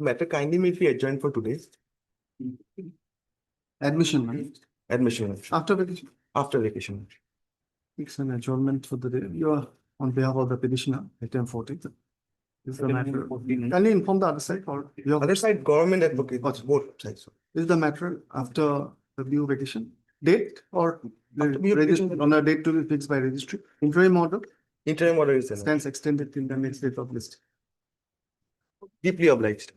Matter kindly may be adjourned for today. Admission, man. Admission After vacation. after vacation. It's an adjournment for the day. You are on behalf of the petitioner, item 40. Is the matter. Can you inform the other side or your Other side, government advocate, Gotcha. both sides. is the matter after the due vacation? Date or After due vacation. on a date to be fixed by registry? Interim order Interim order is announced. stands extended in the next date of list. Deeply obliged.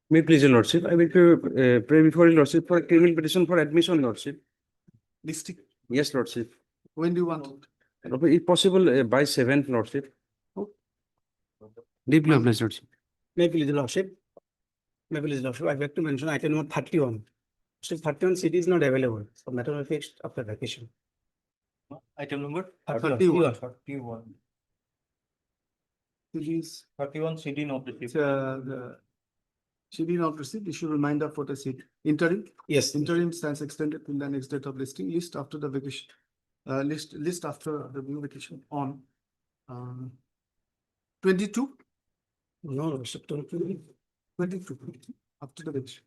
May it please your lordship, I will pray before your lordship for a criminal petition for admission, lordship. Listing. Yes, lordship. When do you want it? If possible, by 7th, lordship. Deeply Ma'am. obliged, lordship. May please lordship. May please lordship. I beg to mention item number 31. Still 31 seat is not available. So matter will be fixed after vacation. Item number 31. 31. Please, 31 CD not received. the CD not received, issue reminder for the seat. Interim, Yes. interim stands extended in the next date of listing, list after the vacation. List after the new vacation on 22, No, lordship. 22, after the vacation.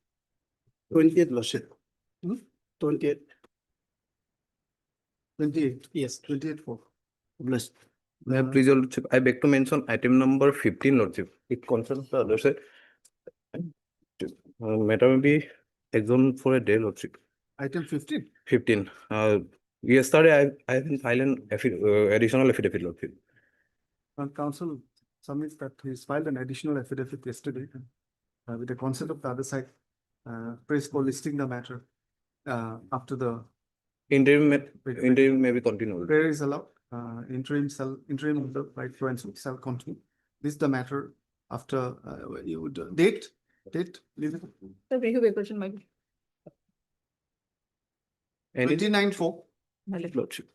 20th lordship. Hmm? 20th. 28, Yes. 28 for. Blessed. May I please your lordship, I beg to mention item number 15, lordship. It concerns the other side. Matter may be examined for a day, lordship. Item 15. 15. Yesterday, I have been filed an additional affidavit, lordship. Council submits that he's filed an additional affidavit yesterday with the consent of the other side. Praise for listing the matter after the Interim may be continued. prayer is allowed. Interim of the right to answer shall continue. This is the matter after you would date, leave it. The brief question might be. 29/4. Lordship.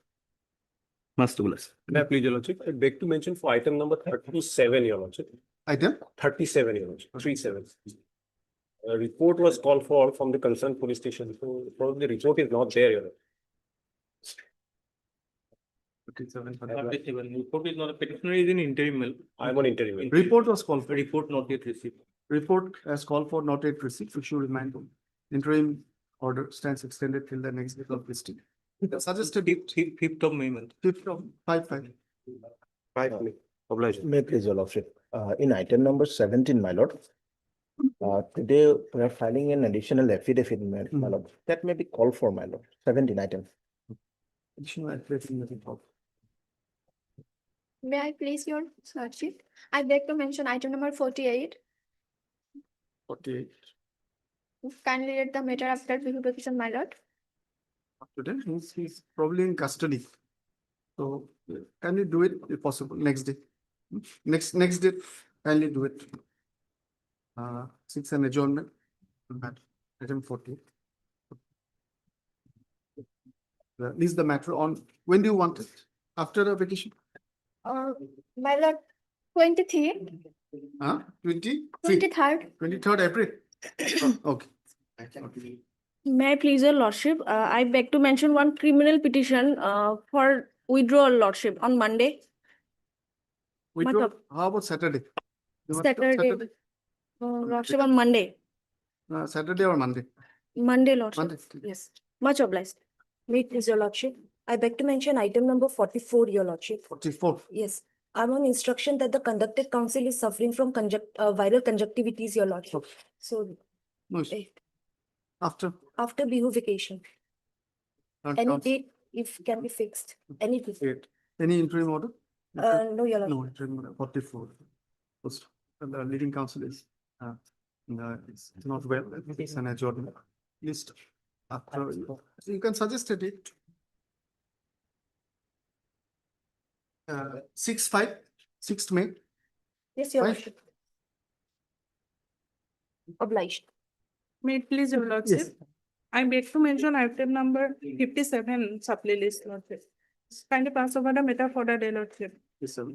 Must do less. May I please, your lordship? I beg to mention for item number 37, your lordship. Item 37, your lordship. 37. A report was called for from the concerned police station. So probably the report is not there, your lordship. 37. Report is not a petitioner is in interim. I'm on interim. Report was called for. Report not yet received. Report as called for, not yet received, which should remind them. Interim order stands extended till the next date of listing. Suggested 5th of May month. 5th of 5/5. 5 minutes. Obliged. May please your lordship, in item number 17, my lord. Today we are filing an additional affidavit, my lord. That may be called for, my lord. 17 item. Additional affidavit in the report. May I please your lordship? I beg to mention item number 48. 48. Kindly read the matter after brief petition, my lord. Today, he's probably in custody. So can you do it if possible next day? Next day, can you do it? 6 an adjournment. Item 40. This is the matter on, when do you want it? After the vacation? My lord, 23rd, 23rd. 23rd April? Okay. May I please your lordship? I beg to mention one criminal petition for withdrawal, lordship, on Monday. Withdraw. How about Saturday? You want it on Saturday. Lordship on Monday. Saturday or Monday? Monday, lordship. Monday. Yes. Much obliged. May it please your lordship? I beg to mention item number 44, your lordship. 44. Yes. I'm on instruction that the conducted council is suffering from viral conjunctivitis, your lordship. Okay. So No issue. after After. Bihu vacation, Third any council. date if can be fixed, any date. Eight. Any interim order? No, your lordship. No, interim order, 44. Post. And the leading council is it's not well, it's an adjournment list. After, so you can suggest a date. 6th May. Yes, your Fine. lordship. Obliged. May it please your Yes. lordship? I beg to mention item number 57 supply list, lordship. Kindly pass over the matter for the day, lordship. Yes, sir.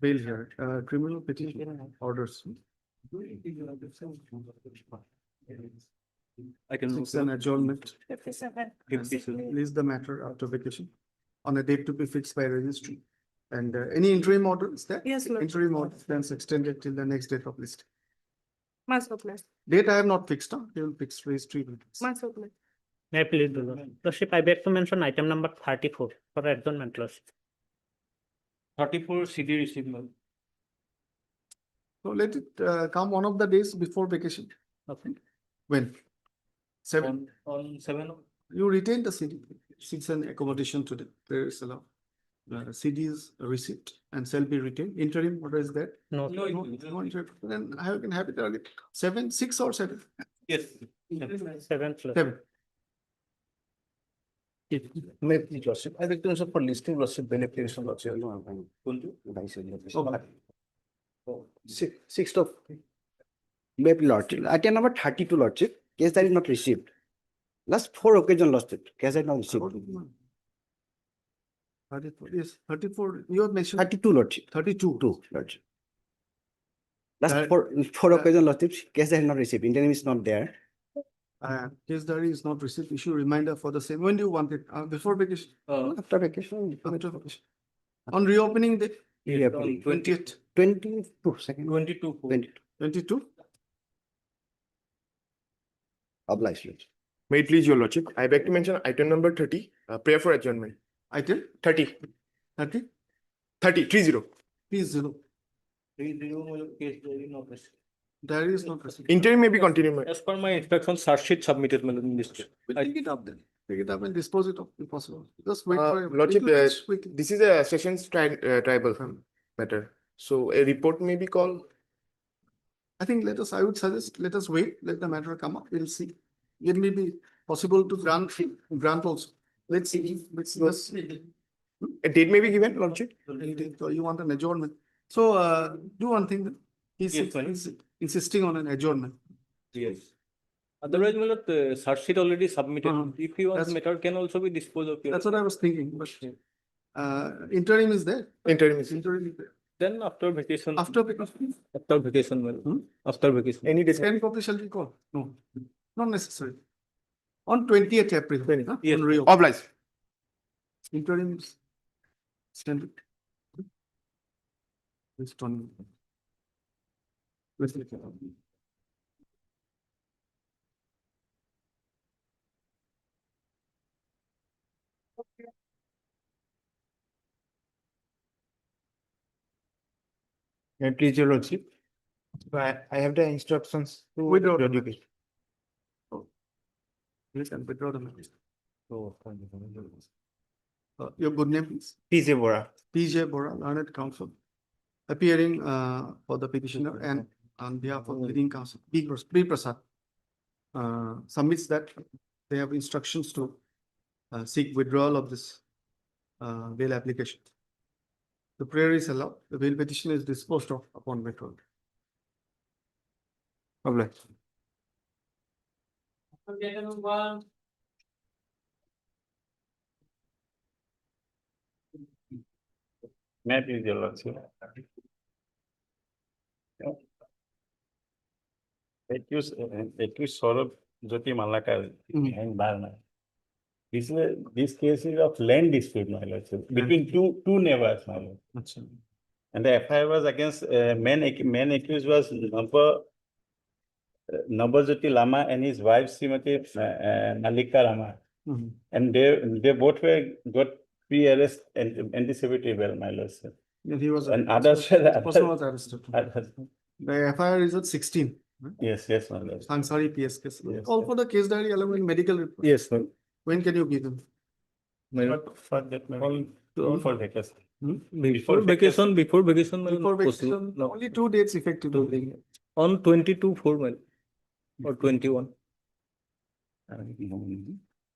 Bail here, criminal petition orders. I can It's an adjournment. 57. List the matter after vacation on a date to be fixed by registry. And any interim order is there? Yes, Lord. Interim order stands extended till the next date of list. Must apply. Date I have not fixed, huh? You will fix registry. will fix. Must apply. May I plead the law? Lordship, I beg to mention item number 34 for adjournment, Lordship. 34 CD received, my lord. So let it come one of the days before vacation. Okay. When? 7. On 7. You retain the CD. Seats and accommodation today. There is allowed. CDs receipt and shall be retained. Interim order is there. No, No, No, no interim. Then I can have it early. 7, 6 or 7? Yes. 7th, Lordship. 7. May I please, Lordship, I beg to mention for listing, Lordship, beneficiation, Lordship. Sixth of. May I please, Lordship, item number 32, Lordship, case that is not received. Last 4 occasion, Lordship, case that is not received. 34, yes, 34, you have mentioned 32, Lordship. 32. 2, Lordship. Last That- 4 occasion, Lordship, case that is not received. Interim is not there. Case diary is not received, issue reminder for the same. When do you want it? Before vacation? After vacation. After vacation. On reopening day, Yes, on 20th, 22 second. 22. 22. 22? Obliged, Lordship. May it please your lordship, I beg to mention item number 30, prayer for adjournment. Item 30, 30, 30, 30. 30. 30, my lord, case diary not received. Diary is not received. Interim may be continued. my lord. As per my instruction, search sheet submitted, my lord, in this case. We'll take it up then. Take it up and dispose it of if possible. Just wait Uh, for. it. Lordship, It will reach quickly. This is a sessions tribal matter. So a report may be called. I think I would suggest, let us wait, let the matter come up, we'll see. It may be possible to grant also. Let's see. A date may be given, lordship. So you want an adjournment. So do one thing. Then. Yes, fine. He's insisting on an adjournment. Yes. Otherwise, my lord, the search sheet already submitted. Uh-huh. If you want, That's- matter can also be disposed of. Your That's what I was thinking, but interim is there. Interim is. Interim is there. Then after vacation. After because After vacation, my lord. After vacation. Any decision. any copy shall be called. No, not necessary. On 20th April. Huh? Yes. On reopen. Obliged. Interim is extended. This one. Let's look at it. May it please your lordship. So I have the instructions to Withdraw the withdraw the matter. You can withdraw the matter. Your good name please. PJ Bora. PJ Bora, learned counsel, appearing for the petitioner and on behalf of leading counsel, P. Prasad, submits that they have instructions to seek withdrawal of this bail application. The prayer is allowed. The bail petition is disposed of upon withdrawal. Obliged. May I please, your lordship? Accused Saurabh Jyoti Malakar and Barna. This case is of land dispute, my lordship, between two neighbors, my lord. And the FIR was against, main accused was Nabajyoti Lama and his wife Srimati Malika Lama. Mhm. And they both got pre-arrest and anticipatory bail, my lordship. And he was. And arrested. others- The person was arrested. Others- The FIR is at 16. Yes, my lord. Sansari PS case. Yes, Call sir. for the case diary along with medical report. Yes, ma'am. When can you give them? For that, all for vacation. Before vacation, my Before lord, vacation, possible. No. only 2 dates effective. On 22/4, my lord, or 21.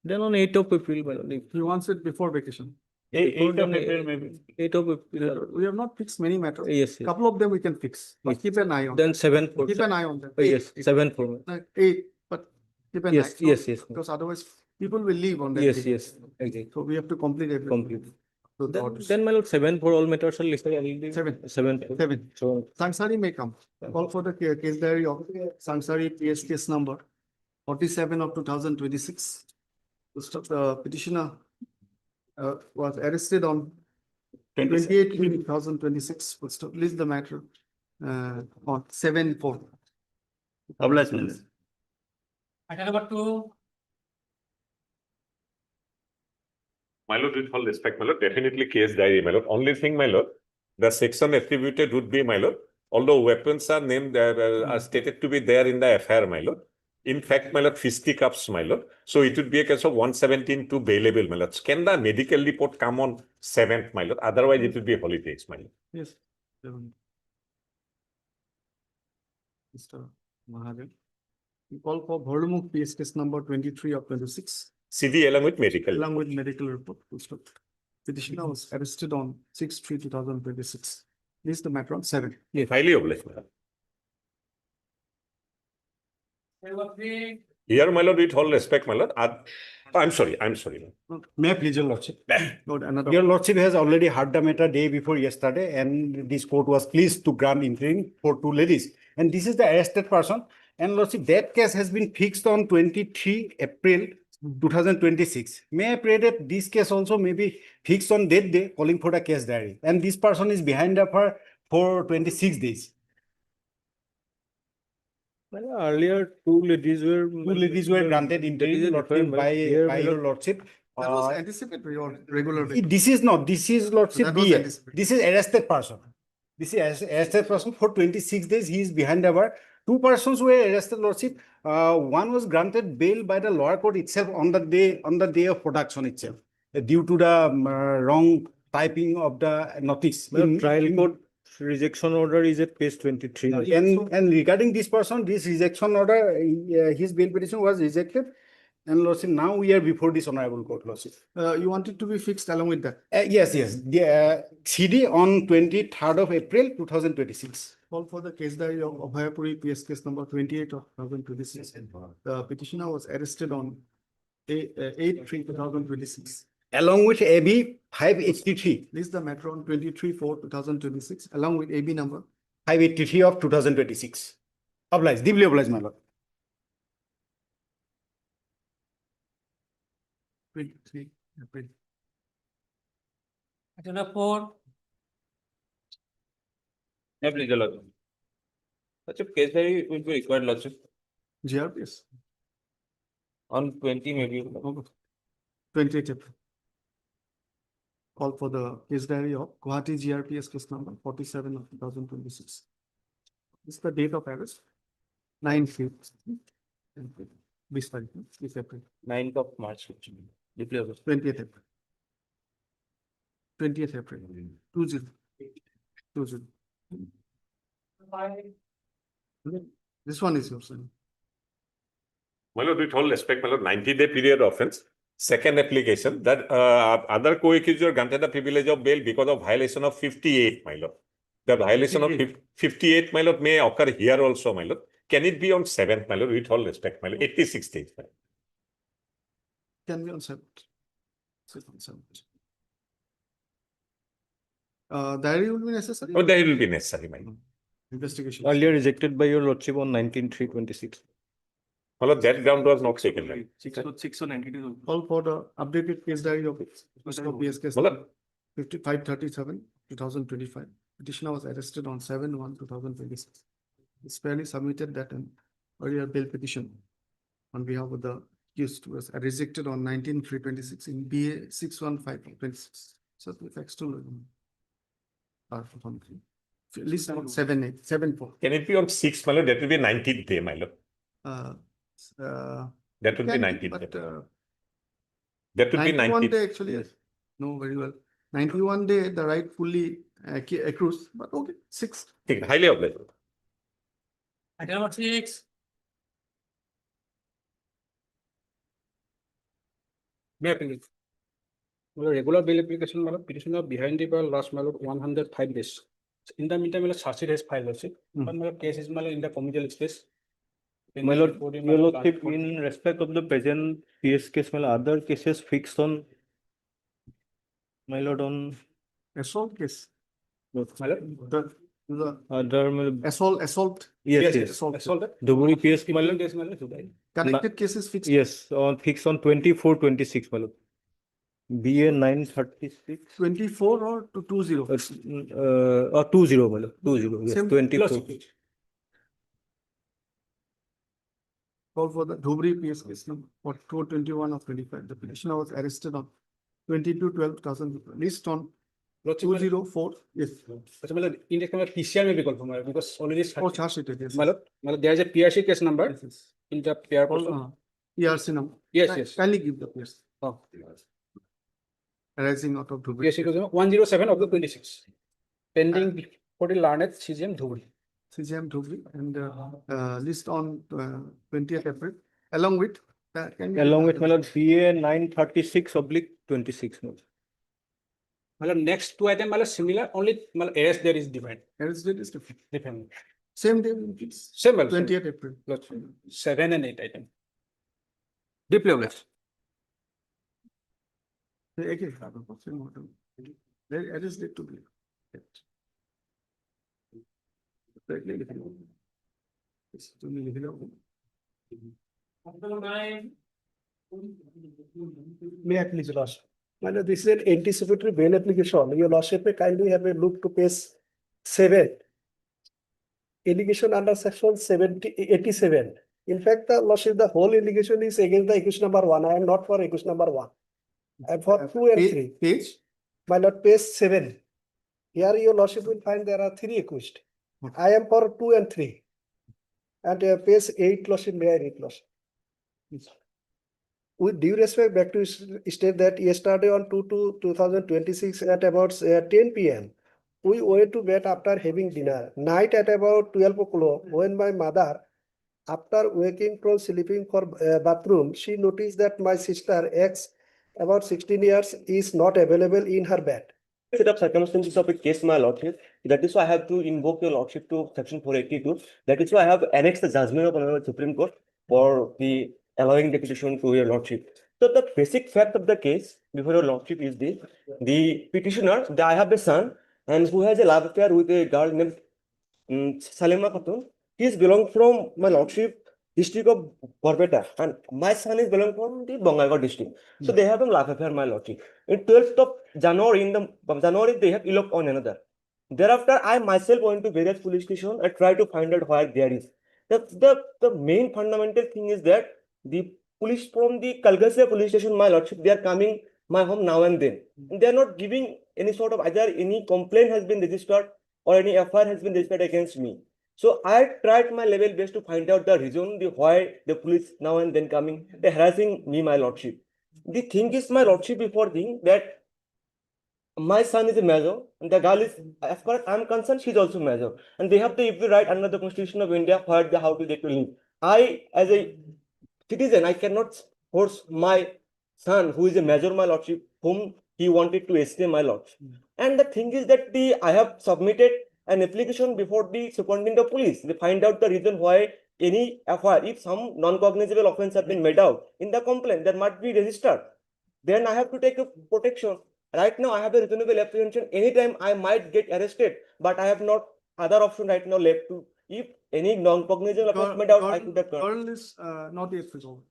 Then on 8th of April, my lord, if He wants it before vacation. 8th of April, maybe. 8th of April. We have not fixed many matters. Yes, yes. Couple of them we can fix, but Yes. keep an eye on. Then 7th. Keep an eye on them. Yes, 7th. Like 8, but keep an eye. Yes, So- yes, yes. Because otherwise people will leave on that Yes, day. yes, exactly. So we have to complete everything. Complete. So the Then, orders. then my lord, 7th for all matters are listed. 7th. 7th. 7. So, Sangsari may come. Call for the case diary of Sangsari PS case number 47 of 2026. The petitioner was arrested on 28, 2026, was to list the matter on 7/4. Obliged, my lord. Item number 2. My lord, with all respect, my lord, definitely case diary, my lord. Only thing, my lord, the section attributed would be, my lord, although weapons are named, are stated to be there in the FIR, my lord. In fact, my lord, fisticuffs, my lord. So it would be a case of 117 to bailable, my lord. Can the medical report come on 7th, my lord? Otherwise, it would be holidays, my lord. Yes. Mr. Mahajan. We call for Bhorlumukh PS case number 23 of 26, CD along with medical. along with medical report. Petitioner was arrested on 6/3/2026. List the matter on 7. Highly obliged, my lord. Here, my lord, with all respect, my lord, I'm sorry, my lord. May I please your lordship? Lord, another. Your lordship has already heard the matter day before yesterday, and this court was pleased to grant interim for 2 ladies. And this is the arrested person. And lordship, that case has been fixed on 23 April 2026. May I pray that this case also may be fixed on that day, calling for the case diary. And this person is behind the bar for 26 days. Well, earlier, two ladies were Granted interim lordship by your lordship. That was anticipatory or regular. This is not, this is lordship That was BA. anticipated. This is arrested person. This is arrested person for 26 days. He is behind the bar. 2 persons were arrested, lordship. One was granted bail by the lower court itself on the day of production itself, due to the wrong typing of the notice. the trial court rejection order is at page 23. And regarding this person, this rejection order, his bail petition was rejected. And lordship, now we are before this honorable court, lordship. You want it to be fixed along with that. Yes. The CD on 23rd of April 2026. Call for the case diary of Abhayapuri PS case number 28 of 2026. The petitioner was arrested on 8/3/2026. Along with AB 583, List the matter on 23/4/2026 along with AB number. 583 of 2026. Obliged, deeply obliged, my lord. 23 April. Item number 4. Yeah, please, your lordship. Lordship, case diary will be required, lordship, GRPS, on 20 maybe. 28 April. Call for the case diary of Gauhati GRPS case number 47 of 2026. This is the date of arrest. 9/5. This April. 9th of March. Deeply obliged. 20th April. 20th April. 20. This one is yours. My lord, with all respect, my lord, 90-day period offense. Second application that other co-accuser granted the privilege of bail because of violation of 58, my lord. The violation of 58, my lord, may occur here also, my lord. Can it be on 7th, my lord, with all respect, my lord? 86 days, my lord. Can be on 7th. Diary will be necessary. Oh, that will be necessary, my lord. Investigation. Earlier rejected by your lordship on 19/3/26. My lord, that ground was not taken, right? 6 or 90 days. Call for the updated case diary of PS case Malak. 5537 2025. Petitioner was arrested on 7/1/2026. It's fairly submitted that an earlier bail petition on behalf of the accused was rejected on 19/3/26 in BA 615/26. So the facts to at least on 7/4. Can it be on 6th, my lord? That will be 19th day, my lord. That will be Can 19th but, day. That will be 91 19th. day actually, yes. No, very well. 91 day, the right fully accrues, but okay, 6. Highly obliged. Item number 6. May I please? Well, regular bail application, my lord, petitioner behind the bar last, my lord, 105 days. In the meantime, my lord, charge sheet has filed, lordship. But my lord, case is, my lord, in the committal stage. My lord, your lordship, in respect of the present PS case, my lord, other cases fixed on, my lord, on Assault case. My lord, The other, my lord, assault. yes. Assault. Duburi PS, my lord, days, my lord, should I? Connected cases fixed. yes, on fixed on 24/26, my lord. BA 936. 24 or to 20? Or 20, my lord. 20, yes, Same 24. philosophy. Call for the Dhubri PS case number for 421 of 25. The petitioner was arrested on 22/12/2000. List on 204. Yes. So, my lord, index number PCR may be called for, my lord, because already. Oh, charge sheet. Yes. My lord, there is a PRC case number Yes, yes. in the PR. PRC number. Yes, yes. Kindly give the PRC. Oh. Arising out of Dhubri. PRC case number 107 of the 26. Pending for the Larnet CGM Dhubri. CGM Dhubri and list on 20th April along with can you give Along the with my other- lord, BA 936/26, my lord. My lord, next two items are similar, only my lord, arrest there is different. Arrest date is different. Different. Same day, it's Same, my lord, same. 20th April. Lord, 7 and 8 item. Deeply obliged. Again, arrest date to be. Correctly लिख लो। इस तुमने लिख लो। May I please, Your Lordship? My lord, this is an anticipatory bail application. Your Lordship may kindly have a look to page 7. Allegation under section 87. In fact, the Lordship, the whole allegation is against the accused number 1. I am not for accused number 1. I am for 2 and 3. Page? My lord, page 7. Here your Lordship will find there are 3 accused. I am for 2 and 3. And page 8, Lordship, may I read, Lordship? With due respect, back to state that yesterday on 2/2026 at about 10 p.m., we went to bed after having dinner. Night at about 12 o'clock, when my mother, after waking from sleeping for bathroom, she noticed that my sister, ex, about 16 years, is not available in her bed. Set of circumstances of a case, my lordship. That is why I have to invoke your lordship to section 482. That is why I have annexed the judgment of Honorable Supreme Court for the allowing the petition to your lordship. So the basic fact of the case before your lordship is this: the petitioner, I have a son, and who has a love affair with a girl named Salima Khatun. He is belong from my lordship district of Barpeta, and my son is belong from the Bongaigaon district. So they have a love affair, my lordship. In 12th of January, January, they have eloped on another. Thereafter, I myself went to various police stations and try to find out where there is. The main fundamental thing is that the police from the Kalgasia police station, my lordship, they are coming my home now and then. They are not giving any sort of either any complaint has been registered or any FIR has been registered against me. So I tried my level best to find out the reason, why the police now and then coming, they're harassing me, my lordship. The thing is, my lordship, before thing that my son is a major, and the girl is, as far as I'm concerned, she's also major, and they have the equal right under the Constitution of India where they how to get to live. I, as a citizen, I cannot force my son, who is a major, my lordship, whom he wanted to stay, my lordship. And the thing is that I have submitted an application before the superintendent of police. They find out the reason why any FIR, if some non-cognizable offense have been made out in the complaint, that might be registered. Then I have to take a protection. Right now, I have a reasonable apprehension. Anytime I might get arrested, but I have not other option right now left to. If any non-cognizable offense made out, I could have done. Girl is not yet resolved.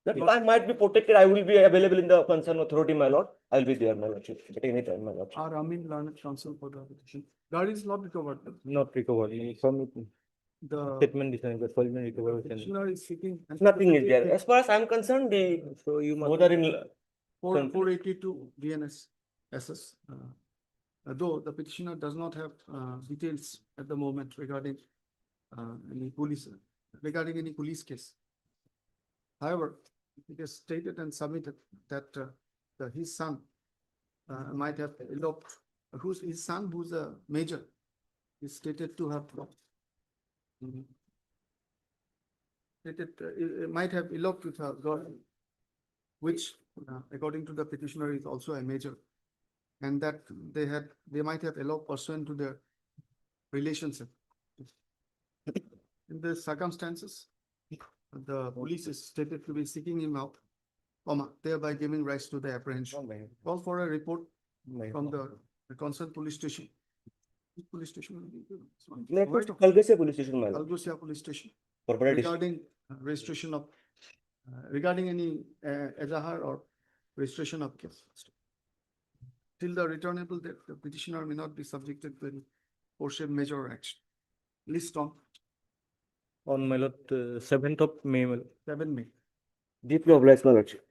That I might be protected. I will be available in the concerned authority, my lord. I will be there, my lordship, at any time, my lordship. Our Amin learned counsel for the petition. Girl is not recovered. Not recovered. The Statement design, but fully recovered. petitioner is seeking. Nothing is there. As far as I'm concerned, So you must. both are in. 482 DNS SS. Though the petitioner does not have details at the moment regarding any police case. However, it is stated and submitted that his son might have eloped. His son, who's a major, is stated to have might have eloped with a girl, which according to the petitioner is also a major, and that they might have eloped pursuant to their relationship. In the circumstances, the police is stated to be seeking him out, thereby giving rise to the apprehension. Call for a report from the concerned police station. Which police station? Kalgasia police station, my lord. Kalgasia police station. Corporate Regarding registration of, regarding any Azahar or registration of case. Till the returnable date, the petitioner may not be subjected to any forcible measure or action. List on On my lord, 7th of May, my lord. 7 May. Deeply obliged, my lordship.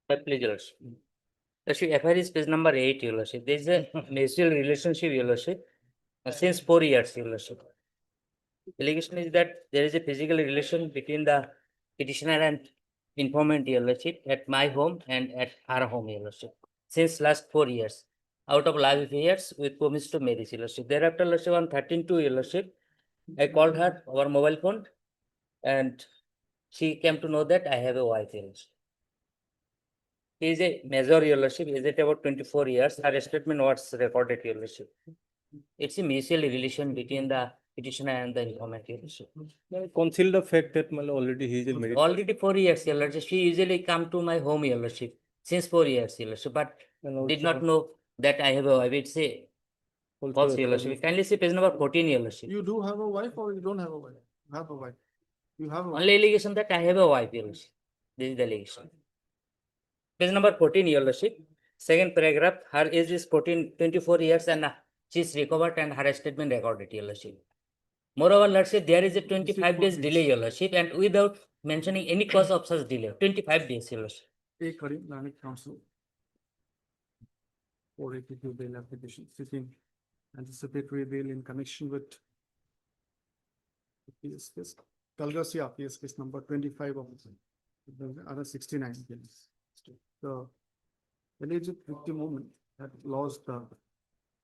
My pleasure, Your Lordship. Lordship, FIR is page number 8, Your Lordship. There is a mutual relationship, Your Lordship, since 4 years, Your Lordship. Allegation is that there is a physical relation between the petitioner and informant, Your Lordship, at my home and at her home, Your Lordship, since last 4 years. Out of last years, we promised to marriage, Your Lordship. Thereafter, Lordship, on 13/2, Your Lordship, I called her over mobile phone and she came to know that I have a wife, Your Lordship. He is a major, Your Lordship. Is it about 24 years? Her statement was recorded, Your Lordship. It's a mutual relation between the petitioner and the informant, Your Lordship. Conceal the fact that my lord, already he is a married. Already 4 years, Your Lordship. She usually come to my home, Your Lordship, since 4 years, Your Lordship, but And did also not know that I have a wife. It's a also false, Your Lordship. Kindly see page number 14, Your Lordship. You do have a wife or you don't have a wife? You have a wife. You have a wife. Only allegation that I have a wife, Your Lordship. This is the allegation. Page number 14, Your Lordship. Second paragraph, her age is 24 years and she is recovered and her statement recorded, Your Lordship. Moreover, Lordship, there is a 25 days delay, Your Lordship, and without mentioning any cause of such delay, 25 days, Your Lordship. A Karim, Learned Counsel. 482 bail application, seeking anticipatory bail in connection with PS case, Kalgasia PS case number 25 of the other 69 cases. The alleged victim woman had lost the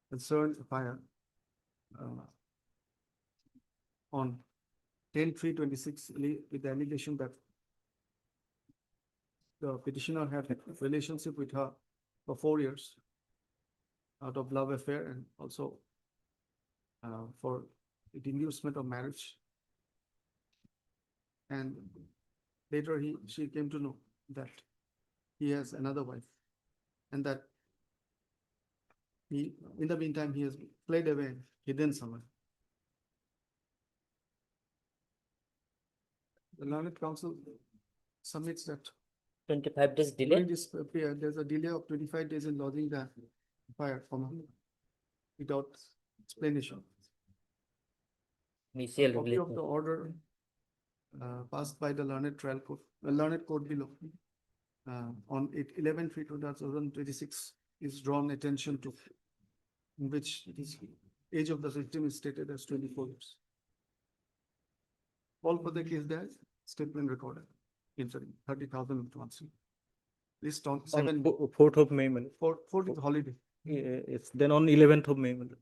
concerned FIR on 10/3/26 with the allegation that the petitioner had a relationship with her for 4 years out of love affair and also for the inducement of marriage. And later she came to know that he has another wife and that he, in the meantime, he has fled away and hidden somewhere. The Learned Counsel submits that 25 days delay. during this period, there's a delay of 25 days in lodging the FIR without explanation. Mutual Copy of the relation. order passed by the learned trial court, learned court below on 11/3/2026 is drawn attention to, in which the age of the victim is stated as 24 years. All for the case there, statement recorded, injury 30,000 to answer. List on 7, 4th of May, my lord. 4th is holiday, It's then on 11th of May, my lord.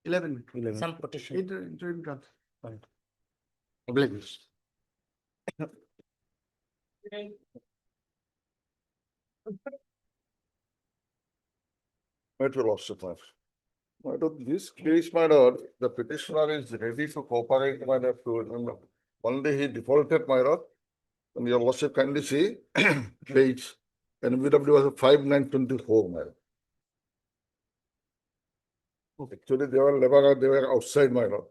11. 11th. Some petition. Interim grant. Oblivious. My lordship, my lord, this case, my lord, the petitioner is ready to cooperate, my lord, to remember. Only he defaulted, my lord. And your lordship kindly see page NVW was 5924, my lord. Actually, they were outside, my lord.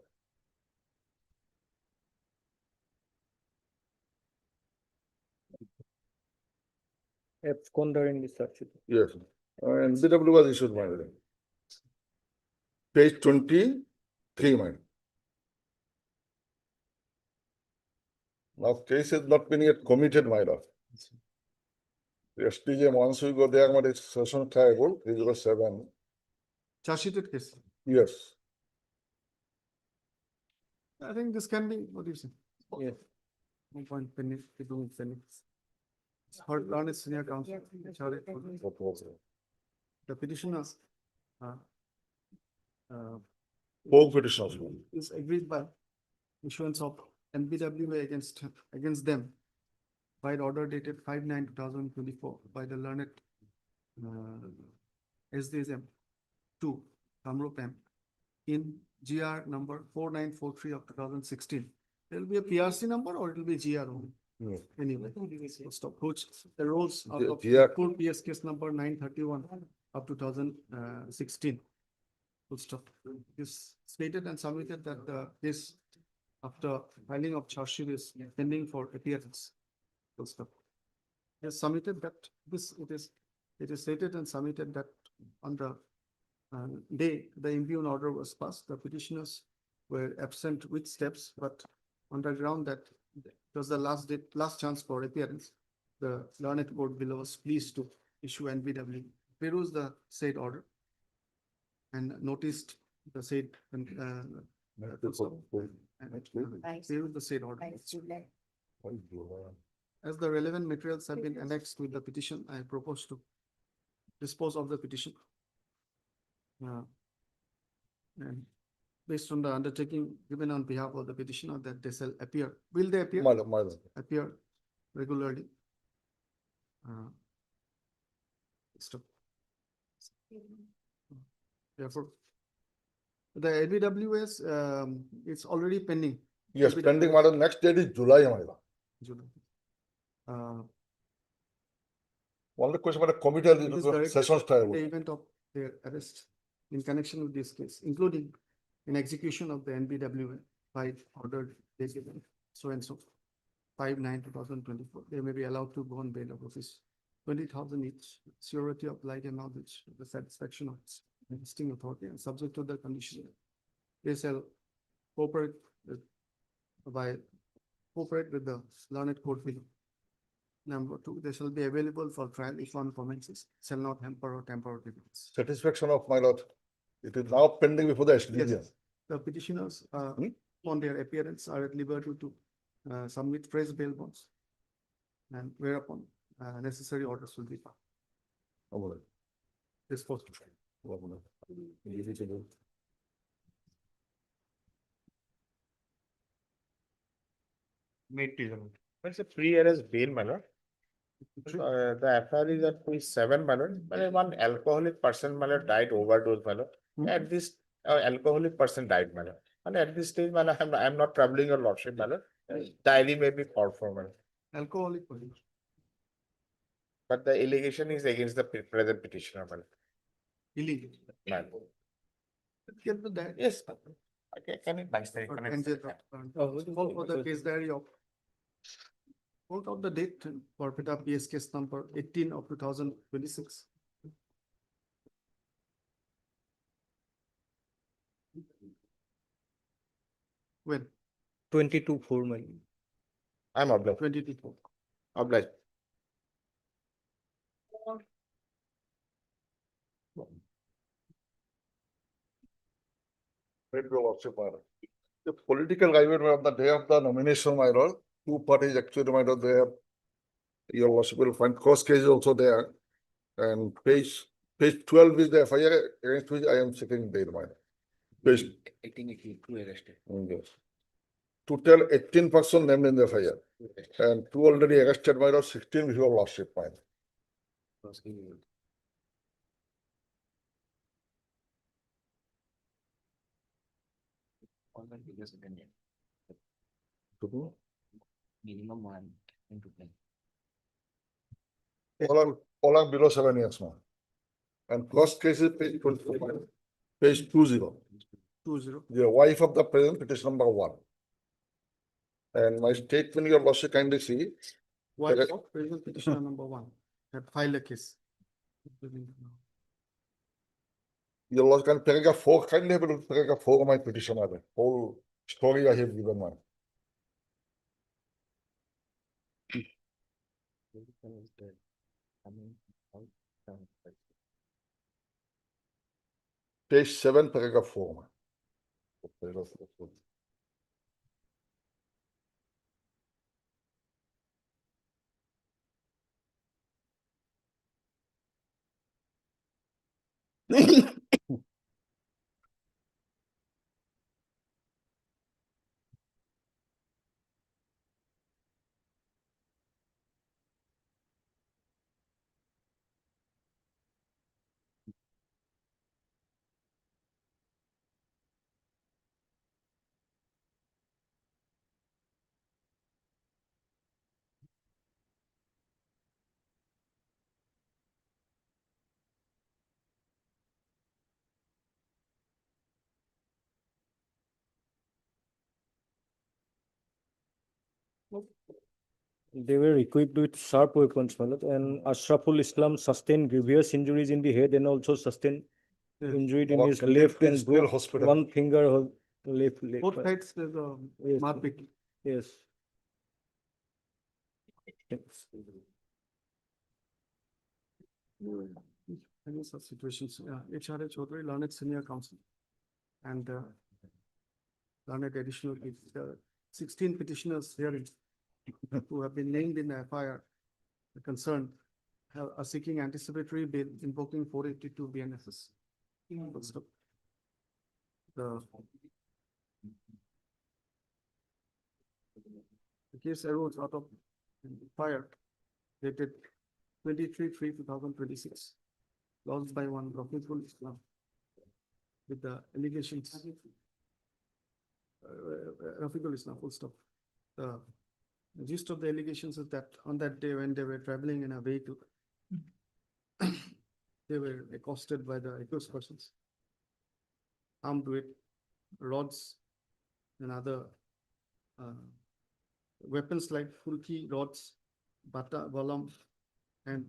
Absconder in discharge. Yes, NVW was issued, my lord. Page 23, my lord. Now, case is not been yet committed, my lord. The STJ, once we go there, my session triable, 307. Charge sheeted case. Yes. I think this can be, what do you say? Yes. No point pending, keeping it pending. Heard learned senior counsel, the petitioners Both petitioners. is agreed by issuance of NBWA against them by order dated 5/9/2024 by the learned SDSM 2 Kamrup M in GR number 4943 of 2016. There will be a PRC number or it will be GR only. Anyway, stop, which arose out of GR. full PS case number 931 of 2016. full stop. Is stated and submitted that the case after filing of charge sheet is pending for appearance. Full stop. Has submitted that it is stated and submitted that on the day the impugned order was passed, the petitioners were absent with steps, but on the ground that it was the last chance for appearance, the learned court below was pleased to issue NBW, peruse the said order, and noticed the said peruse the said order. As the relevant materials have been annexed with the petition, I propose to dispose of the petition. And based on the undertaking given on behalf of the petitioner that they shall appear. Will they appear? My lord. Appear regularly. Stop. Therefore, the LBWS it's already pending. Yes, LBWS. pending, my lord. Next date is July, my lord. July. Only question about committee It is is directed sessions in time. the event of their arrest in connection with this case, including in execution of the NBWA by ordered date given, so and so, 5/9/2024, they may be allowed to go on bail of office, 20,000 each, surety of light and knowledge, the satisfaction of its existing authority, and subject to the condition. They shall cooperate with the learned court below. Number two, they shall be available for trial if one commences, shall not hamper or tamper with evidence. Satisfaction of my lord. It is now pending before the SDG. Yes, the petitioners, on their appearance are at liberty to submit fresh bail bonds. And whereupon necessary orders will be passed. Disposed. It's a pre-arrest bail, my lord. The FIR is at 7, my lord. One alcoholic person, my lord, died overdose, my lord. At this, alcoholic person died, my lord. And at this stage, my lord, I'm not troubling your lordship, my lord. Diary may be called for, my lord. Alcoholic. person. But the allegation is against the present petitioner, my lord. Illegal. My lord. Get the diary. Yes, my lord. Okay, can it? Call for the case diary of. Hold out the date for PETA PS case number 18 of 2026. When? 22/4, my. I'm obliged. 22. Obliged. Great your lordship, my lord. The political rivalry on the day of the nomination, my lord, two parties actually, my lord, they have, your lordship will find cross cases also there. And page 12 is the FIR against which I am seeking bail, my lord. Page. 18 arrested. Yes. Total 18 person named in the FIR. And 2 already arrested, my lord, 16 with your lordship, my lord. Minimum 1 into 10. All are below 7 years now. And cross cases page 24, my lord. Page 20. 20. The wife of the president, petition number 1. And my statement, your lordship, kindly see. Wife of present petitioner number 1 had filed a case. Your lordship can paragraph 4, kindly have a look at paragraph 4 of my petition, my lord. Whole story I have given, man. Page 7, paragraph 4, man. Paragraph 4. They were equipped with sharp weapons, my lord, and Ashraful Islam sustained grievous injuries in the head and also sustained injury in Our his colleague left is and still broke hospital. one finger of left leg. Both sides, there's a Yes. marpik. Yes. Any such situations, HRA Chaudhary, learned senior counsel. And learned additional, 16 petitioners hearing who have been named in the FIR, concerned, are seeking anticipatory bail invoking 482 BNSS. The case arose out of fire dated 23/3/2026, lost by one Prohibitions Islam with the allegations. Rafiqul Islam, full stop. The gist of the allegations is that on that day when they were traveling in a vehicle, they were accosted by the accused persons, armed with rods and other weapons like fulki, rods, bata, balam, and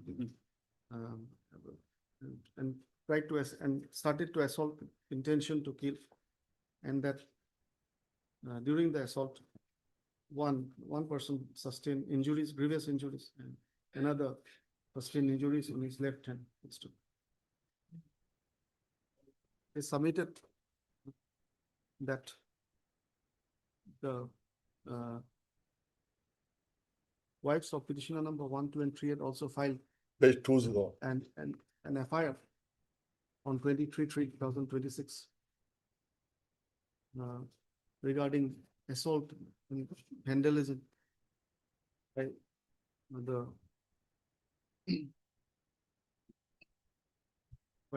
tried to and started to assault, intention to kill, and that during the assault, one person sustained injuries, grievous injuries, and another sustained injuries in his left hand. They submitted that the wives of petitioner number 1, 2, and 3 had also filed Page 20. and an FIR on 23/3/2026 regarding assault and vandalism by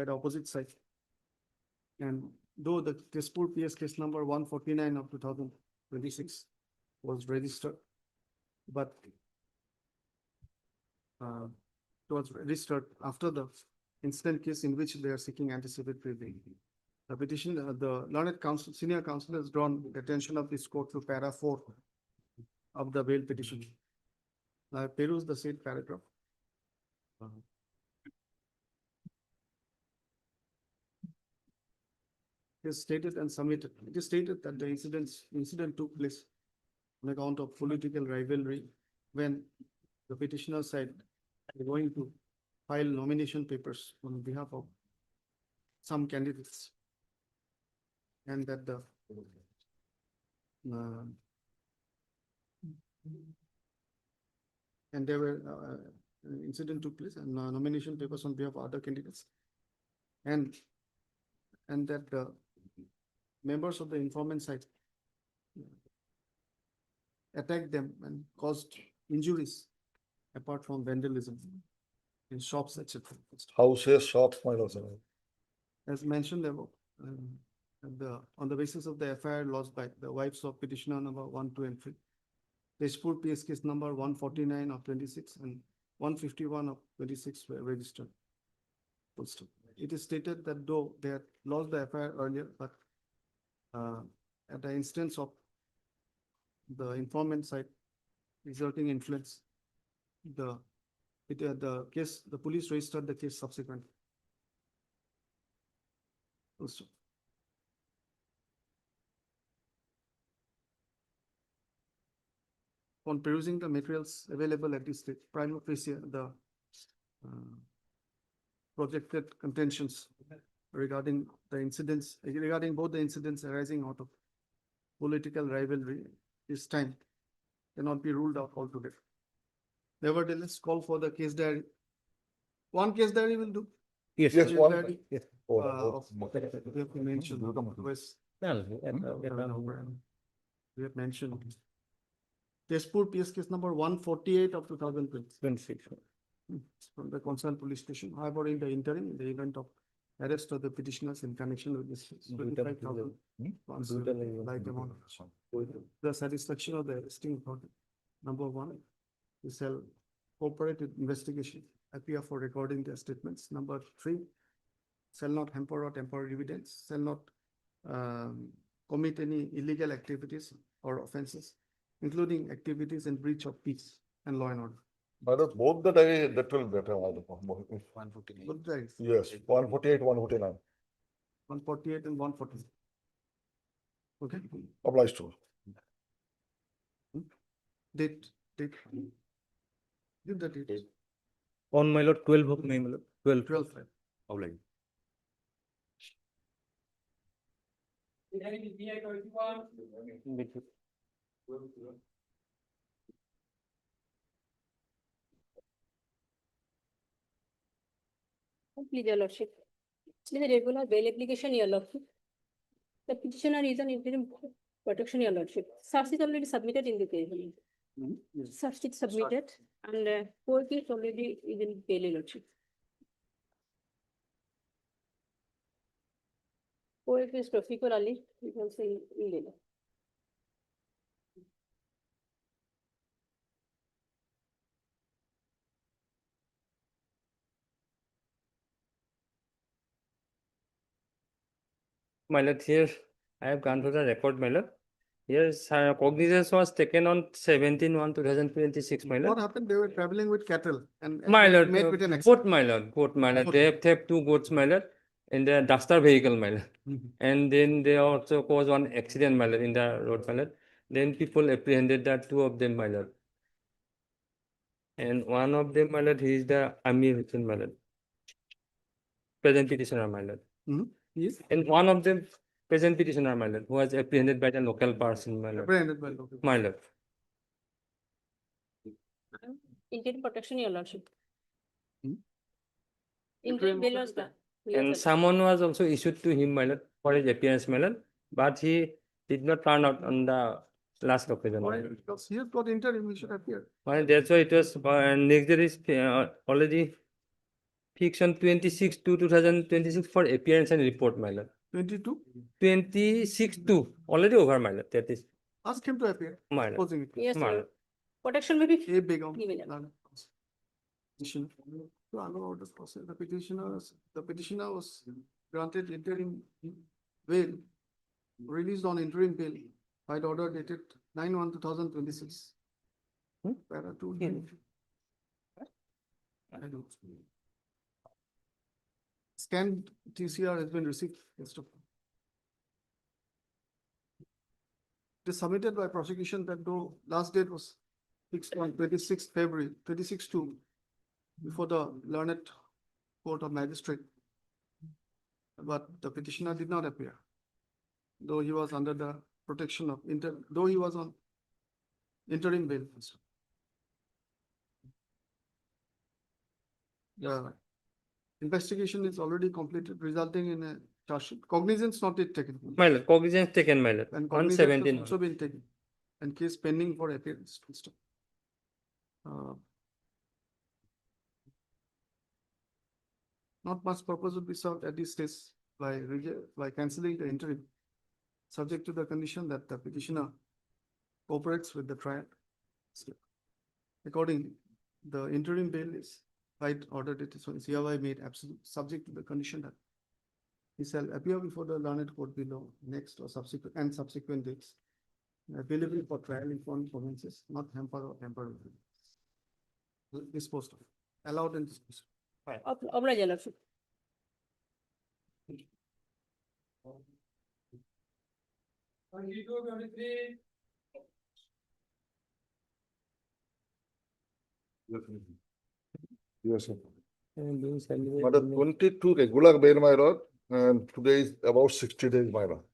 the opposite side. And though the Tezpur PS case number 149 of 2026 was registered, but it was registered after the incident case in which they are seeking anticipatory bail. The petition, the learned counsel, senior counsel has drawn the attention of this court to para 4 of the bail petition. I peruse the said paragraph. It is stated and submitted. It is stated that the incident took place on account of political rivalry when the petitioner side are going to file nomination papers on behalf of some candidates. And that the and there were incident took place and nomination papers on behalf of other candidates. And that the members of the informant side attacked them and caused injuries apart from vandalism in shops, etc. Houses, shops, my lord. As mentioned above, on the basis of the FIR lodged by the wives of petitioner number 1, 2, and 3, Tezpur PS case number 149 of 26 and 151 of 26 were registered. It is stated that though they had lost the FIR earlier, but at the instance of the informant side exerting influence, the police registered the case subsequently. On perusing the materials available at this stage, prima facie, the projected contentions regarding the incidents, regarding both the incidents arising out of political rivalry this time cannot be ruled out altogether. Nevertheless, call for the case diary. One case diary will do. Yes. Yes, Case one. diary, Yes. we have to mention West. We have mentioned Tezpur PS case number 148 of 2026 from the concerned police station. However, in the interim, in the event of arrest of the petitioners in connection with this 25,000 like amount. The satisfaction of the arresting authority. Number 1, we shall cooperate with investigation, appear for recording their statements. Number 3, shall not hamper or temporary evidence, shall not commit any illegal activities or offenses, including activities in breach of peace and law and order. My lord, both the day that will better. My lord. 149. Both days, Yes, 148, 149 148 and 140. Okay, applies to. date. Give the date. On my lord, 12 of May, my lord, 12. 12. Of like. Please, your lordship. This is a regular bail application, your lordship. The petitioner is an interim protection, your lordship. Search is already submitted in the case. Search is submitted and court is already is in bail, your lordship. Court is particularly, you can say in bail. My lord, here I have gone through the record, my lord. Yes, cognizance was taken on 17/1/2026, my What lord. happened? They were traveling with cattle and My lord, met with an both accident. my lord, both my lord. Both. They have taken 2 goats, my lord, in the duster vehicle, my lord. And then they also caused one accident, my lord, in the road, my lord. Then people apprehended that 2 of them, my lord. And one of them, my lord, he is the Amir Hussain, my lord. Present petitioner, my lord. Yes. And one of them, present petitioner, my lord, who was apprehended by the local person, my lord. Apprehended by local. My lord. Interim protection, your lordship. Interim Interim bail was done. And someone was also issued to him, my lord, for his appearance, my lord, but he did not turn out on the last occasion. my Why? lord. Because he has got interim, he should appear. Well, that's why it was, next day is already fixed on 26/2/2026 for appearance and report, my lord. 22. 26/2, already over, my lord, that is, Ask him to appear. my lord. Supposing it. Yes, My sir. lord. Protection may be A big on. given. Petition. To allow orders process, the petitioner was granted interim bail, released on interim bail by the order dated 9/1/2026. Para 2. I don't. Scanned TCR has been received. Yes, of. It is submitted by prosecution that though last date was fixed on 26th February, 26/2, before the learned court of magistrate. But the petitioner did not appear, though he was under the protection of though he was on interim bail. The investigation is already completed, resulting in a charge sheet. Cognizance not yet taken. My lord, cognizance taken, my lord, And on cognizance has 17. also been taken, and case pending for appearance. Not much purpose would be served at this stage by cancelling the interim, subject to the condition that the petitioner cooperates with the trial. Accordingly, the interim bail is right ordered it is hereby made absolute, subject to the condition that he shall appear before the learned court below next or subsequent dates, available for trial in foreign provinces, not hampered or tempered. Disposed of, allowed and disposed. Oblige, your lordship. Yes, sir. And being But celebrated. 22 regular bail, my lord, and today is about 60 days, my lord.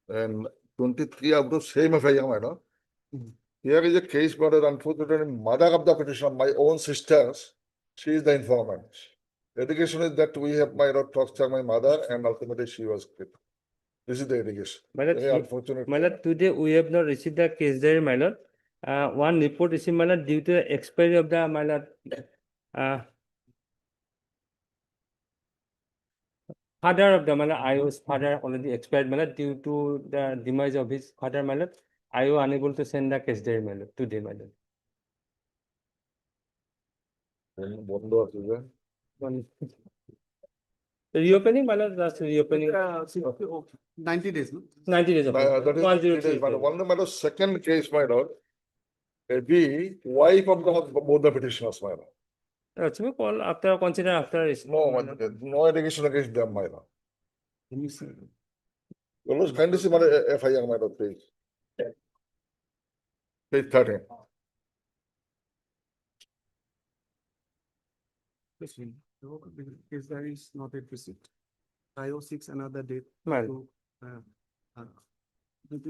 And 23 of the same FIR, my lord. Here is a case, my lord, unfortunately, mother of the petitioner, my own sisters, she is the informant. The allegation is that we have, my lord, tortured my mother and ultimately she was killed. This is the allegation. My lord, Very unfortunate. my lord, today we have not received the case diary, my lord. One report received, my lord, due to the expiry of the, my lord, father of the, my lord, IO's father already expired, my lord, due to the demise of his father, my lord. IO unable to send the case diary, my lord, today, my lord. বন্ধ আছে যে। Reopening, my lord, that's reopening. 90 days, no? 90 days of That is 103. it is, my lord. One, my lord, second case, my lord, the wife of both the petitioners, my lord. So call after consider after is No, no allegation against them, my lord. Let me see. Almost kindly see my FIR, my lord, please. Page 13. This one, case there is not a receipt. IO6 another date my to,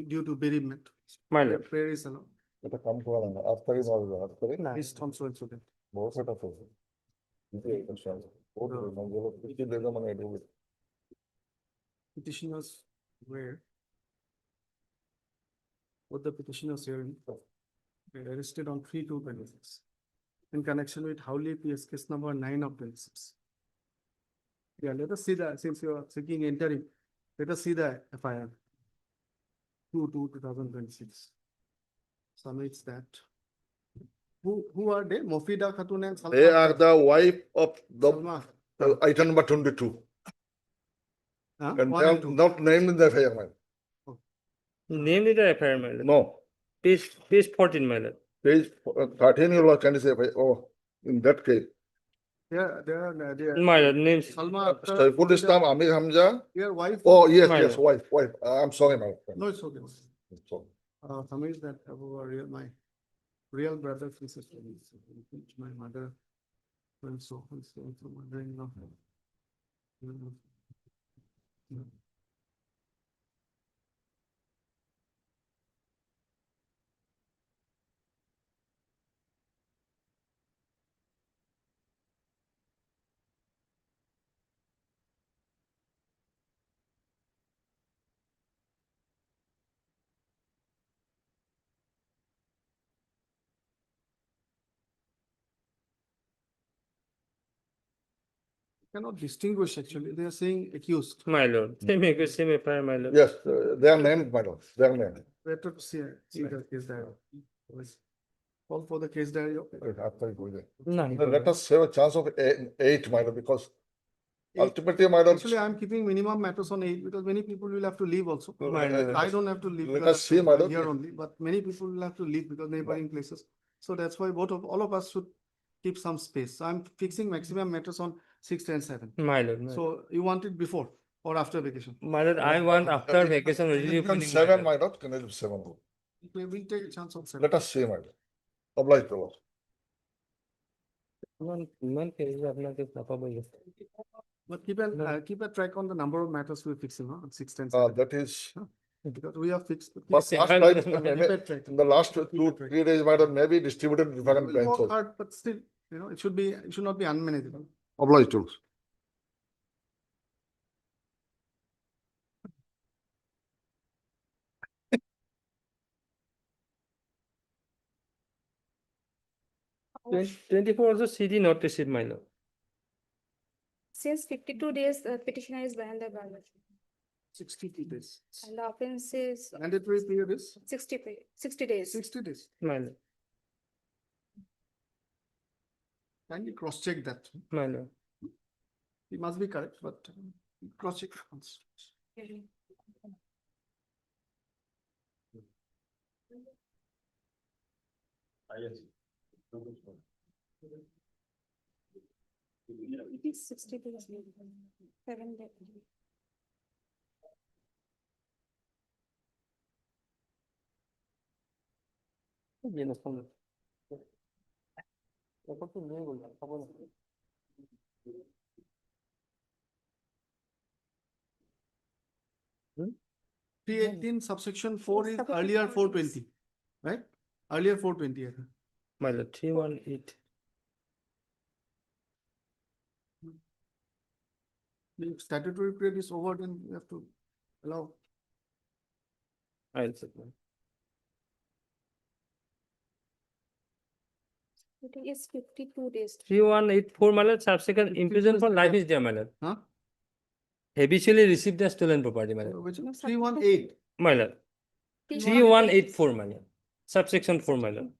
due to bereavement. my lord. Prayer is allowed. It come to an after is all after it. This Tom so and so date. Both set of it. Petitioners were. What the petitioners hearing were arrested on 3/2/26 in connection with Howley PS case number 9 of 26. Yeah, let us see that since you are seeking interim, let us see the FIR. 2/2/2026. Submits that. Who are they? Mofida Khatun and Salma? They are the wife of the Salma. item number 22. Huh? And One they and are two. not named in the FIR, my lord. Name it the FIR, my lord. No, Page 14, my lord. page 13, you can say, oh, in that case. They are. My lord, names. Salma. Akhtar, Saiful Islam, Amir Hamza. Their wife. Oh, yes, My yes, lord. wife. I'm sorry, my friend. No, it's okay. Sorry. Samir that my real brother and sister. My mother. And so mother-in-law. Cannot distinguish actually. They are saying accused. My lord. Same FIR, my lord. Yes, they are named, my lord. They are named. Better to see the case diary. Call for the case diary. After you go there. No. Let us have a chance of 8, my lord, because ultimately, my lord. Actually, I'm keeping minimum matters on 8 because many people will have to leave also. I don't have to leave. Let because us see, I'm my lord. here only, but many people will have to leave because neighboring places. So that's why all of us should keep some space. So I'm fixing maximum matters on 6 and 7. My lord. So you want it before or after vacation? My lord, I want after vacation. Really Can feeling 7, my lord, can I do 7? We'll take a chance of 7. Let us see, my lord. Oblige the law. One case is আপনাকে পাবো। But keep a track on the number of matters we're fixing on 6 and 7. That is. Because we have fixed. But last time, in the last 2-3 days, might have maybe distributed different Work branches. hard, but still, it should not be unmanageable. Oblige to. Oh. 24 also CD not received, my lord. Since 52 days, the petitioner is behind the bar. 62 days. And the offense is Mandatory period is 60 days. 60 days. My lord. Can you cross check that? My lord. It must be correct, but cross check once. It is 60 days. 7 days. Hmm? 318 subsection 4 is earlier 420, right? Earlier 420. My lord, 318. The statutory period is over, then we have to allow. I'll check. It is 52 days. 3184, my lord, subsequent imprisonment for life is there, my lord. Huh? Habitually received the stolen property, my lord. Which one? 318. My lord. 3184, my lord. Subsection 4, my lord.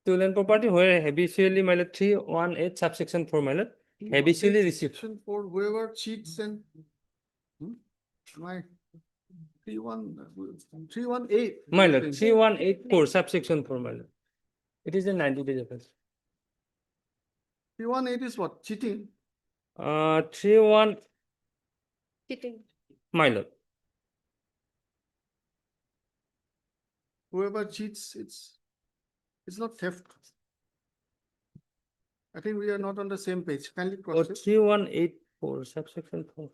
Stolen property where habitually, my lord, 318 subsection 4, my lord. Habitually received. Section 4, whoever cheats and. Why? 318. My lord, 3184 subsection 4, my lord. It is a 90 days offense. 318 is what? Cheating? 31, Cheating. my lord. Whoever cheats, it's not theft. I think we are not on the same page. Kindly Oh, cross check. 3184 subsection 4.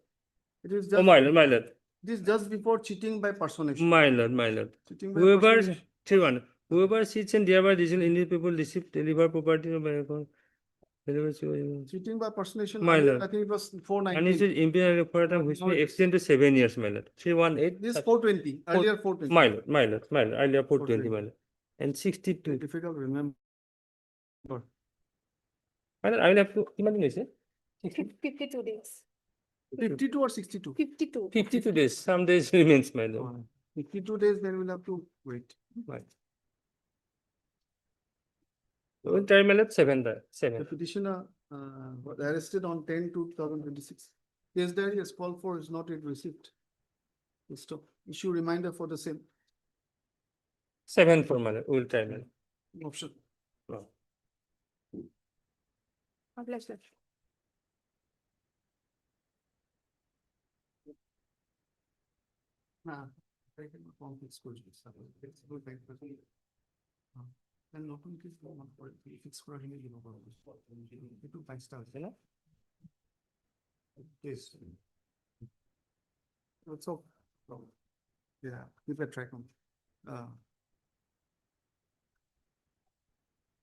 It is Oh, just, my lord, my lord. this just before cheating by personation. My lord, my lord. Cheating by Whoever, personation. 31, whoever cheats and thereby deceives any people, deceive, deliver property or by account. Cheating by personation. My earlier, lord. I think it was And it 419. is imperial for a term which Now may it is- extend to 7 years, my lord. 318. This 420, earlier 420. My lord, my lord, my lord, earlier 420, my lord. And 62. Difficult to remember. My lord, I will have to imagine this, eh? 52 days. 52 or 62? 52. 52 days, some days remains, my lord. 52 days, then we'll have to wait. Right. We'll try, my lord, 7. The 7. petitioner was arrested on 10/2/2026. Case diary as called for is not yet received. Stop. Issue reminder for the same 7 for my lord. We'll try, my lord. option. No. My pleasure. And নতুন case go on for it. Fix করে নিলে দিব পারবো। একটু 5 star আছে না? Yes. So, yeah, keep a track on.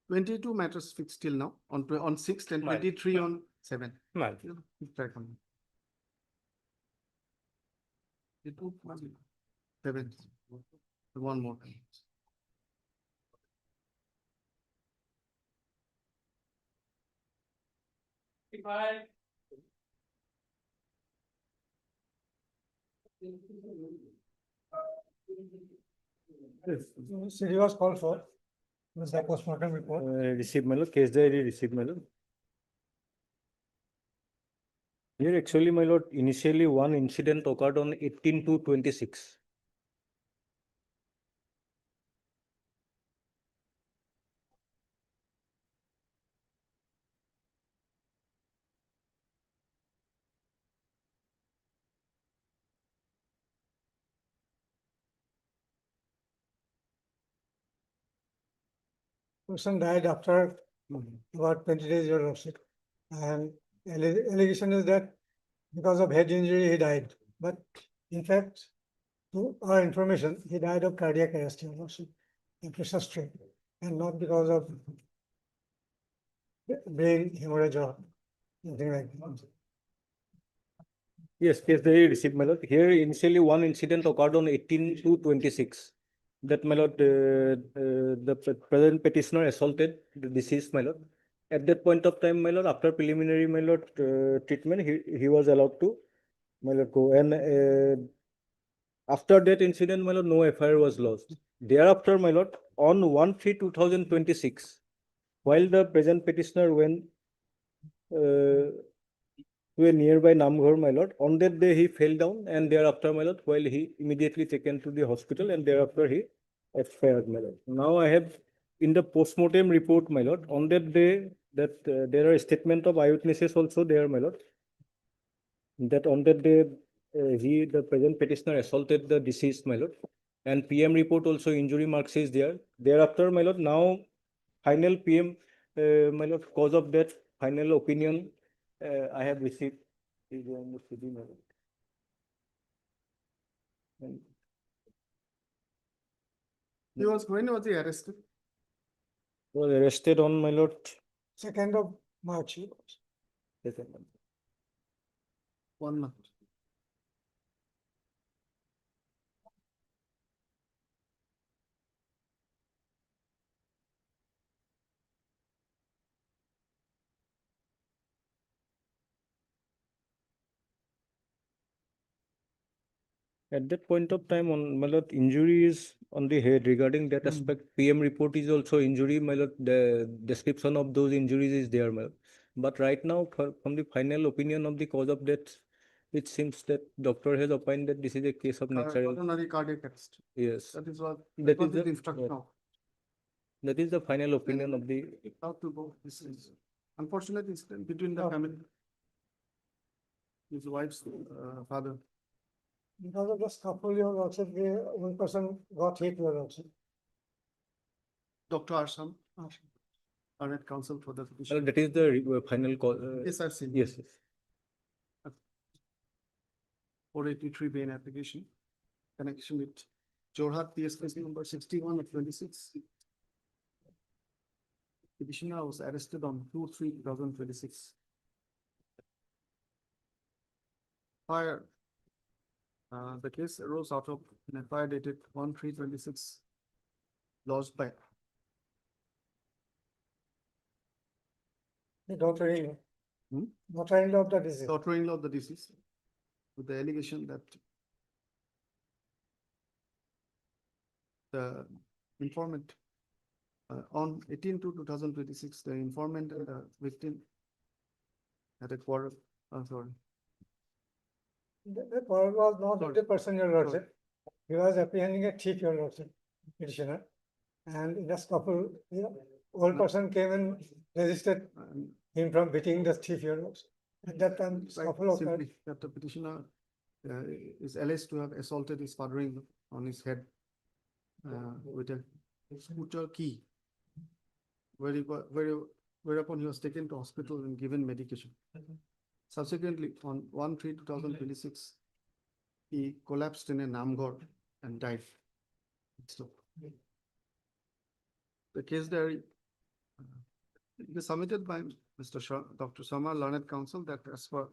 22 matters fixed till now on 6th and Right. 23 on 7. My lord. Keep track on. It took 7. One more. City was called for. Was the postmortem report? Received, my lord, case diary received, my lord. Here actually, my lord, initially one incident occurred on 18/2/26. Person died after about 20 days, your lordship. And allegation is that because of head injury, he died. But in fact, to our information, he died of cardiac arrest, your lordship, and pressure strain, and not because of brain hemorrhage or anything like that. Yes, case diary received, my lord. Here initially one incident occurred on 18/2/26. That, my lord, the present petitioner assaulted the deceased, my lord. At that point of time, my lord, after preliminary, my lord, treatment, he was allowed to, my lord, go. And after that incident, my lord, no FIR was lodged. Thereafter, my lord, on 1/3/2026, while the present petitioner went to a nearby Namghar, my lord, on that day he fell down, and thereafter, my lord, while he immediately taken to the hospital, and thereafter he expired, my lord. Now I have in the postmortem report, my lord, on that day that there are statement of eyewitnesses also there, my lord. That on that day the present petitioner assaulted the deceased, my lord, and PM report also injury marks is there. Thereafter, my lord, now final PM, my lord, cause of death, final opinion I have received is on the CD, my lord. And When was he arrested? was arrested on, my lord, 2nd of March. 1 month. At that point of time, on, my lord, injury is on the head. Regarding that aspect, PM report is also injury, my lord. The description of those injuries is there, my lord. But right now, from the final opinion of the cause of death, it seems that doctor has opined that this is a case of natural. Coronary cardiac arrest. Yes, That is what, that that is is the, instruction now. that is the final opinion of the. How to go, this is unfortunate incident between the family. His wife's father. Because of the scuffle, you also, one person got hit, you also. Dr. Arsam, Learned Counsel for the petition. That is the final call. Yes, I've seen. Yes, yes. 483 bail application, connection with Jorhat PS case number 61 of 26. Petitioner was arrested on 2/3/2026. Fire. The case arose out of an FIR dated 1/3/26, lodged by The daughter-in-law. Hmm? Daughter-in-law of the disease. daughter-in-law of the deceased, with the allegation that the informant on 18/2/2026, the informant and the victim had a quarrel. Sorry. The quarrel was not Sorry. 100%, your lordship. He was apprehending a thief, your lordship, petitioner. And in the scuffle, old person came and resisted him from beating the thief, your lordship. At that time, scuffle occurred. Simply that the petitioner is alleged to have assaulted his father-in-law on his head with a scooter key, whereupon he was taken to hospital and given medication. Subsequently, on 1/3/2026, he collapsed in a Namghar and died. So, the case diary is submitted by Mr. Dr. Sharma, Learned Counsel, that as per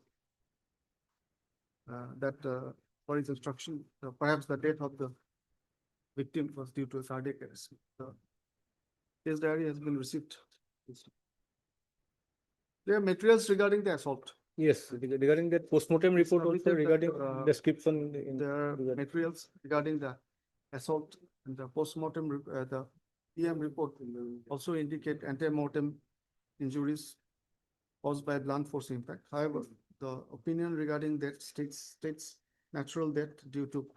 for his instruction, perhaps the death of the victim was due to a cardiac arrest. The case diary has been received. There are materials regarding the assault. Yes, regarding that postmortem report also Submitted that, regarding description. There are materials regarding the assault and the postmortem, the PM report also indicate antemortem injuries caused by blunt force impact. However, the opinion regarding that states natural death due to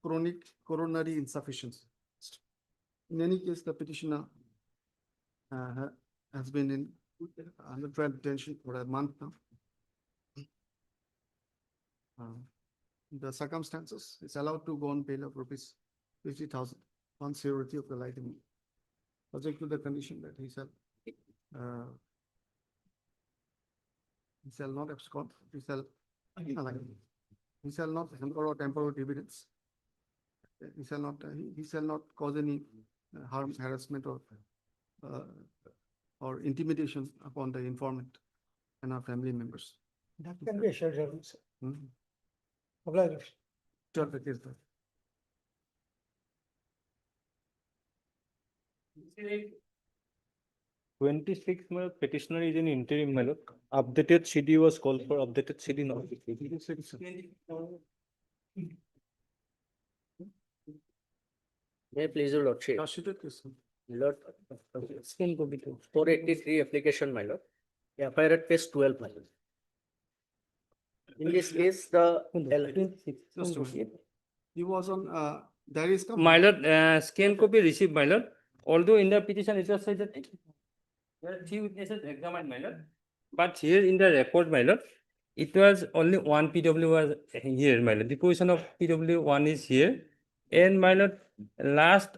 chronic coronary insufficiency. In any case, the petitioner has been in under trial detention for a month now. The circumstances is allowed to go on bail of rupees 50,000 on surety of the lighting, subject to the condition that he shall not abscond, he shall not hamper or tamper with evidence. He shall not cause any harm, harassment or intimidation upon the informant and our family members. That can be assured, your lordship. Obliged. Sure, the case done. Twenty-six, petitioner is in interim, my lord. Updated CD was called for, updated CD not. May I please your lordship? Lord, skin copy 483 application, my lord. FIR at page 12, my lord. In this case, the Just a minute. He was on, there is. My lord, scan copy received, my lord. Although in the petition it was said that there are 3 witnesses examined, my lord. But here in the record, my lord, it was only one PW was here, my lord. The position of PW one is here. And my lord, last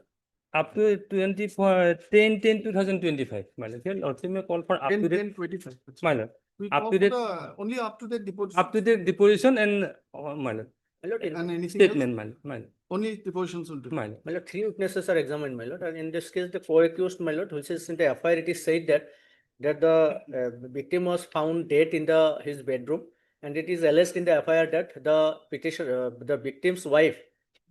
up to 10/10/2025, my lord. Here also may call for up to date. 10/10/25. My lord. We Up call to for date. only up to date deposition. Up to date deposition and my lord. And anything else? Statement, my lord. Only depositions will do. My lord. My lord, 3 witnesses are examined, my lord, and in this case, the co-accused, my lord, which is in the FIR, it is said that the victim was found dead in his bedroom, and it is alleged in the FIR that the victim's wife,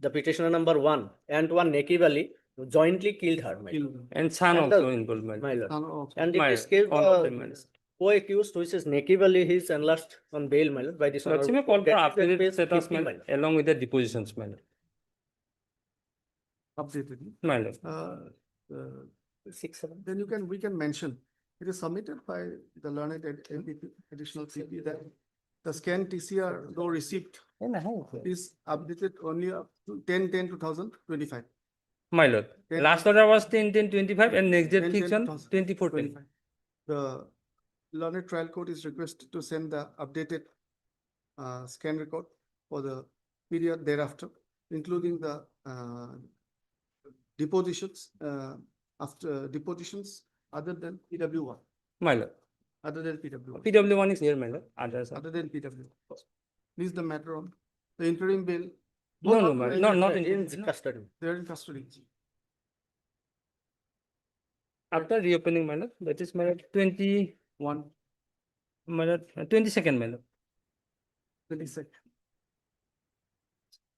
the petitioner number 1, and one Neki Valley, jointly killed her, my lord. And son And also the- involved, my My lord. lord. And in My this case, all of them, my lord. co-accused, which is Neki Valley, he is enlarged on bail, my lord, by this. Lordship may call for That is at updated page status, 50, my my lord, lord. along with the depositions, my lord. Updated. My lord. 6, 7. Then we can mention, it is submitted by the learned APP, additional CP, that The scan TCR though received is updated only up to 10/10/2025. My lord, Ten- last order was 10/10/25 and next date fixed on 10/10/2025. 24/10. The learned trial court is requested to send the updated scan record for the period thereafter, including the depositions after depositions other than PW1, My lord, other than PW1, PW1 is here, my lord, others are. other than PW. This is the matter on the interim bail. No, Both no, are my- in- not In in, custody. They're in custody. after reopening, my lord, that is my lord, 21, my lord, 22nd, my lord. 22nd.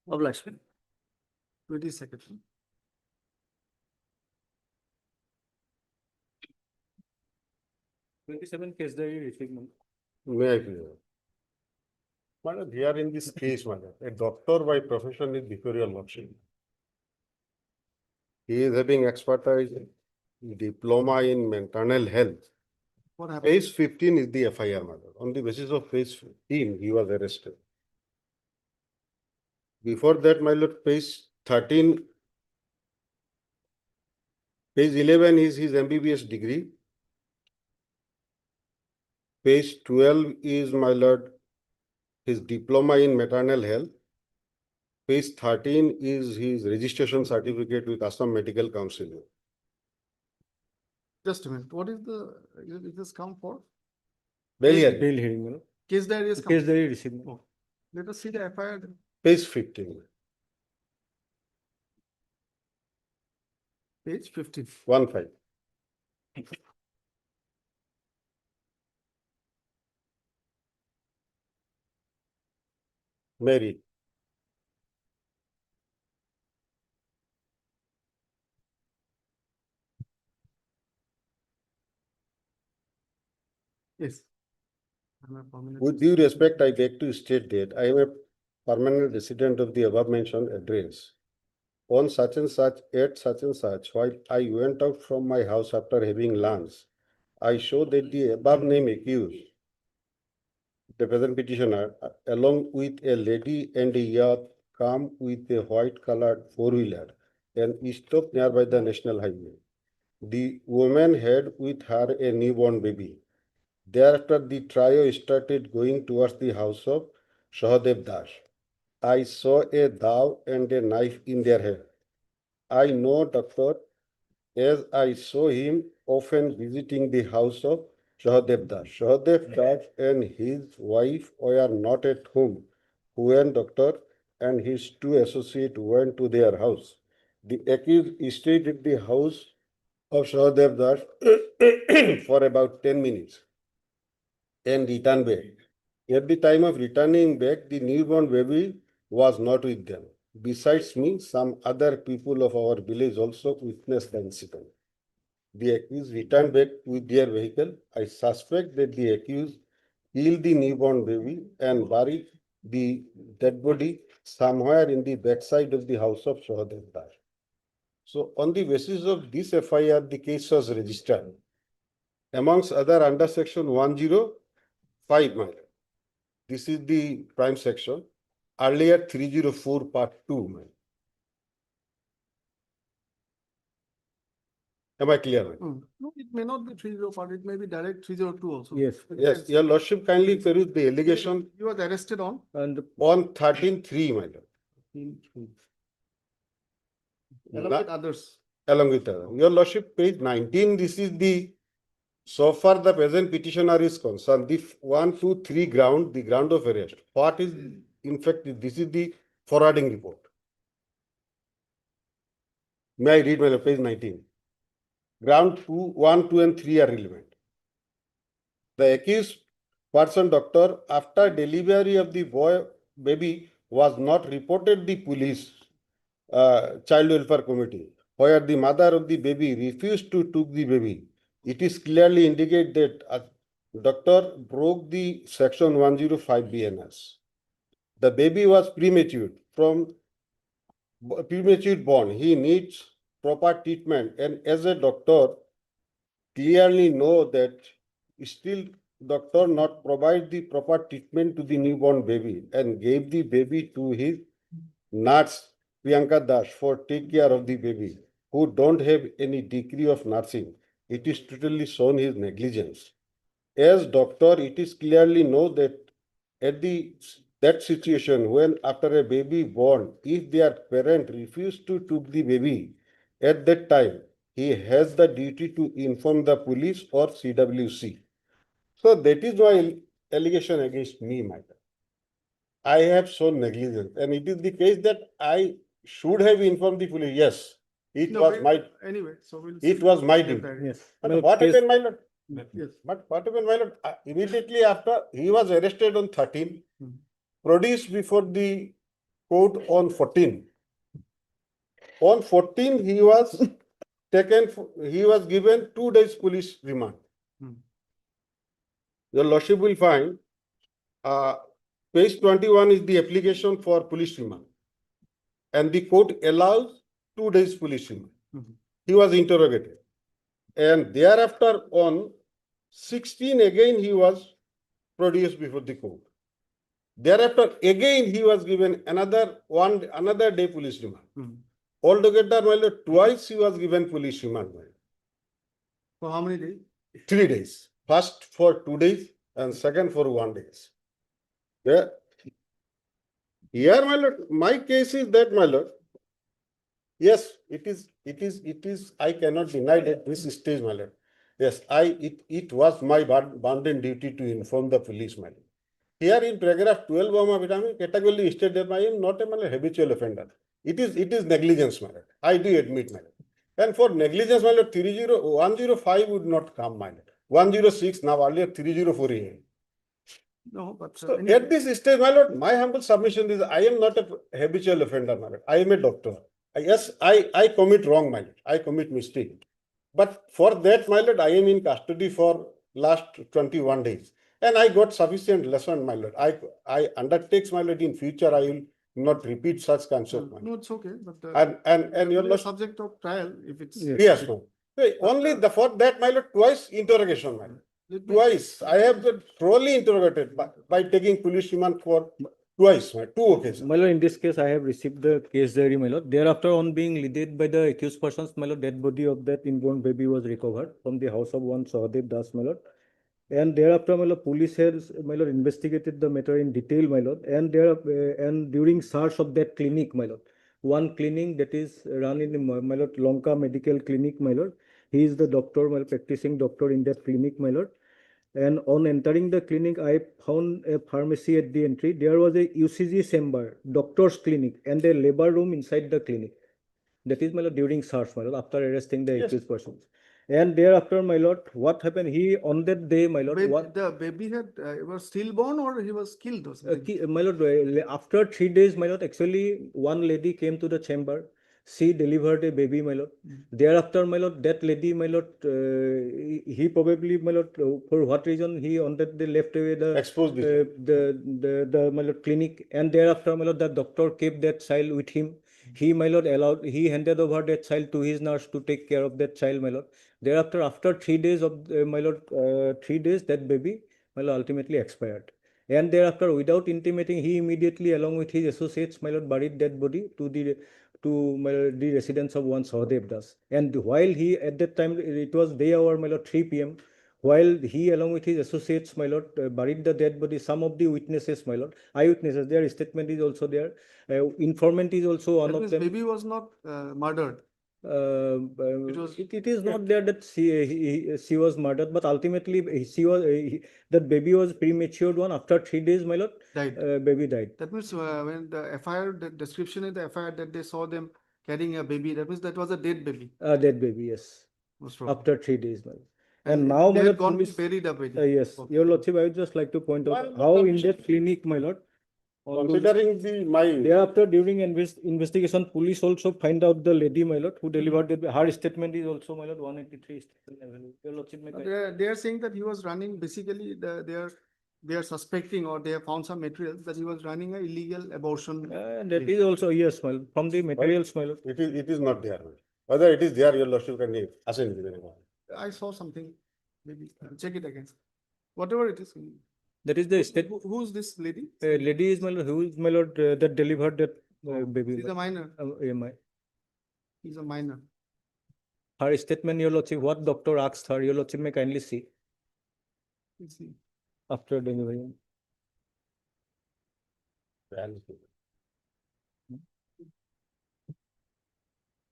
Obliged. 22nd. Case diary received, my lord. May I please? Madam, here in this case, madam, a doctor by profession is before your lordship. He is having expertise, diploma in maternal health. What happened? Page 15 is the FIR, madam. On the basis of page 15, he was arrested. Before that, my lord, page 13, page 11 is his MBBS degree. Page 12 is, my lord, his diploma in maternal health. Page 13 is his registration certificate with Assam Medical Council. Just a minute. What is is this come for? Bail Case- hearing. Bail hearing, my lord. Case diary is come. Case diary received, my lord. Let us see the FIR. Page 15, Page 15. 15. Mary. Yes. I'm a permanent With due respect, I beg to state that I am a permanent resident of the above mentioned address. On such and such, at such and such, while I went out from my house after having lunch, I show that the above name accused, the present petitioner, along with a lady and a yacht, come with a white colored four-wheeler and stopped nearby the national highway. The woman had with her a newborn baby. Thereafter, the trio started going towards the house of Sahadev Das. I saw a dao and a knife in their hand. I know doctor, as I saw him often visiting the house of Sahadev Das. Sahadev Das and his wife were not at home when doctor and his two associates went to their house. The accused stayed at the house of Sahadev Das for about 10 minutes and returned back. At the time of returning back, the newborn baby was not with them. Besides me, some other people of our village also witnessed the incident. The accused returned back with their vehicle. I suspect that the accused killed the newborn baby and buried the dead body somewhere in the backside of the house of Sahadev Das. So, on the basis of this FIR, the case was registered. Amongst other, under section 105, my lord. This is the prime section. Earlier 304 part 2. My lord. Am I clear? My lord? No, it may not be 305, it may be direct 302 also. Yes. Yes, your lordship kindly peruse the allegation You was arrested on And on 13-3, my lord. along with others. Along with other. Your lordship, page 19, this is the, so far the present petitioner is concerned, the 1, 2, 3 ground, the ground of arrest. What is, in fact, this is the forwarding report. May I read, my lord, page 19? Ground 2, 1, 2, and 3 are relevant. The accused person, doctor, after delivery of the baby, was not reported the police child welfare committee, where the mother of the baby refused to take the baby. It is clearly indicate that doctor broke the section 105 BNS. The baby was premature born. He needs proper treatment, and as a doctor, clearly know that still doctor not provide the proper treatment to the newborn baby and gave the baby to his nurse Priyanka Das for take care of the baby, who don't have any degree of nursing. It is totally shown his negligence. As doctor, it is clearly know that at that situation when after a baby born, if their parent refuse to took the baby, at that time he has the duty to inform the police or CWC. So that is why allegation against me, madam. I have shown negligence, and it is the case that I should have informed the police. Yes, it No, was my Anyway, so we'll. it was my get duty. back. Yes. But Well, what case- happened, my lord? Yes. But what happened, my lord? Immediately after, he was arrested on 13, produced before the court on 14. On 14, he was taken, he was given 2 days police remand. Your lordship will find, page 21 is the application for police remand. And the court allows 2 days police remand. He was interrogated. And thereafter on 16 again he was produced before the court. Thereafter again he was given another day police remand. Altogether, my lord, twice he was given police remand. For how many days? 3 days. First for 2 days and second for 1 day. Yeah. Here, my lord, my case is that, my lord, yes, it is, I cannot deny that this stage, my lord. Yes, it was my bounden duty to inform the police, my lord. Here in paragraph 12 of my vitamin, categorically stated that I am not a habitual offender. It is negligence, my lord. I do admit, my lord. And for negligence, my lord, 105 would not come, my lord. 106, now earlier 304 here. No, but. So at this stage, my lord, my humble submission is I am not a habitual offender, my lord. I am a doctor. Yes, I commit wrong, my lord. I commit mistake. But for that, my lord, I am in custody for last 21 days. And I got sufficient lesson, my lord. I undertakes, my lord, in future I will not repeat such concept, my lord. No, it's okay, but. And your the lord, subject of trial, if it's. yes, no. Only for that, my lord, twice interrogation, my lord. Twice. I have been thoroughly interrogated by taking police remand for twice, my 2 occasions. My lord, in this case, I have received the case diary, my lord. Thereafter, on being leaded by the accused persons, my lord, dead body of that inborn baby was recovered from the house of one Sahadev Das, my lord. And thereafter, my lord, police has, my lord, investigated the matter in detail, my lord. And and during search of that clinic, my lord, one clinic that is run in, my lord, Lanka Medical Clinic, my lord. He is the doctor, my lord, practicing doctor in that clinic, my lord. And on entering the clinic, I found a pharmacy at the entry. There was a UCG chamber, doctor's clinic, and a labor room inside the clinic. That is, my lord, during search, my lord, after arresting the accused persons. And thereafter, my lord, what happened? He, on that day, my lord, what? The baby had, was stillborn or he was killed or something? My lord, after 3 days, my lord, actually, one lady came to the chamber. She delivered a baby, my lord. Thereafter, my lord, that lady, my lord, he probably, my lord, for what reason he on that day left away the Exposed the my lord clinic, and thereafter, my lord, the doctor kept that child with him. He, my lord, he handed over that child to his nurse to take care of that child, my lord. Thereafter, after 3 days of my lord, 3 days, that baby, my lord, ultimately expired. And thereafter, without intimating, he immediately, along with his associates, my lord, buried that body to the residence of one Sahadev Das. And while he, at that time, it was day hour, my lord, 3 p.m., while he, along with his associates, my lord, buried the dead body, some of the witnesses, my lord, eyewitnesses, their statement is also there. Informant is also one That of means them. baby was not murdered. It is not there that she was murdered, but ultimately that baby was prematured one. After 3 days, my lord, Died. Baby died. That means when the FIR, the description in the FIR that they saw them carrying a baby, that means that was a dead baby. Dead baby, yes. Most probably. After 3 days, my lord. And And now, they my had lord, gone to police. bury the baby. Yes, your lordship, I would just like to point out how in that clinic, my lord, Considering thereafter, during investigation, police also find out the lady, my lord, who delivered it. Her statement is also, my lord, 183 statement. Your lordship may They are saying that he was running, basically, they are suspecting or they have found some materials that he was running an illegal abortion. that is also, yes, my lord, from the materials, my lord. it is not there. Whether it is there, your lordship can ascertain. I saw something, maybe check it again. whatever it is. That is the state. Who's this lady? Lady is my lord, who is my lord that delivered that baby. She's a minor. AMI. He's a minor. Her statement, your lordship, what doctor asked her, your lordship may kindly see Let's see. after delivery.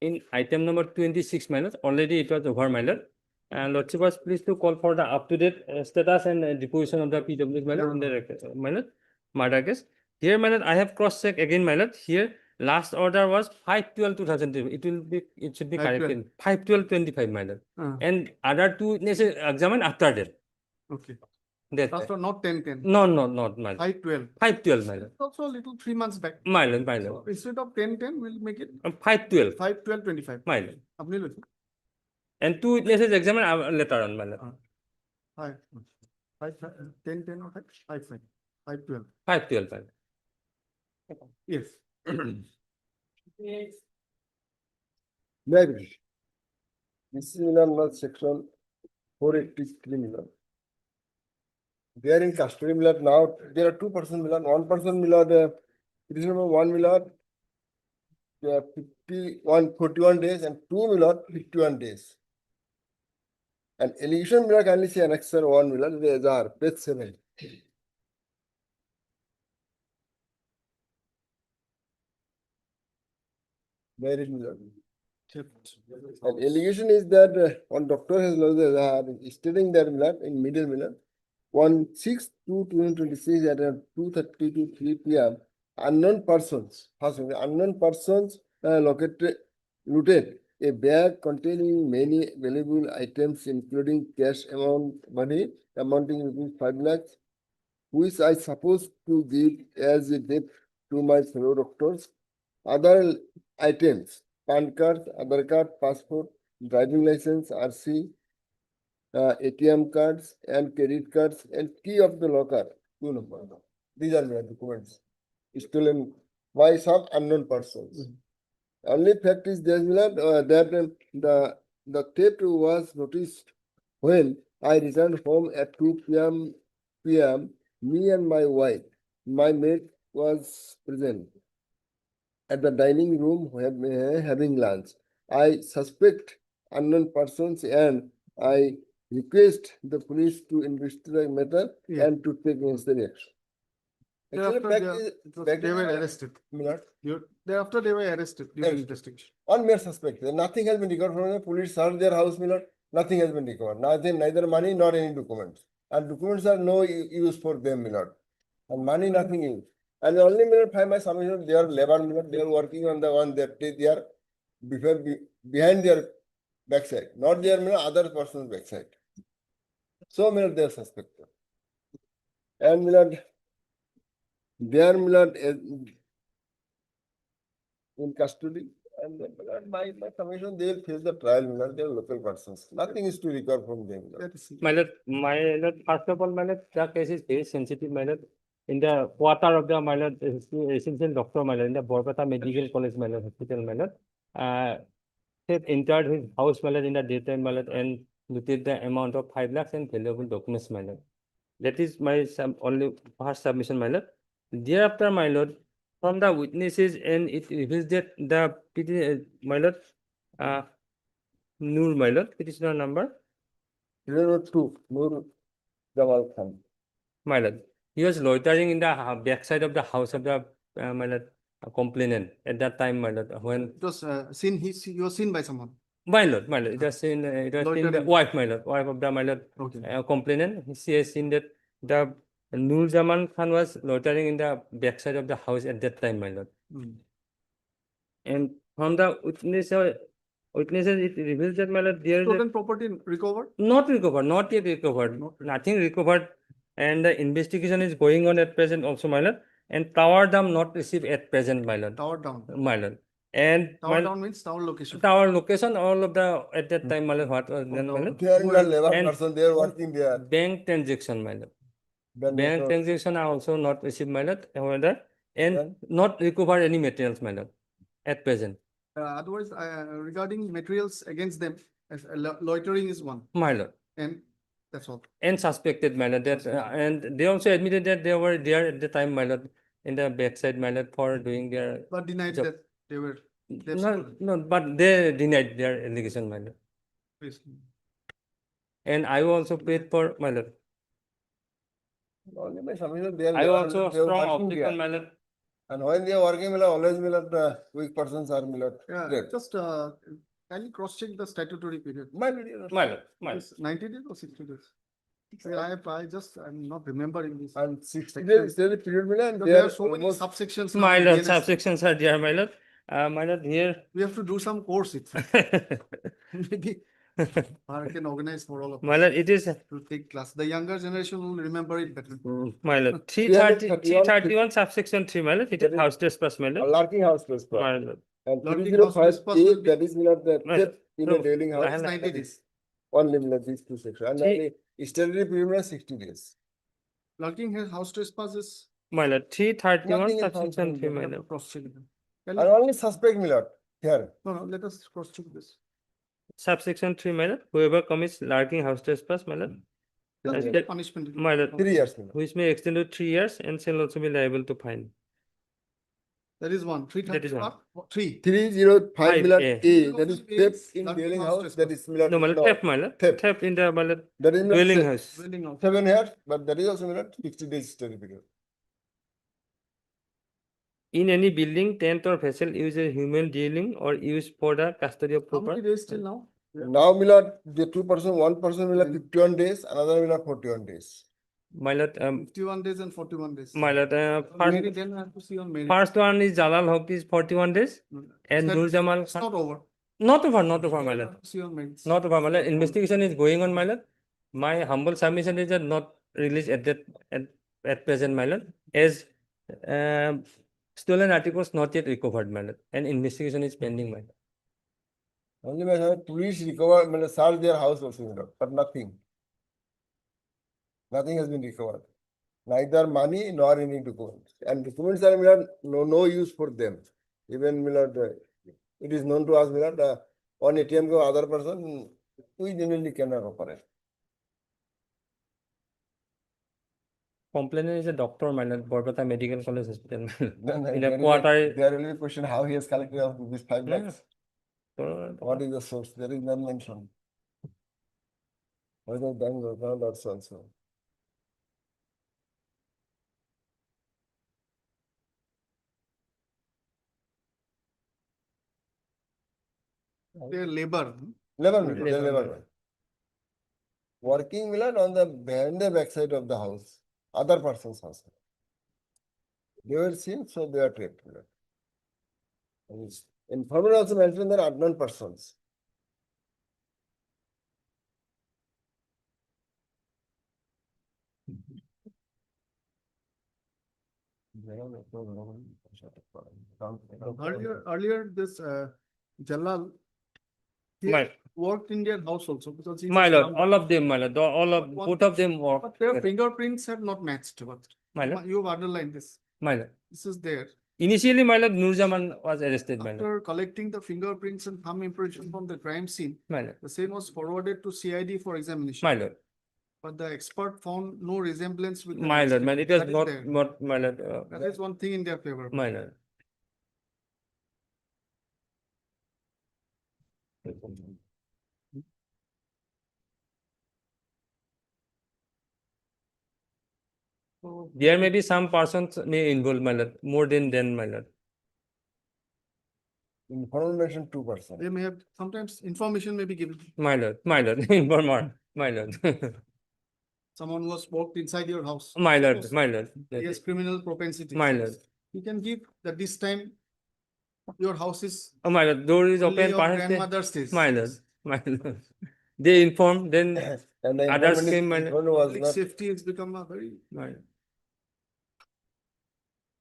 In item number 26, my lord, already it was over, my lord. And lordship was pleased to call for the up-to-date status and deposition of the PWs, my lord, in the my lord, murder case. Here, my lord, I have cross-checked again, my lord. Here, last order was 5/12/2003. It should be 5/12. corrected. 5/12/25, my lord. Ah, And other two witnesses examined after that. okay. That That's not 10/10. no, not my lord. 5/12. 5/12, my lord. Also a little 3 months back. My lord, my lord. Instead of 10/10, we'll make it 5/12, 5/12/25. my lord. Apni look. And two witnesses examined later on, my lord. 10/10 or 5/5. 5/12. 5/12, my lord. Yes. Maybe. This is Milan section 483 Milan. They are in custody Milan now. There are 2 persons Milan. 1 person Milan. It is number 1 Milan. 41 days and 2 Milan 51 days. And allegation Milan kindly see annexure 1 Milan. These are page 7. Where is Milan? And allegation is that one doctor has lost stating that Milan in middle Milan. On 6/2/2026 at 2:30 to 3 p.m. unknown persons, looted a bag containing many valuable items, including cash money amounting to 5 lakhs, which I supposed to give as a gift to my fellow doctors. Other items, PAN card, Aadhaar card, passport, driving license, RC, ATM cards and credit cards and key of the locker. 2 numbers. These are my documents stolen by some unknown persons. Only fact is there that the theft was noticed when I returned home at 2 p.m. Me and my wife, my maid was present at the dining room having lunch. I suspect unknown persons and I request the police to investigate matter Yeah. and to take necessary action. Actually, fact They were is- arrested. Milord, Thereafter, they were arrested during Yes. investigation. on mere suspect. Nothing has been recovered from the police searched their house, Milord. Nothing has been recovered. Neither money nor any documents. And documents are no use for them, Milord. And money, nothing use. And only Milord, find my submission, they are labor, Milord. They are working on the one that they are behind their backside, not their other person's backside. So, Milord, they are suspected. And Milord, they are Milord in custody. And Milord, my commission, they will face the trial, Milord. They are local persons. Nothing is to recover from them, Milord. That is it. My lord, first of all, my lord, the case is very sensitive, my lord. In the quarter of the, my lord, essential doctor, my lord, in the Borpata Medical College, my lord, hospital, my lord, he entered his house, my lord, in the daytime, my lord, and looted the amount of 5 lakhs and valuable documents, my lord. That is my only first submission, my lord. Thereafter, my lord, from the witnesses, and it reveals that the my lord, Noor, my lord, petitioner number, 2, Nur Jamal Khan. my lord. He was loitering in the backside of the house of the my lord, complainant at that time, my lord. When It was seen, he was seen by someone. my lord, it was seen the Loitering. wife, my lord, wife of the my lord, Okay. complainant. She has seen that the Noor Jaman Khan was loitering in the backside of the house at that time, my lord. Mm. And from the witnesses, it reveals that, my lord, there is Stolen property recovered? not recovered, not yet recovered, nothing recovered, and the investigation is going on at present also, my lord. And tower dam not received at present, my lord. Tower down. My lord. And Tower down means tower location. tower location, all of the at that time, my lord, what was done, my lord? They are Milord labor And person, they are working there. bank transaction, my lord. Then Bank what- transaction are also not received, my lord, however, and Then? not recover any materials, my lord, at present, Otherwise, regarding materials against them, as loitering is one. my lord. And That's all. and suspected, my lord, that, and they also admitted that they were there at the time, my lord, in the bedside, my lord, for doing their. But denied job. that they were. they've No, stolen. no, but they denied their allegation, my lord. Please. And I also paid for, my lord. Only by some reason they are. I also they are strong working objection, there. my lord. And when they are working, always the weak persons are Yeah, there. just can you cross check the statutory period? My lord, my lord. It's 90 days or 60 days? I'm not remembering this. And 60 section. days, there is period, and Because they there are are so many almost. subsections. now My in lord, DNS. subsections are there, my lord. My lord, here. We have to do some course. Maybe I can organize for all of My us lord, it is, to take class. The younger generation will remember it better. my lord, 331, 331 subsection 3, my lord, it is house trespass, my A lord. lurking house trespass. My lord. And Lurking house 305 trespass will A, be- that is the My theft in a lord. dwelling No, house. no, 90 days. Only these two sections. And Three- only statutory period is 60 days. Lurking house trespass is. My lord, 331 Nothing is found subsection from 3, there. my We have to lord. cross check them. And only suspect Millard here. No, let us cross check this. Subsection 3, my lord, whoever commits lurking house trespass, my lord. That's as the that- punishment. My lord, 3 years. Millard. which may extend to 3 years and shall also be liable to fine. That is one. That is one. Three. 305 Millard A. A, that is A, theft in lurking dwelling house house. That is Millard. No, my lord, theft, my lord. Theft. Theft in the, my lord, That is Millard dwelling se- house. Dwelling house. 7 years, but that is also Millard 60 days statutory period. In any building, tent or vessel used as human dwelling or used for the custody of How many property. days till now? Now Millard, the one person will have 51 days, another will have 41 days. My lord, 51 days and 41 days. my lord, Maybe then I have to see on Mary. first one is Jalal Haq is 41 days and Nur Jamal It's not over. not over, my lord. See on Mary. Not over, my lord. Investigation is going on, my lord. My humble submission is that not released at that at present, my lord. As stolen articles not yet recovered, my lord, and investigation is pending, my lord. Only by police recover, search their house also, Millard, but nothing. Nothing has been recovered. Neither money nor any documents. And documents are Millard, no use for them. Even Millard, it is known to us Millard, one ATM go other person, we generally cannot operate. Complainant is a doctor, my lord, Borpata Medical College Hospital. Then In there a is quarter. there will be a question how he has collected of this 5 Yeah. lakhs. What is the source? There is none mentioned. Whether done or not, that's also. Their labor. Labor. Working Millard on the behind the backside of the house, other person's house. They were seen, so they are trapped. Millard. Informant also mentioned there are unknown persons. Earlier this Jalal, he My, worked in their house also because he my was lord, young. all of them, my lord, both of them work. But their fingerprints have not matched. My lord. You have underlined this. My lord. This is there. Initially, my lord, Nur Jaman was arrested, my lord. After collecting the fingerprints and thumb impression from the crime scene, My lord. the same was forwarded to CID for examination. My lord. But the expert found no resemblance with the My lord, man, it was that is not, there. my lord. That is one thing in their favor. My lord. There may be some persons may involve, my lord, more than my lord. Informant mentioned 2%. They may have, sometimes information may be given. My lord, inform more, my lord. Someone was walked inside your house. My lord, Suppose my lord. he has criminal propensity. My lord. You can give that this time your house is Oh, my lord, door is only open, your parents. grandmother's stays. My lord, my lord. They inform, then And the others informant came, my informant lord. was Public not, safety has become a very My lord.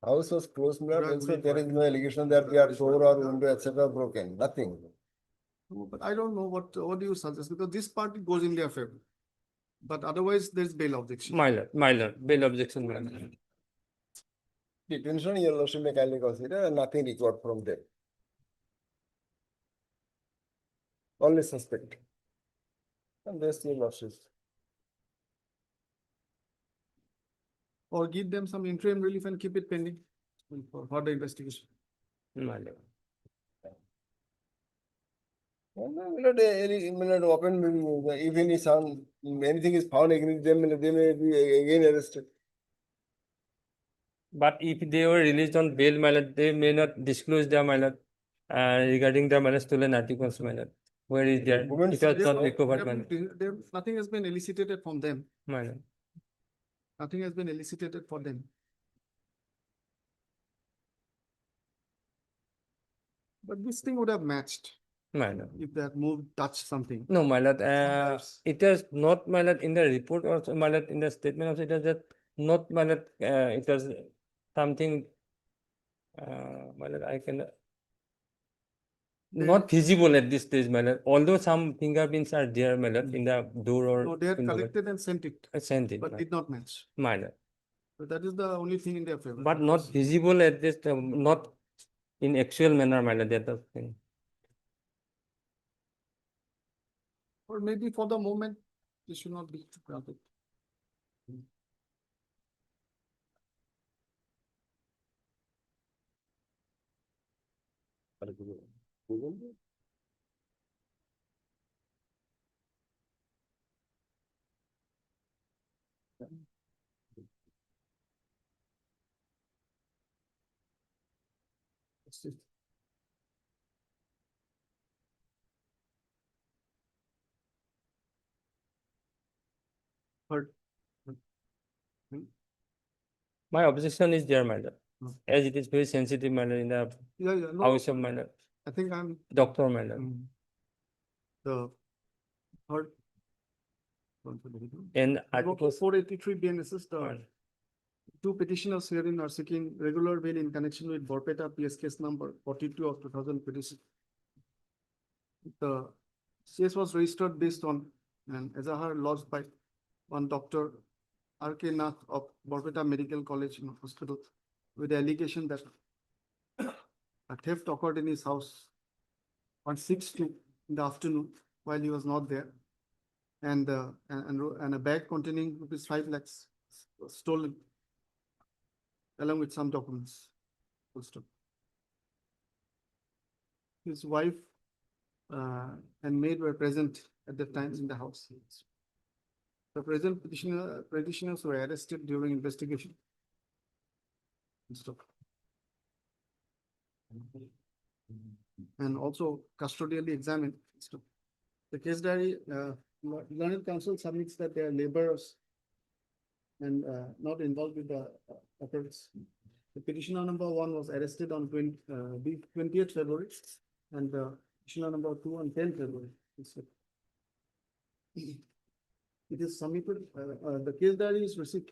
house was closed, Millard, Drug also relief there is no allegation that their door or window, etc. broken, nothing. But I don't know what do you suggest, because this part goes in their favor. But otherwise, there's bail objection. My lord, bail objection, my lord. Detention, your lordship may kindly consider, and nothing required from them. Only suspect. And there's your lordship. or give them some interim relief and keep it pending for further investigation. my lord. Even if anything is found against them, they may be again arrested. But if they were released on bail, my lord, they may not disclose their, my lord, regarding the, my lord, stolen articles, my lord. Where is their, it was not recovered, my lord. Nothing has been elicited from them. My lord. Nothing has been elicited for them. But this thing would have matched My lord. if they had moved, touched something. No, my lord, Sometimes. it was not, my lord, in the report also, my lord, in the statement also, it was that not, my lord, it was something, my lord, I can, not visible at this stage, my lord, although some fingerprints are there, my lord, in the door or. No, they had window, collected and sent it, sent it, but did not match. my lord. So that is the only thing in their favor. But not visible at this, not in actual manner, my lord, that the thing. Or maybe for the moment, this should not be granted. Heard. My objection is there, my lord, Hmm. as it is very sensitive, my lord, in the Yeah, yeah, no, house of, my lord, I think I'm. doctor, my lord. The third. And Article 483 BNSS, the Right. two petitioners herein are seeking regular bail in connection with Borpeta PS case number 42 of 2026. The case was registered based on an Azahar lodged by one Dr. R.K. Nath of Borpeta Medical College and Hospital with the allegation that a theft occurred in his house on 6/2 in the afternoon while he was not there. And a bag containing rupees 5 lakhs was stolen along with some documents. Full stop. His wife and maid were present at the time in the house. The present petitioners were arrested during investigation. Full stop. And also custodially examined. Full stop. The case diary, learned counsel submits that they are laborers and not involved with the offense. The petitioner number 1 was arrested on 20th February and petitioner number 2 on 10th February. It is submitted, the case diary is received.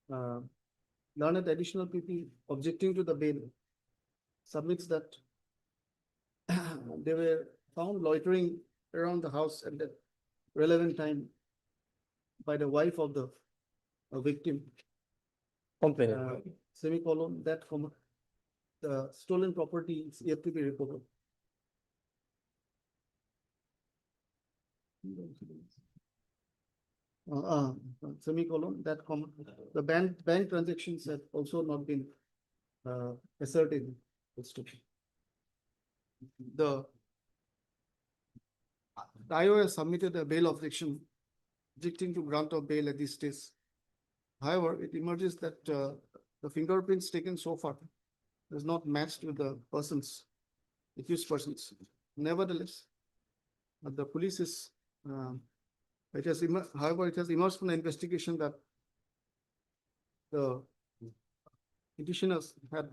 Learned additional PP objecting to the bail submits that they were found loitering around the house at the relevant time by the wife of the victim. Complainant. Semicolon, that the stolen property is yet to be recovered. Semicolon, that the bank transactions have also not been asserted. The IO has submitted a bail objection objecting to grant of bail at this stage. However, it emerges that the fingerprints taken so far is not matched with the persons, accused persons. Nevertheless, the police is, however, it has emerged from the investigation that the petitioners had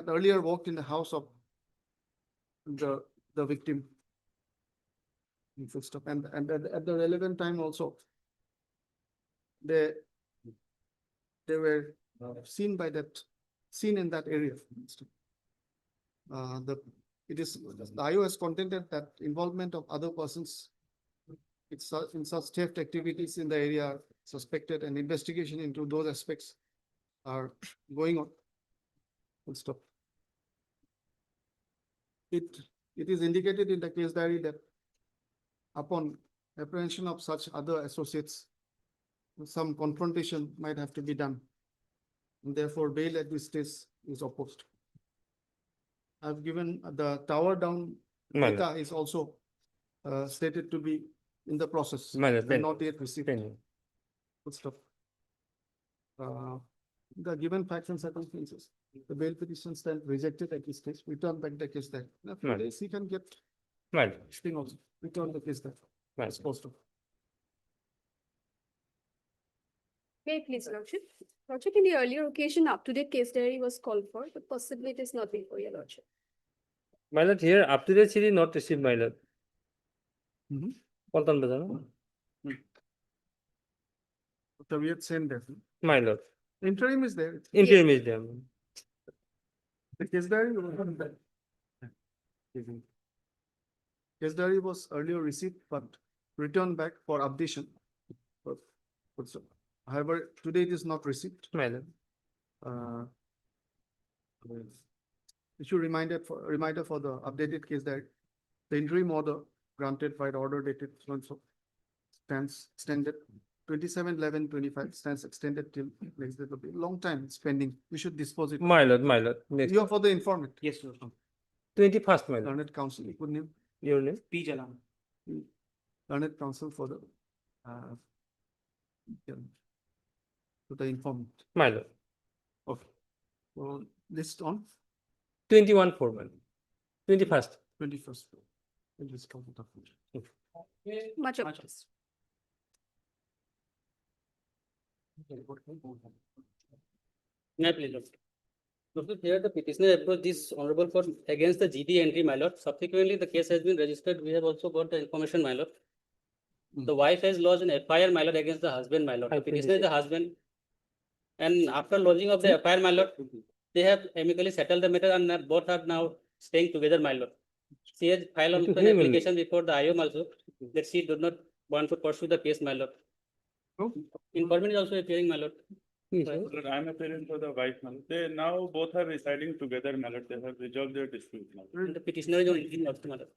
earlier walked in the house of the victim. And at the relevant time also, they were seen in that area. The IO has contended that involvement of other persons in such theft activities in the area are suspected, and investigation into those aspects are going on. Full stop. It is indicated in the case diary that upon apprehension of such other associates, some confrontation might have to be done. And therefore, bail at this stage is opposed. I've given the tower down My lord. data is also stated to be in the process. My lord, and pen. not yet received. Pen. Good stuff. The given facts and circumstances, the bail petition stand rejected at this stage, return back the case there. In a few Right. days, he can get My lord. this thing also, return the case there. Right. As opposed to. May I please, Lordship? Lordship, in the earlier occasion, up-to-date case diary was called for, but possibly it is not before your Lordship. My lord, here up to date CD not received, my lord. Mhm. Paltan Bazar, no? So we had sent there. My lord. Interim is there. Interim is there. The case diary. Case diary was earlier received, but returned back for updation. However, today it is not received. My lord. Issue reminder for the updated case diary. The interim order granted by the order dated so and so stands extended 27/11/25 stands extended till next day. Long time it's pending. We should dispose it. My lord, my lord. Next. You are for the informant. Yes, sir. 21st, my lord. Learned counsel, good name. Your name? P. Jalan. Learned counsel for the to the informant. My lord. Okay. So list on 21/4, my lord. 21st. 21st. Much obliged. May I please, Lordship? Lordship, here the petitioner approached this honorable court against the GD entry, my lord. Subsequently, the case has been registered. We have also got the information, my lord. The wife has lodged an FIR, my lord, against the husband, my lord. The petitioner is the husband. And after lodging of the FIR, my lord, they have amicably settled the matter and both are now staying together, my lord. She has filed also an application before the IOM also that she does not want to pursue the case, my lord. Informant is also appearing, my lord. I am appearing for the wife, my lord. They now both are residing together, my lord. They have resolved their dispute, my lord. And the petitioner is only also, my lord.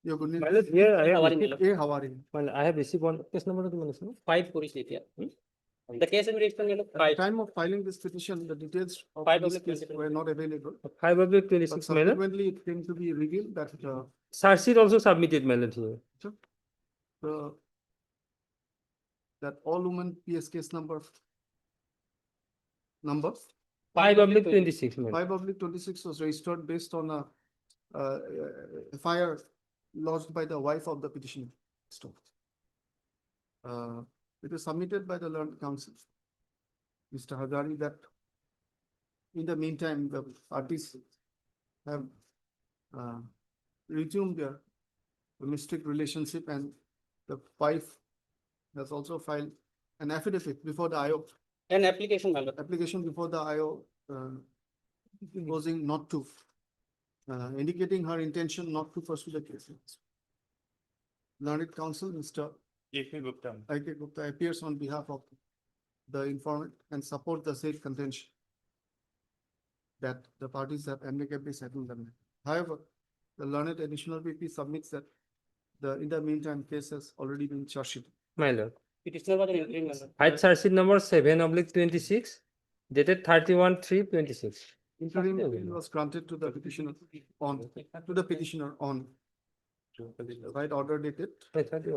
Your good name. My lord, here I have How are you, my received, lord? How are you? my lord, I have received one case number to the 5 police detail. The case has been registered, my lord. At the 5. time of filing this petition, the details of Five this of the case 20. were not available. 5 of the But 26, my lord. subsequently, it came to be revealed that Charge sheet also submitted, my lord, here. the that all women PS case number 5 of the 26, my lord. 5/26 was registered based on a FIR lodged by the wife of the petitioner. It is submitted by the learned counsel, Mr. Hazari, that in the meantime, the parties have resumed their domestic relationship and the wife has also filed an affidavit before the IO, An application, my lord. application before the IO proposing not to, indicating her intention not to pursue the case. Learned counsel, Mr. A.K. Gupta. I.K. Gupta appears on behalf of the informant and support the said contention that the parties have amicably settled them. However, the learned additional PP submits that in the meantime, case has already been charged sheet. My lord. Petitioner was an interim, my lord. I charge sheet number 7/26 dated 31/3/26. Interim bail was granted to the petitioner on right order dated. By the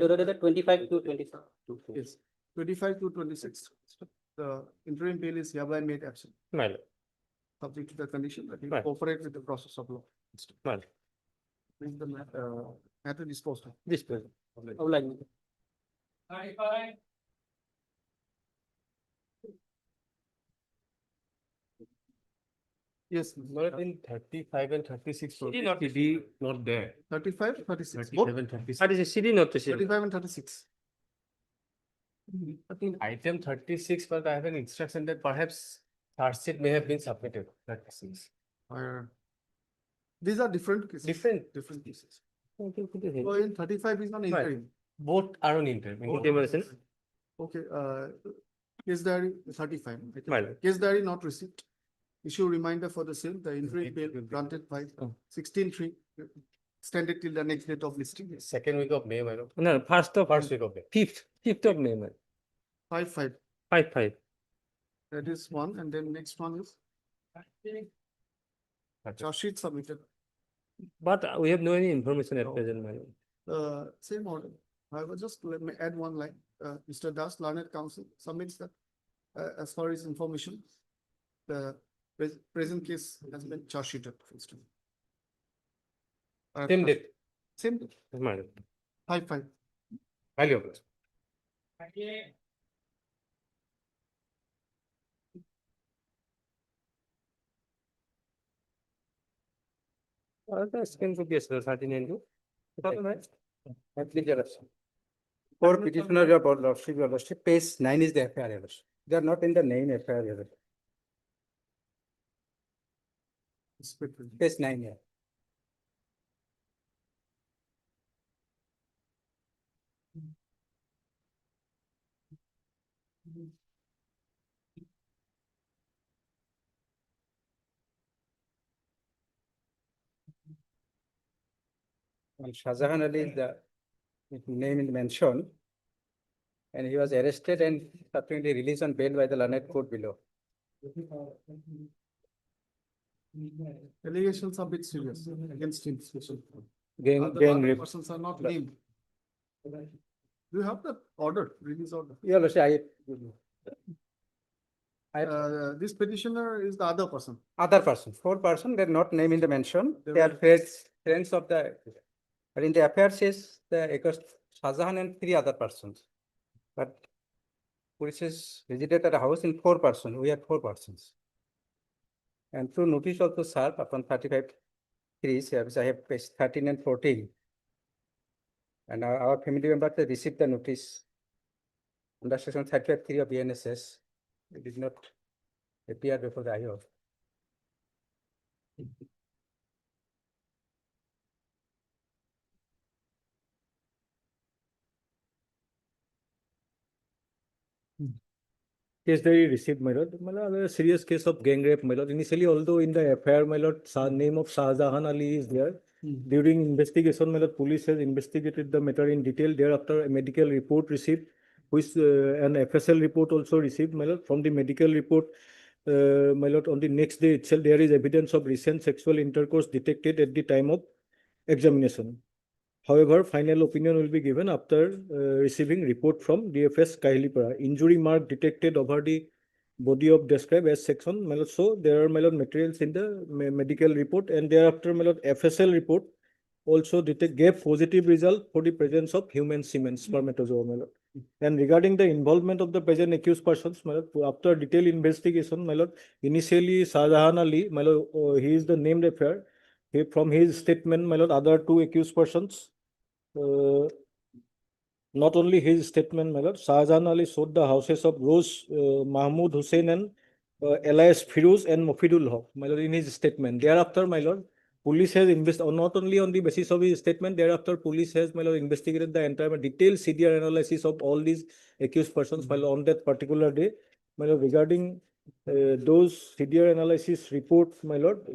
order 25 to 26. Yes, 25/2/26. The interim bail is hereby made absent, My lord. subject to the condition that he Right. cooperate with the process of law. My lord. Bring the matter disposed of. This person. Obliged. Yes, Not in 35 and 36. CD not CD not there. 35, 36, both 37, 36. 36 CD not received. 35 and 36. But in item 36, but I have an instruction that perhaps charge sheet may have been submitted. 36. These are different cases. Different. Different cases. Oh, So in 35 is on interim. Both are on interim. Okay, case diary 35. My lord. Case diary not received. issue reminder for the same, the interim bail granted by 16/3, extended till the next date of listing. Second week of May, my lord. No, first of First week of May. fifth of May, my lord. 5/5. 5/5. That is one, and then next one is charge sheet submitted. But we have no any information at present, my lord. Same order. However, just let me add one line. Mr. Das, Learned Counsel submits that, as far as information, the present case has been charge sheeted. Same date. Same date, My lord. 5/5. Highly obliged. The scan copy is 13 For petitioner, your lordship, page 9 is the FIR, your lordship. They are not in the name FIR, your lordship. Page 9, yeah. And Shahjahan Ali is the name is mentioned. And he was arrested and subsequently released on bail by the Learned Court below. Allegations are a bit serious against him, especially. Gang Other rape. persons are not named. Do you have the order, release order? Yeah, lordship, This petitioner is the other person. other person, 4 person, they're not named in the mention. They They are were- friends of the, but in the affair says the accused Shahjahan and 3 other persons. But police has visited a house in 4 person, we had 4 persons. And through notice also served upon 35(3), which I have page 13 and 14. And our family members they received the notice under section 35(3) of BNSS. It did not appear before the IO. Case diary received, my lord. My lord, a serious case of gang rape, my lord. Initially, although in the affair, my lord, name of Shahjahan Ali is there. During investigation, my lord, police has investigated the matter in detail. Thereafter, a medical report received, which an FSL report also received, my lord. From the medical report, my lord, on the next day itself, there is evidence of recent sexual intercourse detected at the time of examination. However, final opinion will be given after receiving report from DFS Kailipara. Injury mark detected over the body of described as section. My lord, so there are, my lord, materials in the medical report, and thereafter, my lord, FSL report also gave positive result for the presence of human semen, spermatozoa, my lord. And regarding the involvement of the present accused persons, my lord, after detailed investigation, my lord, initially Shahjahan Ali, my lord, he is the named affair. From his statement, my lord, other 2 accused persons, not only his statement, my lord, Shahjahan Ali showed the houses of Rose, Mahmoud Hussain and Elias Firuz and Mofidul Haq, my lord, in his statement. Thereafter, my lord, police has investigated, not only on the basis of his statement, thereafter police has, my lord, investigated the entire detailed CDR analysis of all these accused persons, my lord, on that particular day. My lord, regarding those CDR analysis reports, my lord,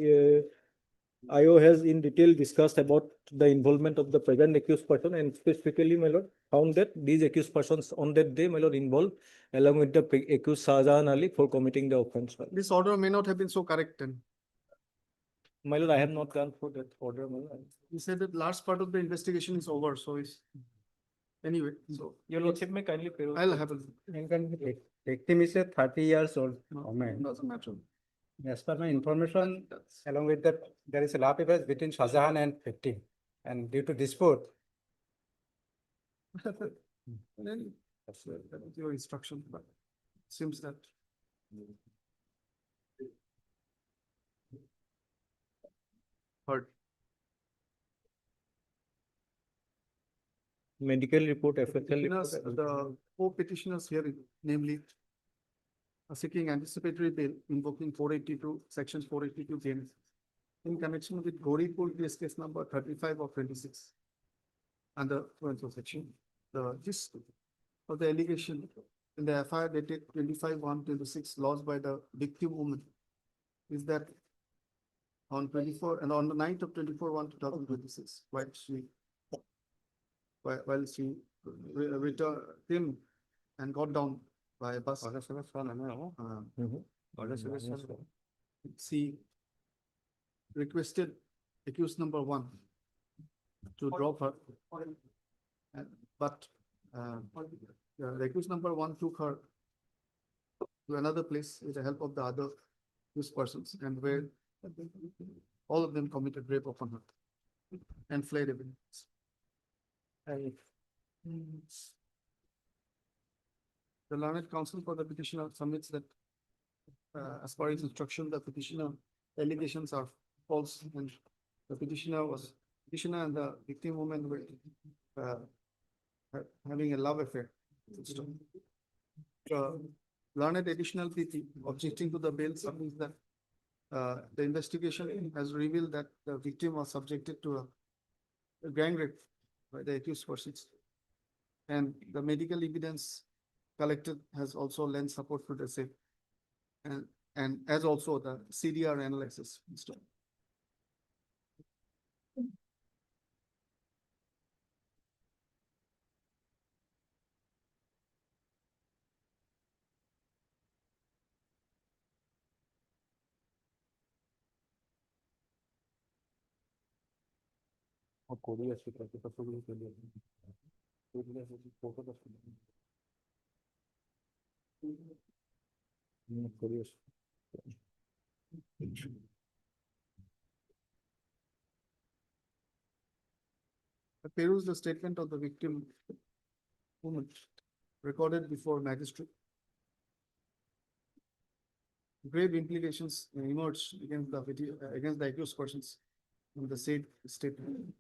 IO has in detail discussed about the involvement of the present accused person, and specifically, my lord, found that these accused persons on that day, my lord, involved along with the accused Shahjahan Ali for committing the offense. This order may not have been so correct then. My lord, I have not gone for that order, my lord. You said that last part of the investigation is over, so it's, anyway, so. Your lordship may kindly. I'll have a look. Victim is a 30 years old woman. Doesn't matter. As per my information, along with that, there is a law papers between Shahjahan and victim. And due to dispute, Then, that's your instruction, but seems that. Heard. Medical report, FSL Petitioners, report. the 4 petitioners hearing, namely seeking anticipatory bail invoking 482, section 482 James in connection with Gauripur case number 35 of 26 under section. The gist of the allegation in the FIR dated 25/1/26 lodged by the victim woman is that on 24 and on the 9th of 24/1/2026, while she returned him and got down by a bus. She requested accused number 1 to drop her. But the accused number 1 took her to another place with the help of the other accused persons, and where all of them committed rape upon her and fled evidence. The learned counsel for the petitioner submits that as per his instruction, the petitioner allegations are false, and the petitioner and the victim woman were having a love affair. Learned additional PT objecting to the bail submits that the investigation has revealed that the victim was subjected to a gang rape by the accused persons, and the medical evidence collected has also lent support to the same, and as also the CDR analysis. Peruse the statement of the victim woman recorded before magistrate. Grave implications emerged against the accused persons in the said statement.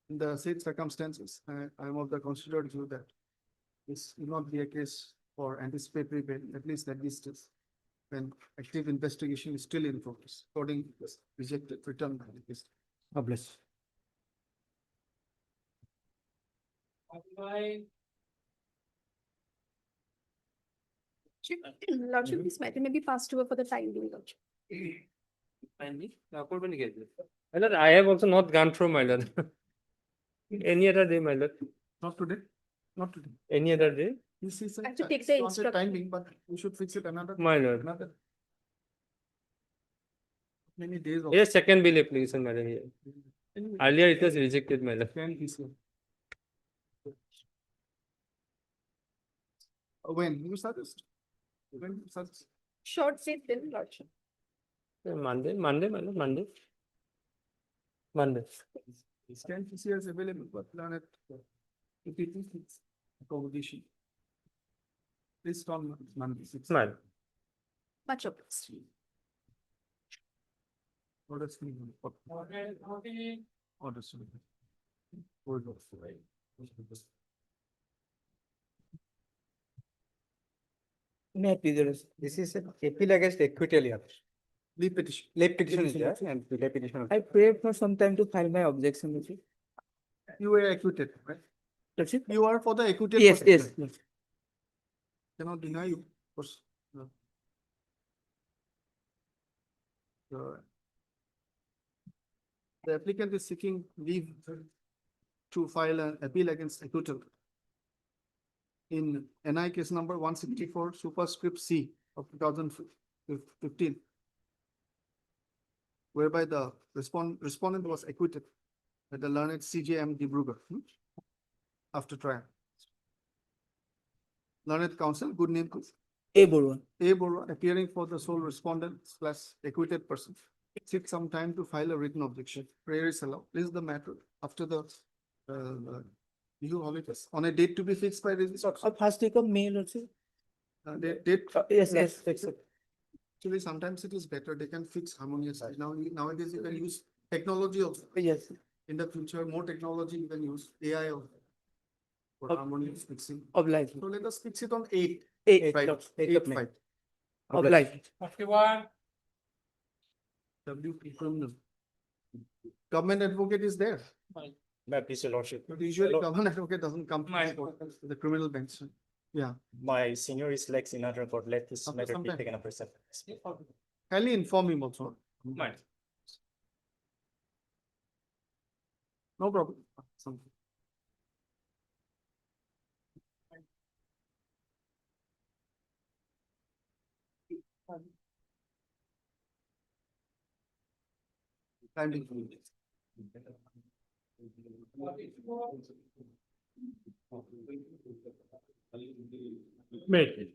In the said circumstances, I am of the considered view that this will not be a case for anticipatory bail, at least at this stage, when active investigation is still in progress. According to rejected, returned by the case. God bless. Lordship, this matter may be passed over for the time being, Lordship. My lord, I have also not gone through, my lord. Any other day, my lord. Not today, not today. Any other day, This is I have to take the not a instruction. timing, but we should fix it my lord. another many days. of- Yes, second bill application, madam. Here. Earlier it was rejected, my lord. Can be so. When you suggest? When you suggest? Short date then, Lordship. Monday, my lord, Monday. Scan PC is available, but learn it. If it is, it's accommodation. Based on Monday. Smile. Much obliged. Orders. Orders. May I please, this is an appeal against acquittal here. Leave petition. Late petition is there and the late petition. I prayed for some time to file my objection with you. You were acquitted, right? That's it? You are for the acquitted. Yes, person. yes, yes. Cannot deny you, of course. No. The applicant is seeking leave to file an appeal against acquittal in NI case number 164 superscript C of 2015, whereby the respondent was acquitted by the learned CJM Dibrugarh after trial. Learned counsel, good name, please. A Borwa. A Borwa, appearing for the sole respondent / acquitted person. Seek some time to file a written objection. Prayer is allowed. This is the matter after the holidays on a date to be fixed by registrar. First week of May, Lordship. Date. Yes, yes, fix it. Actually, sometimes it is better. They can fix harmoniously. Nowadays you can use technology also. Yes. In the future, more technology you can use AI also for harmonious fixing. Obliged. So let us fix it on 8. 8 Right. of 8/5. Obliged. WP criminal. Government advocate is there. May please, your lordship. But usually Lord- government advocate doesn't come to court, the criminal bench. Yeah. My senior is like senator court, let this After matter some be time. taken up. kindly inform him also. Right. No problem. Kindly. Made.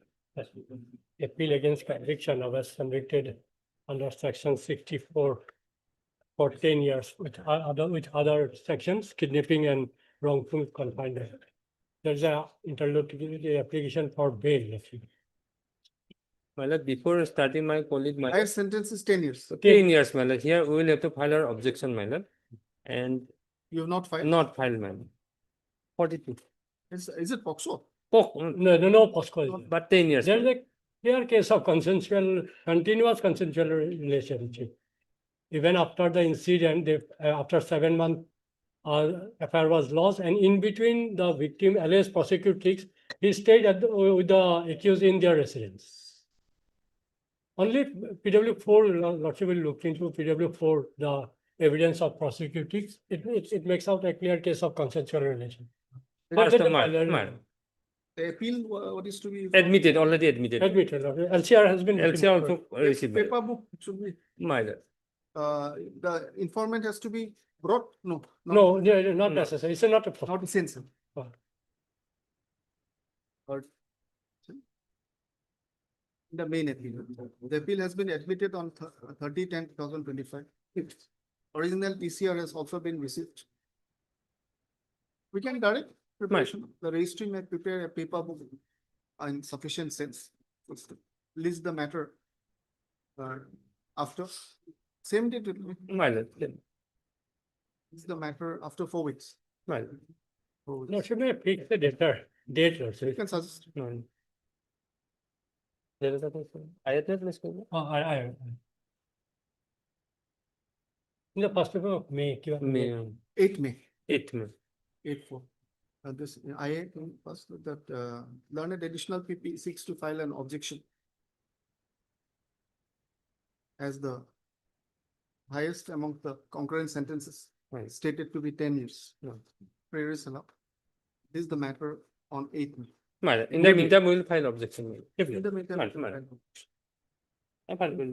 Appeal against conviction was convicted under section 64 for 10 years with other sections, kidnapping and wrongful confinement. There's a interlocutory application for bail. actually. My lord, before starting my colleague, my Highest sentence is 10 years. 10 years, my lord. Here we will have to file our objection, my lord. And You have not filed? not filed, my lord. 42. Is it POCSO? No, POSCO. But 10 years. There's a clear case of continuous consensual relationship. Even after the incident, after 7 months, affair was lost, and in between the victim, alleged prosecutor, he stayed with the accused in their residence. Only PW4, Lordship will look into PW4, the evidence of prosecuting. It makes out a clear case of consensual relation. First of March. The appeal, what is to be? Admitted, already admitted. Admitted. LCR has been. LCR also received. my lord. Paper book should be, My lord. the informant has to be brought? No. No, not necessary. It's not a. Not essential. Oh. Or the main appeal. The appeal has been admitted on 30/10/2025. Original TCR has also been received. We can direct preparation. The registry may prepare a paper book in sufficient sense. List the matter after same date. My lord. List the matter after 4 weeks. My lord. No, she may pick the date. You can suggest. No. There is a question. Let's go. I. In the first paper of May. 8 May. 8th May. 8/4. This I first that learned additional PP seeks to file an objection as the highest among the concurrent sentences stated to be 10 years. Prayer is allowed. This is the matter on 8th May. My lord. In the meantime, we will file objection. In the meantime, My lord. I filed with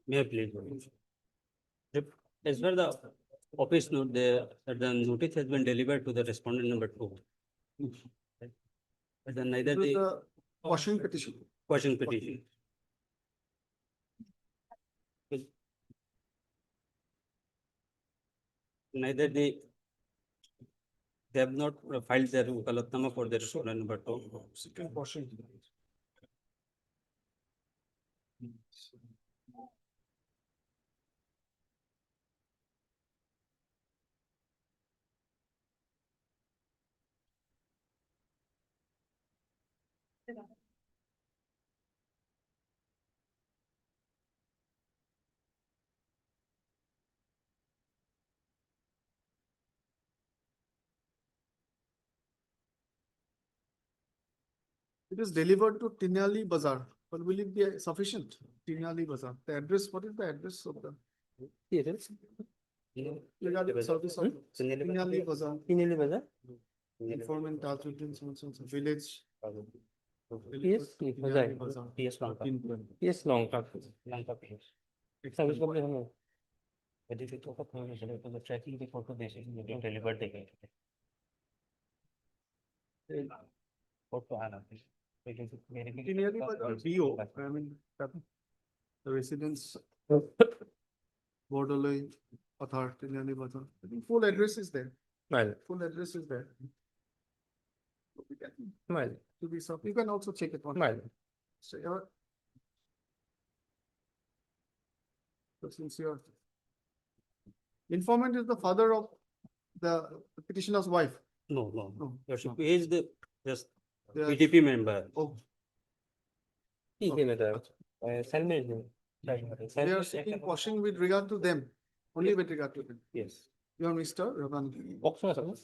May I please? As per the office note, the notice has been delivered to the respondent number 2. But then neither This is the the quashing petition. quashing petition. Neither they have not filed their Wakalatnama for their respondent number 2. Second quashing. It is delivered to Tinali Bazaar, but will it be sufficient? Tinali Bazaar. The address, what is the address of the? Regarding service of Tinali Bazaar. Tinali Bazaar? Informant village. Yes, Yes, long talk. Service company हमें. But if you talk of the tracking the photo basically getting delivered again. Photo Tinali Bazaar, BO, I mean, the residence. Borderline authority, Tinali Bazaar. I think full address is there. Well. Full address is there. We can. Well. To be so, you can also check it on. Well. So since your informant is the father of the petitioner's wife. No. No. He is the just PDP member. Oh. He came at a They are seeking quashing with regard to them, only with regard to them. Yes. You are Mr. Ravan.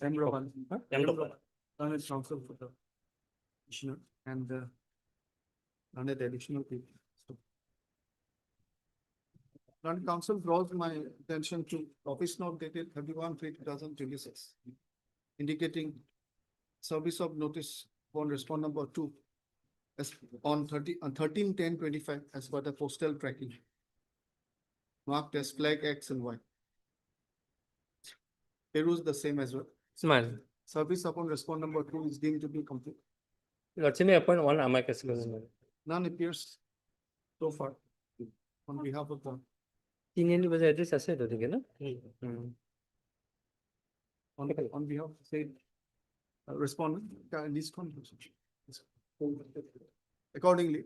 M. Ravan. learned counsel for the petitioner and learned additional people. So, learned counsel draws my attention to office note dated 31/3/2026, indicating service of notice on respond number 2 as on 13/10/25 as per the postal tracking, marked as flag X and Y. Peruse the same as well. Smile. Service upon respond number 2 is deemed to be complete. Lordship may appoint one amicus curiae. None appears so far on behalf of the. তিনজনের বাজে address আছে তো দিকে না? On behalf of said respondent, this conversation. Accordingly, ...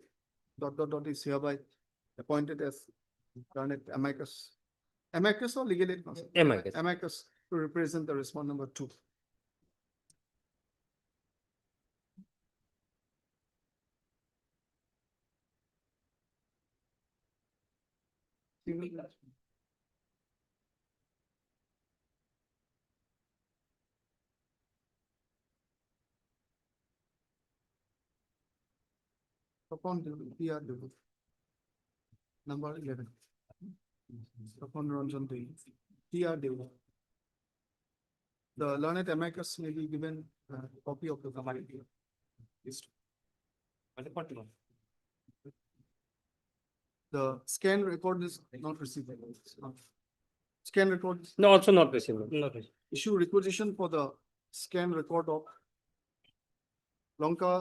is hereby appointed as learned amicus. Amicus or legal aid counsel? Amicus. Amicus to represent the respondent number 2. Upon the PR debut. Number 11. Upon Ranjan Devi, PR debut. The learned amicus may be given a copy of the summary. The scan record is not received. Scan record. No, also not received. Issue requisition for the scan record of Lanka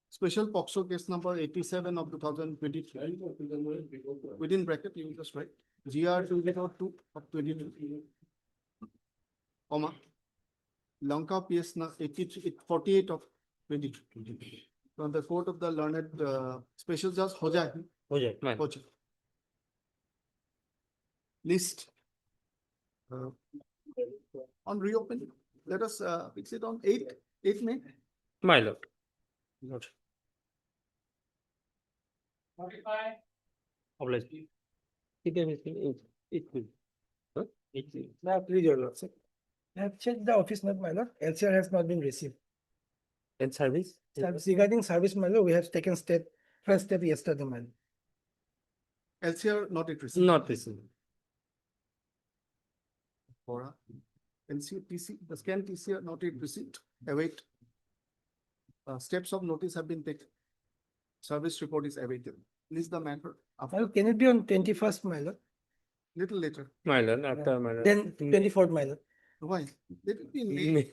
special POXO case number 87 of 2023. Within bracket, you will just write GR 202 of 22, comma Lanka PS 48 of 22. From the court of the learned special judge Hojai. Hojai. List. On reopening, let us fix it on 8 May. My lord. Obliged. It will. Now, please, your lordship. I have checked the office note, my lord. LCR has not been received. And service? Regarding service, my lord, we have taken first step yesterday, my lord. LCR not yet received. Not received. For NCTC, the scan TCR not yet received. Await. Steps of notice have been taken. Service report is awaited. List the matter. Well, can it be on 21st, my lord? Little later. My lord, after my lord. Then 24th, my lord. Why? Let it be in May.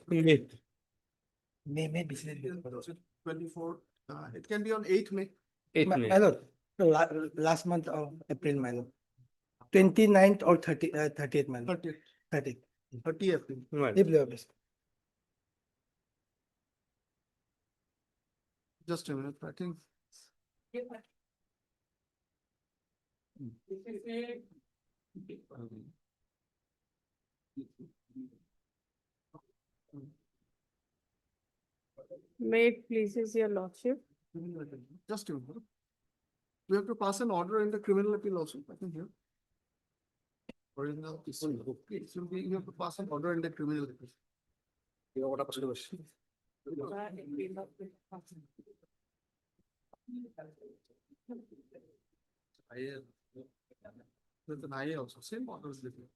May be. 24. It can be on 8 May. 8 My May. lord, last month of April, my lord. 29th or 30th, my lord. 30th. 30th. 30 April. My If the office. Just a minute, I think. May it pleases your lordship. Just a minute. We have to pass an order in the criminal appeal also, I think here. Original, this will be, you have to pass an order in the criminal appeal. You know what I'm supposed to do? There's an IA also, same order is different.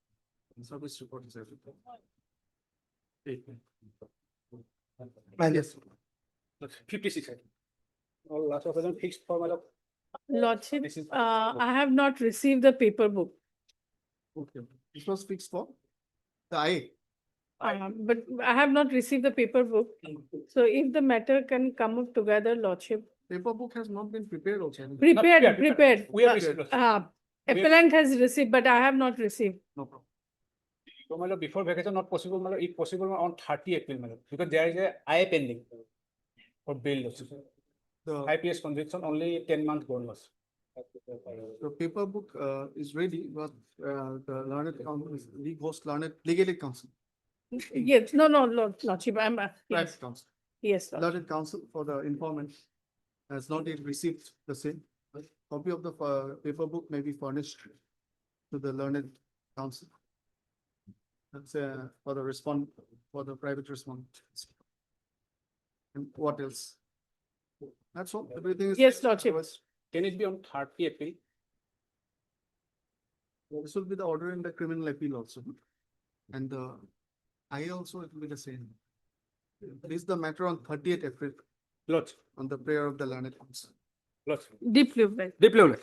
Service report is everything. 8 May. Yes. 56. All last of them fixed for my lord. Lordship, This is- I have not received the paper book. Okay, this was fixed for the IA. But I have not received the paper book. So if the matter can come up together, lordship. Paper book has not been prepared also. Prepared. We have received. Appellant has received, but I have not received. No problem. So my lord, before vacation not possible, my lord, if possible on 30 April, my lord, because there is a IA pending for bail losses. The IPS conviction only 10-month bond loss. The paper book is ready, but the learned counsel is legal aid counsel. Yes, no, lordship, I'm, yes, Private counsel. yes, lordship. Learned counsel for the informant has not yet received the same. Copy of the paper book may be furnished to the learned counsel. That's for the private respondent. And what else? That's all, everything is. Yes, Lordship. Can it be on 30 April? This will be the order in the criminal appeal also. And the I also, it will be the same. This is the matter on 30th April Lodge, on the prayer of the learned council. lodge. Deeply well. Deep level.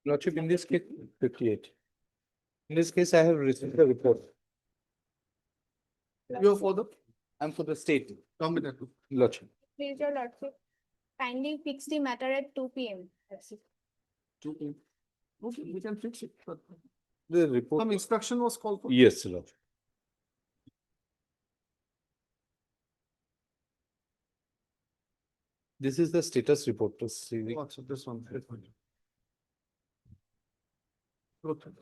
Lordship, in this case, 58. In this case, I have received the report. You are for the, I'm for the state. dominant. Lordship. Please, your lordship, kindly fix the matter at 2 p.m. Okay, we can fix it, but The report. some instruction was called for. Yes, Lordship. This is the status report. Proceeding. Oh, so this one. Go through.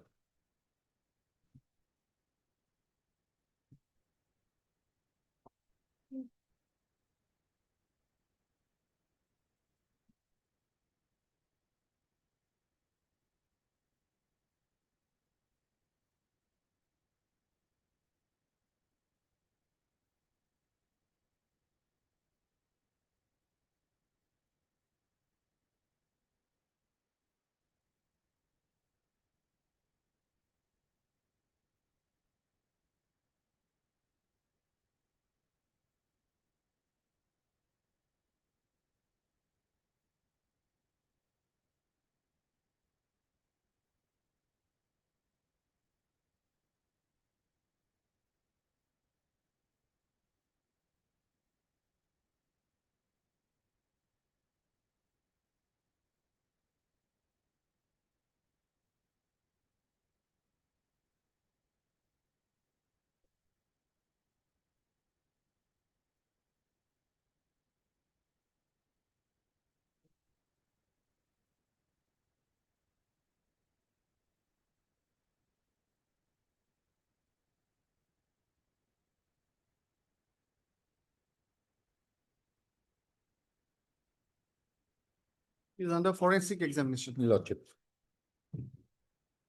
He's under forensic examination. Lordship.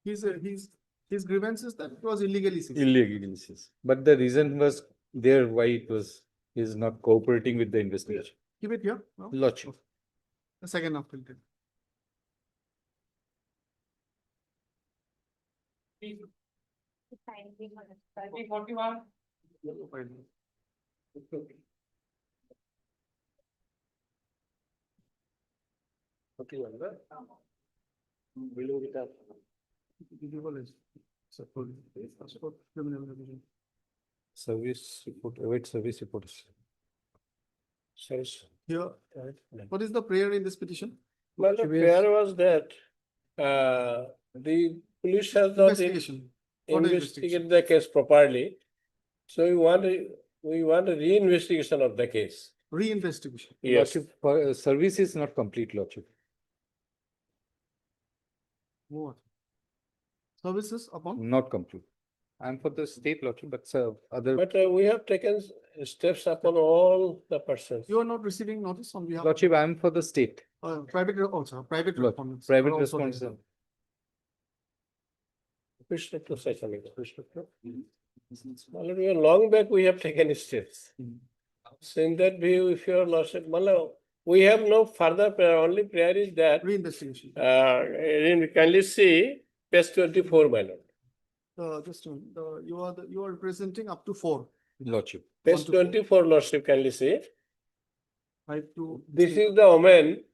His grievance is that it was illegally seized. Illegal, yes. But the reason was there why it was, is not cooperating with the investigation. Keep it here. No? Lordship. The second after it. Service report, await service reports. Here, what is the prayer in this petition? Well, the prayer was that the police has not Investigation. What investigated the case properly. So we want a reinvestigation of the case. Reinvestigation. Yes. Lordship, service is not complete, Lordship. What? Services upon? Not complete. I'm for the state, Lordship, but other. But we have taken steps upon all the persons. You are not receiving notice on behalf. Lordship, I'm for the state. Private also, private Lord, respondents. private are also there. respondents. Wish to say something. Already long back we have taken steps. So in that view, if you are lost, we have no further prayer, only prayer is that. Reinvestigation. Kindly see page 24, my lord. Just you are representing up to 4. Lordship. Page 24, lordship, kindly see. 5 to. This is the woman,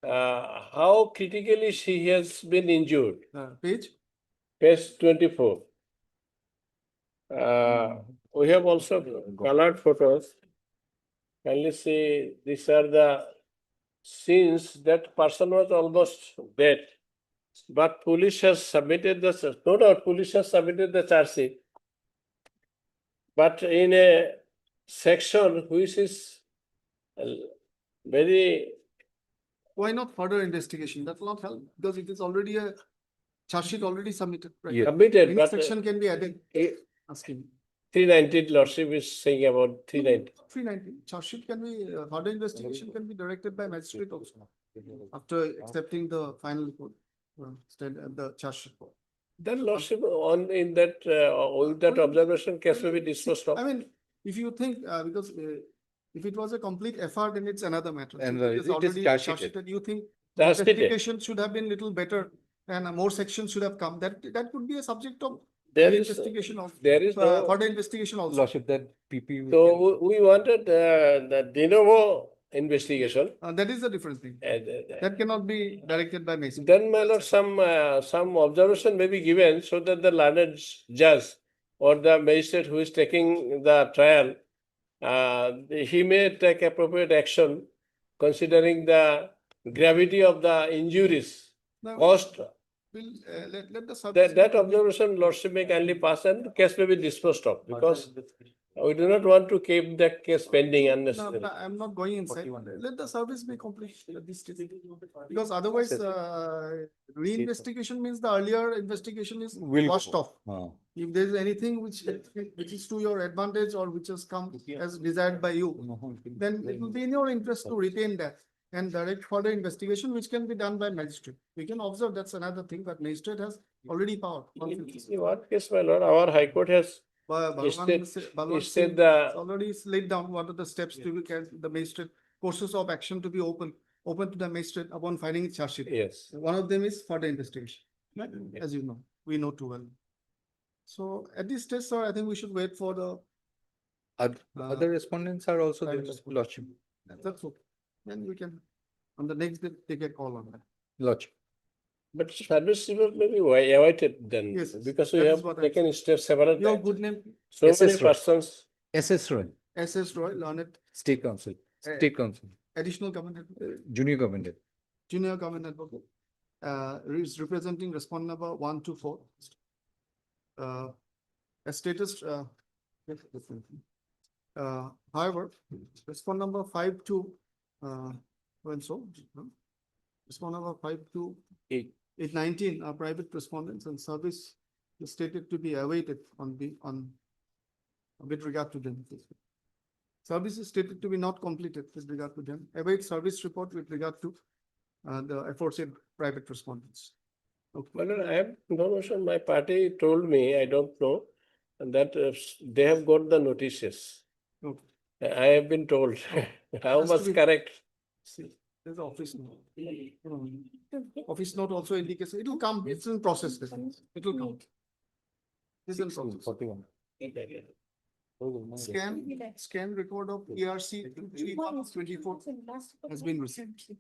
how critically she has been injured. Page? Page 24. We have also colored photos. Kindly see, these are the scenes that person was almost dead. But police has submitted the, no doubt police has submitted the charge sheet. But in a section which is very. Why not further investigation? That will not help because it is already a charge sheet already submitted. Right? Yes. Submitted, Any but section can be added. Asking. 390, Lordship is saying about 390. 390, charge sheet can be, further investigation can be directed by magistrate also. After accepting the final report, the charge sheet. Then Lordship on in that, with that observation, case will be disposed of. I mean, if you think, because if it was a complete effort, then it's another matter. And If it is already charge charge sheeted. sheeted, you think Charge sheeted. investigation should have been little better and more sections should have come. That could be a subject of There is, investigation of, there is no, further investigation also. Lordship, that PP. so we wanted the de novo investigation. That is a different thing. That cannot be directed by magistrate. Then, my lord, some observation may be given so that the learned judge or the magistrate who is taking the trial, he may take appropriate action considering the gravity of the injuries Now, caused. we'll, let the service. That observation, Lordship may kindly pass and the case may be disposed of because we do not want to keep the case pending No, unnecessarily. I'm not going inside. Let the service be complete at this stage. Because otherwise, reinvestigation means the earlier investigation is washed off. If there is anything which is to your advantage or which has come as desired by you, then it will be in your interest to retain that and direct further investigation, which can be done by magistrate. We can observe that's another thing that magistrate has already power. In what case, my lord, our High Court has Balwan said the already laid down what are the steps to be the magistrate courses of action to be open to the magistrate upon finding a charge sheet. yes. One of them is further investigation, right? As you know, we know too well. So at this stage, sir, I think we should wait for the. Other respondents are also there, Lordship. That's okay. Then we can, on the next day, take a call on that. Lordship. But service report may be awaited then, Yes, because we that is have what I taken steps several Your times. good name, So many SS Roy. persons, SS Roy, SS Roy, Learned, State Council, State Council, additional government, Junior Government. junior government advocate, is representing respondent number 1 to 4. A status, however, respondent number 5 to, when so, respondent number 5 to 819 are private respondents and service is stated to be awaited with regard to them. Service is stated to be not completed with regard to them. Await service report with regard to the aforesaid private respondents. well, I have no notion, my party told me, I don't know, that they have got the notices. Okay. I have been told, how Has to much be- correct? See, there's an office note. Office note also indicates, it will come, it's in process, it will come. It's in process. 41. Scan record of ERC 3/24 has been received.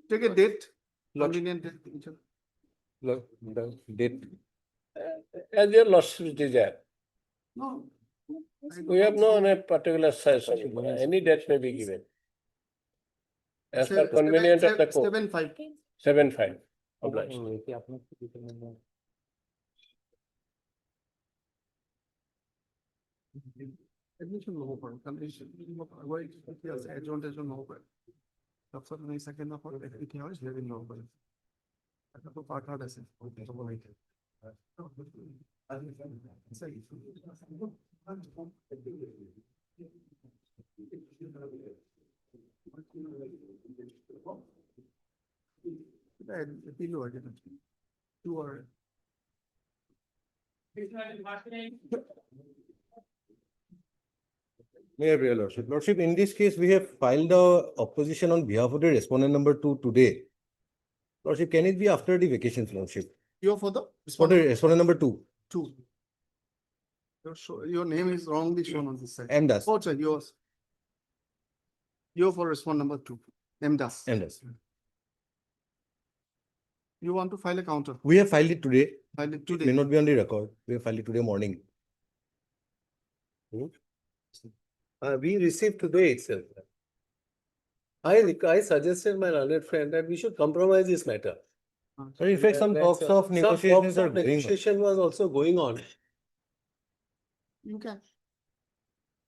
Take a date, convenient date. The date. As your lordship desire. No. We have no any particular session, any date may be given. As per convenience of the court, 7/5. 7/5, obliged. Admission logo पर condition wait yes adjoint logo पर सबसे नहीं second of all इतिहास है इन लोगों पर ऐसा तो पाठ आता है सही तीन लोग हैं two are Mayor, Your Lordship. Lordship, in this case, we have filed the opposition on behalf of the respondent number 2 today. Lordship, can it be after the vacations, Lordship? you're for the For the respondent number 2, two. Your name is wrongly shown on this side. M. Das. Oh, sorry, yours. You're for respond number 2, M. Das. M. Das. You want to file a counter? We have filed it today. File it It today. may not be on the record. We have filed it today morning. We received today itself. I suggested my learned friend that we should compromise this matter. Sir, in fact, some talks of negotiations are going on. Negotiation was also going on. You can.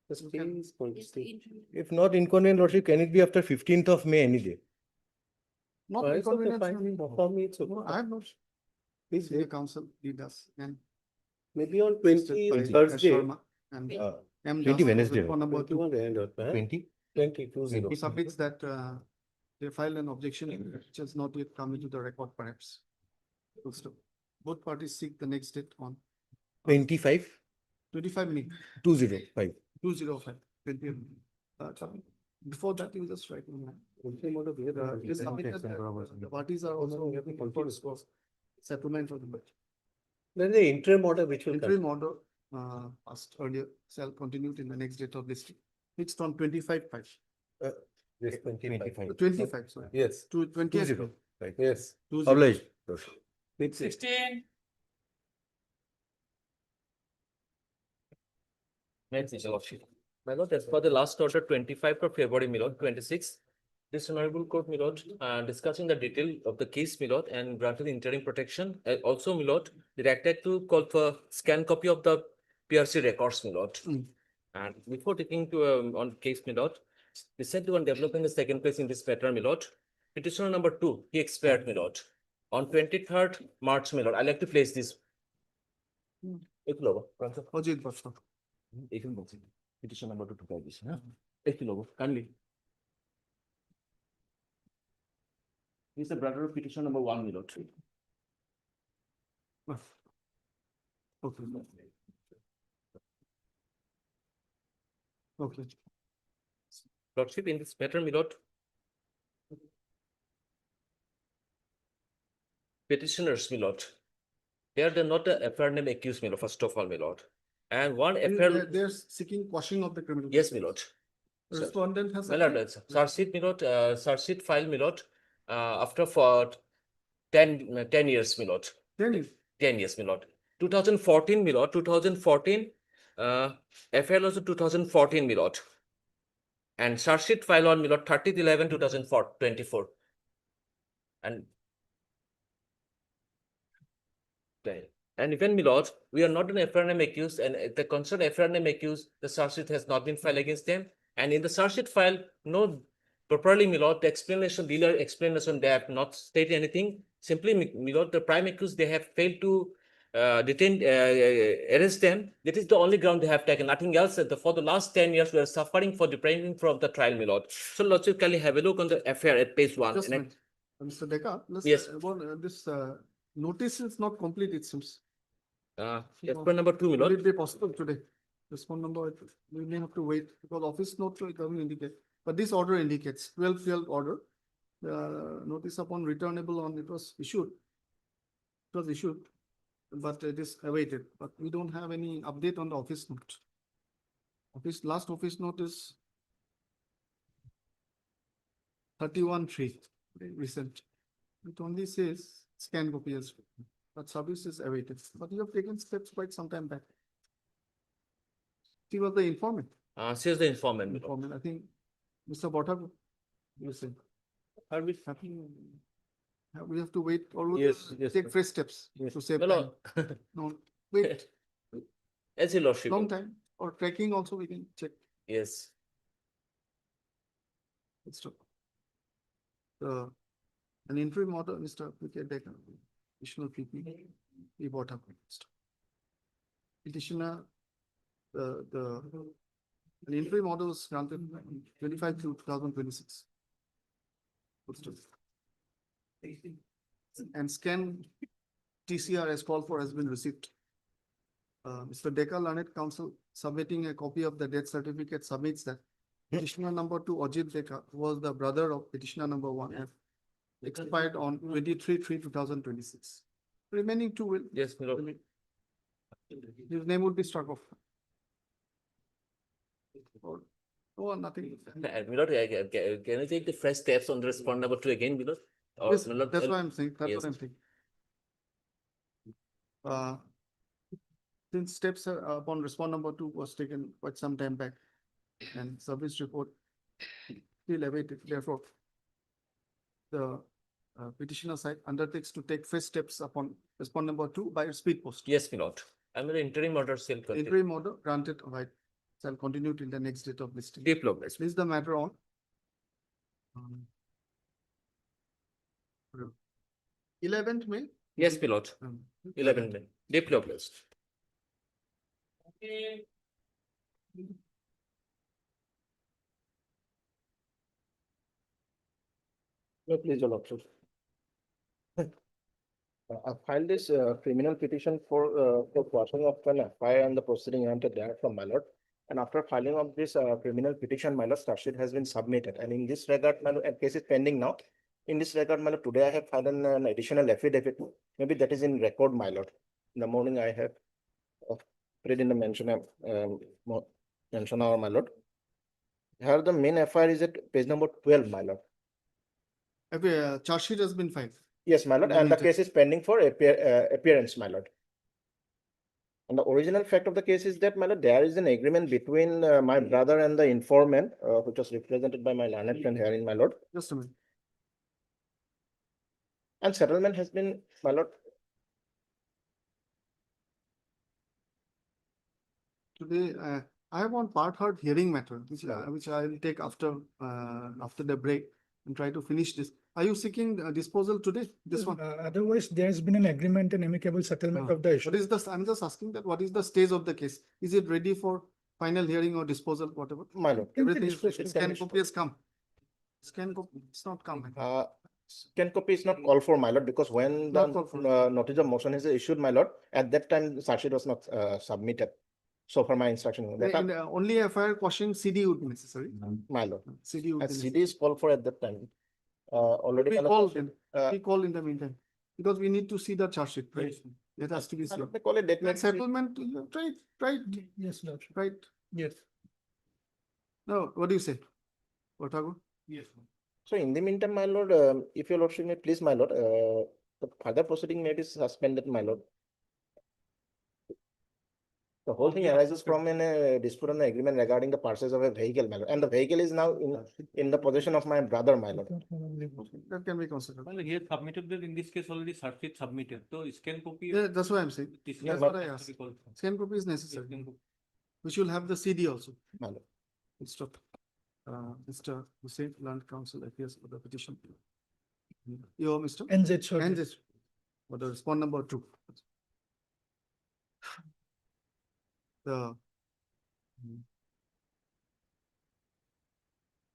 Just You can. please continue. If not inconvenient, Lordship, can it be after 15th of May any day? Not It's okay, inconvenience. fine. For me, it's okay. No, I have not. Please, the council lead us and Maybe on 20 by Thursday. Sharma and M. 20 Das, Wednesday. report number 2. 20? 20. He submits that they filed an objection which has not yet come into the record perhaps. So both parties seek the next date on 25? 25 May 205. 205. 20th. Before that, you just write. It is submitted that the parties are also getting efforts for settlement of the budget. Then the interim order which will come. Interim order passed earlier shall continue in the next date of listing. Fixed on 25/5. Yes, 25. 25, sorry. Yes. To 20th. 20. Right. Yes. 20. Obliged. 16. Next, Your Lordship. My lord, as per the last order 25 of February, my lord, 26, this honorable court, my lord, discussing the detail of the case, my lord, and granted interim protection. Also, my lord, directed to call for scan copy of the PRC records, my lord. And before taking to on case, my lord, recently one development is taken place in this matter, my lord. Petitioner number 2, he expired, my lord. On 23rd March, my lord, I like to place this. Ajit Bhatta. Petition number 2 to guide this. Kindly. He is the brother of petition number 1, my lord. Okay. Okay. Lordship, in this matter, my lord, petitioners, my lord, they are not a affair name accused, my lord, first of all, my lord. And one affair. They're seeking quashing of the criminal. Yes, my lord. The respondent has. My lord, charge sheet, my lord, charge sheet file, my lord, after for 10 years, my lord. 10 years. 10 years, my lord. 2014, my lord, 2014, FL also 2014, my lord. And charge sheet file on, my lord, 30th 11, 2024. And even, my lord, we are not an FR name accused, and the concerned FR name accused, the charge sheet has not been filed against them. And in the charge sheet file, no properly, my lord, the explanation, dealer explanation, they have not stated anything. Simply, my lord, the prime accused, they have failed to detain, arrest them. That is the only ground they have taken. Nothing else. For the last 10 years, we are suffering for depriving from the trial, my lord. So, lordship, can you have a look on the affair at page 1? Just a minute. Mr. Deka, Yes. This notice is not complete, it seems. Respond number 2, my lord. Will it be possible today? Respond number, we may have to wait because office note it doesn't indicate. But this order indicates 12/12 order. The notice upon returnable on it was issued. It was issued, but it is awaited. But we don't have any update on the office note. Last office note is 31/3, recent. It only says scan copy as well, but service is awaited. But you have taken steps quite some time back. She was the informant. She is the informant. Informant, I think, Mr. Botta, you say. Are we happy? We have to wait or Yes, take fresh steps to save time. No, wait, As your lordship. long time, or tracking also we can check. Yes. It's true. An interim order, Mr. Dekan, additional PP, we bought up. Petitioner, an interim order was granted 25 to 2026. And scan TCR as called for has been received. Mr. Deka Learned Counsel submitting a copy of the death certificate submits that petitioner number 2, Ajit Deka, was the brother of petitioner number 1, expired on 23/3/2026. Remaining 2 will. Yes, my lord. His name would be struck off. Or nothing. My lord, can you take the fresh steps on the respond number 2 again, my lord? Or, Yes, my lord, that's what I'm saying. That's yes. what I'm saying. Since steps upon respond number 2 was taken quite some time back and service report still awaited, therefore the petitioner side undertakes to take first steps upon respond number 2 by speed post. Yes, my lord. I'm an interim order still. Interim order granted by shall continue till the next date of listing. Diploma. This is the matter on 11th May. Yes, my lord. 11 May. Diploma. No, please, your lordship. I filed this criminal petition for quashing of an FIR and the proceeding under there from my lord. And after filing of this criminal petition, my lord, charge sheet has been submitted. And in this regard, my lord, a case is pending now. In this regard, my lord, today I have filed an additional affidavit. Maybe that is in record, my lord. In the morning, I have read in the mention our my lord. Here the main FIR is at page number 12, my lord. Charge sheet has been filed. Yes, my lord, and the case is pending for appearance, my lord. And the original fact of the case is that, my lord, there is an agreement between my brother and the informant, which was represented by my learned friend herein, my lord. Just a minute. And settlement has been, my lord. Today, I have one part heard hearing matter, which I will take after the break and try to finish this. Are you seeking disposal today? This one? Otherwise, there has been an agreement and amicable settlement of the issue. What is the, I'm just asking that, what is the stage of the case? Is it ready for final hearing or disposal, whatever? My lord. Everything is, scan copy has come. Scan copy, it's not come. Scan copy is not called for, my lord, because when the notice of motion is issued, my lord, at that time, the charge sheet was not submitted. So for my instruction. Only a FIR question CD would be necessary. My lord. CD would be CD is called for at that time. Already. We call them. We call in the meantime. Because we need to see the charge sheet, right? It has to be seen. They call it definite settlement, right? Yes, Lord. Right? Yes. No, what do you say? Otago? Yes. So in the meantime, my lord, if your lordship may please, my lord, the further proceeding may be suspended, my lord. The whole thing arises from a dispute on the agreement regarding the purchase of a vehicle, my lord. And the vehicle is now in the possession of my brother, my lord. That can be considered. Well, he has submitted that in this case already charge sheet submitted. So scan copy. Yeah, that's what I'm saying. That's what I asked. Scan copy is necessary. We should have the CD also. My lord. Stop. Mr. Hussain, Land Council appears for the petition. Yo, Mr. NZ, sure. NZ. For the respond number 2.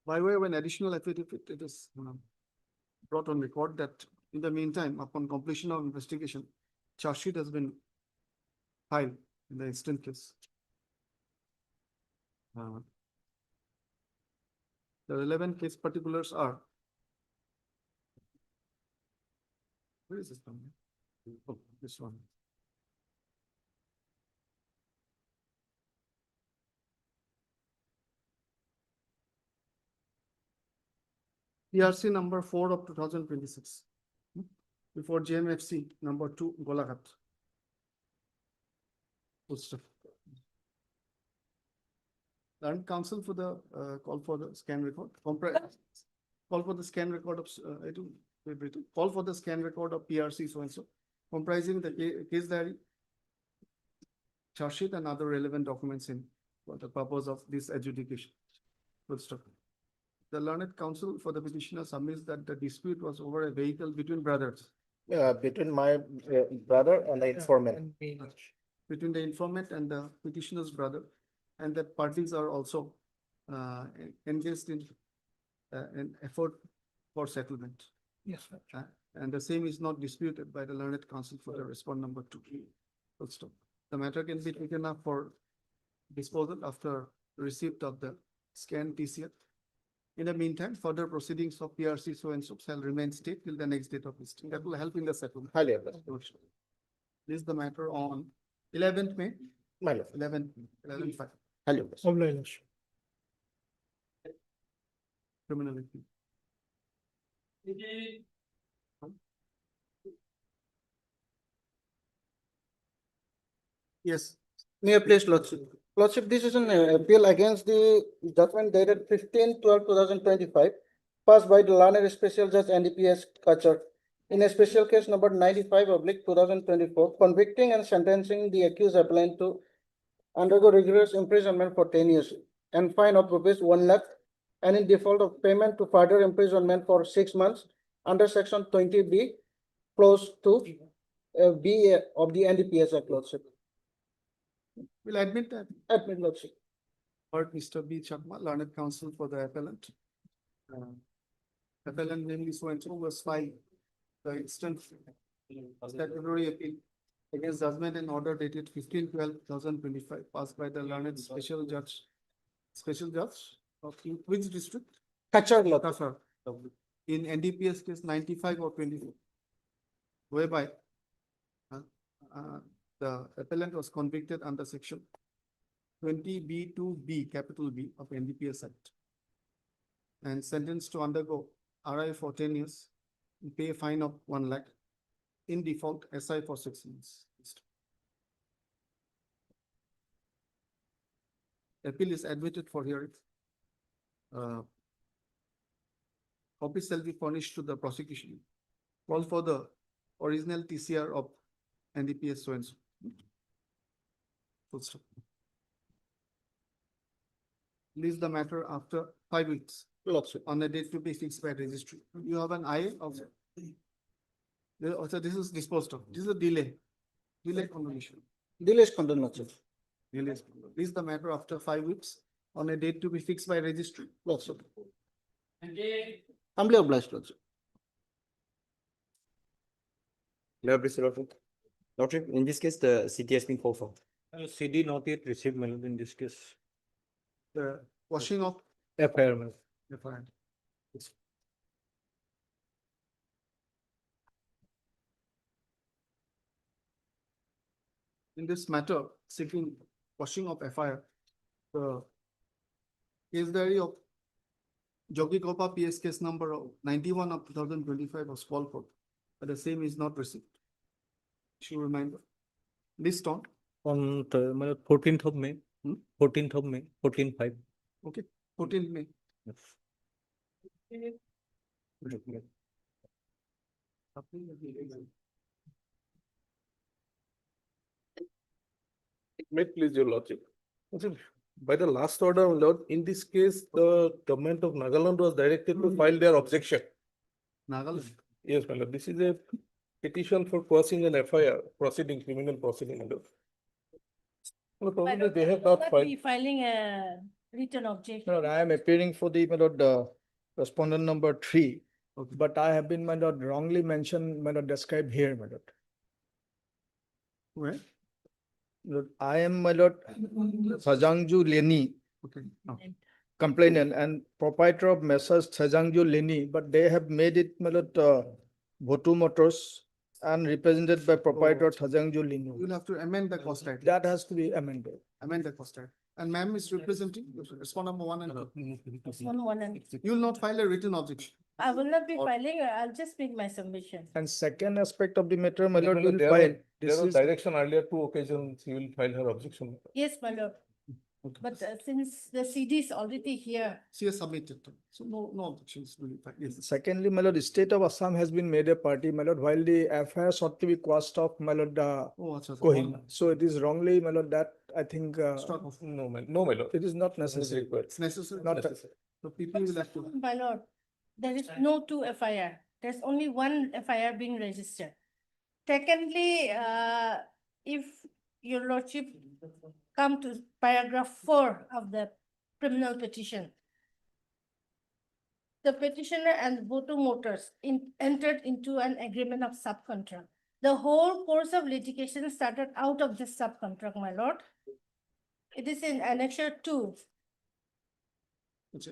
By way of an additional affidavit, it is brought on record that in the meantime, upon completion of investigation, charge sheet has been filed in the instant case. The relevant case particulars are. Where is this one? Oh, this one. PRC number 4 of 2026. Before JMFC number 2, Gauhati. Learned counsel for the call for the scan record. Call for the scan record of call for the scan record of PRC so and so, comprising the case diary, charge sheet, and other relevant documents in for the purpose of this adjudication. The learned counsel for the petitioner submits that the dispute was over a vehicle between brothers. Between my brother and the informant. Between the informant and the petitioner's brother, and that parties are also engaged in an effort for settlement. Yes. And the same is not disputed by the learned counsel for the respond number 2. The matter can be taken up for disposal after receipt of the scan TCF. In the meantime, further proceedings of PRC so and so shall remain state till the next date of listing. That will help in the settlement. Highly This is the matter on 11th May. My lord. 11/5. Hello. Criminal appeal. Yes. May I please, Lordship? Lordship, this is an appeal against the judgment dated 15/12/2025, passed by the learned special judge NDPS Kachar in a special case number 95/2024, convicting and sentencing the accused appellant to undergo rigorous imprisonment for 10 years and fine of ₹1 lakh, and in default of payment to further imprisonment for 6 months under section 20B, clause 2, B of the NDPS Act, Lordship. We'll admit that. Admit, Lordship. Heard Mr. B. Sharma, learned counsel for the appellant. Appellant namely so and so was filed the instant statutory appeal against judgment and order dated 15/12/2025 passed by the learned special judge of which district? Kachar, Lord. Kachar. In NDPS case 95 or 24. Whereby the appellant was convicted under section 20B2B, capital B of NDPS Act, and sentenced to undergo RI for 10 years, and pay a fine of 1 lakh, in default SI for 6 months. Appeal is admitted for hearing. Copies shall be furnished to the prosecution. Call for the original TCR of NDPS so and so. Full stop. Leave the matter after 5 weeks. Lordship. On a date to be fixed by registry. You have an IA also. Also, this is disposed of. This is a delay. Delay condemnation. Delays condemned, Lordship. Release the matter after 5 weeks on a date to be fixed by registry. Lordship. Humbly obliged, Lordship. Lordship, in this case, the CD has been called for. CD not yet received, my lord, in this case. The washing of FIR, my lord. FIR. In this matter, seeking washing of FIR, the case diary of Jogi Gopa PS case number 91 of 2025 was called for, but the same is not received. Should remind list on. On my lord, 14th of May. 14th of May, 14/5. Okay, 14th May. Yes. May please, your lordship. Lordship, by the last order, my lord, in this case, the government of Nagaland was directed to file their objection. Nagaland? Yes, my lord. This is a petition for quashing an FIR, proceeding, criminal proceeding, my lord. Well, probably they have not filed. Filing a written objection. My lord, I am appearing for the, my lord, respondent number 3. Okay. But I have been, my lord, wrongly mentioned, my lord, described here, my lord. Where? Lord, I am, my lord, Sajangju Leni, Okay. complainant and proprietor of Messrs. Sajangju Leni, but they have made it, my lord, Bhotu Motors and represented by proprietor Sajangju Leni. You'll have to amend the cost title. That has to be amended. Amend the cost title. And ma'am is representing respondent number 1 and 2. You will not file a written objection. I will not be filing, I'll just make my submission. And second aspect of the matter, my lord, My lord, will there file. was- This There was is direction earlier, 2 occasions, he will file her objection. Yes, my lord. But since the CD is already here, She has submitted. So no objections will be filed. Yes. secondly, my lord, the state of Assam has been made a party, my lord, while the FIR sought to be quashed off, my lord, Oh, achha, achha. Kohima. So it is wrongly, my lord, that I think Stop off. No, my lord. it is not It is necessary. required. It's necessary. Not Necessary. So people will have to. my lord, there is no 2 FIR. There's only 1 FIR being registered. Secondly, if your lordship come to paragraph 4 of the criminal petition, the petitioner and Bhotu Motors entered into an agreement of subcontract. The whole course of litigation started out of this subcontract, my lord. It is in annexure 2.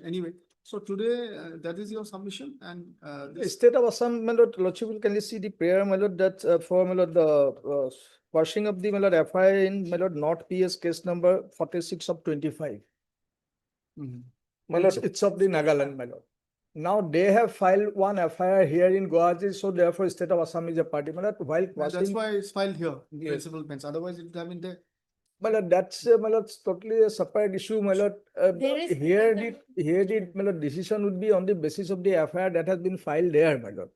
Anyway, so today that is your submission and The state of Assam, my lord, lordship, can you see the prayer, my lord, that for, my lord, the quashing of the, my lord, FIR in, my lord, North PS case number 46 of 25. My lord, It's of the Nagaland, my lord. Now they have filed 1 FIR here in Gauhati, so therefore state of Assam is a party. My lord, while that's quashing, why it's filed here in the Yes. principal bench. Otherwise it would have been there. my lord, that's, my lord, totally a separate issue, my lord. There is- Here the, my lord, decision would be on the basis of the FIR that has been filed there, my lord.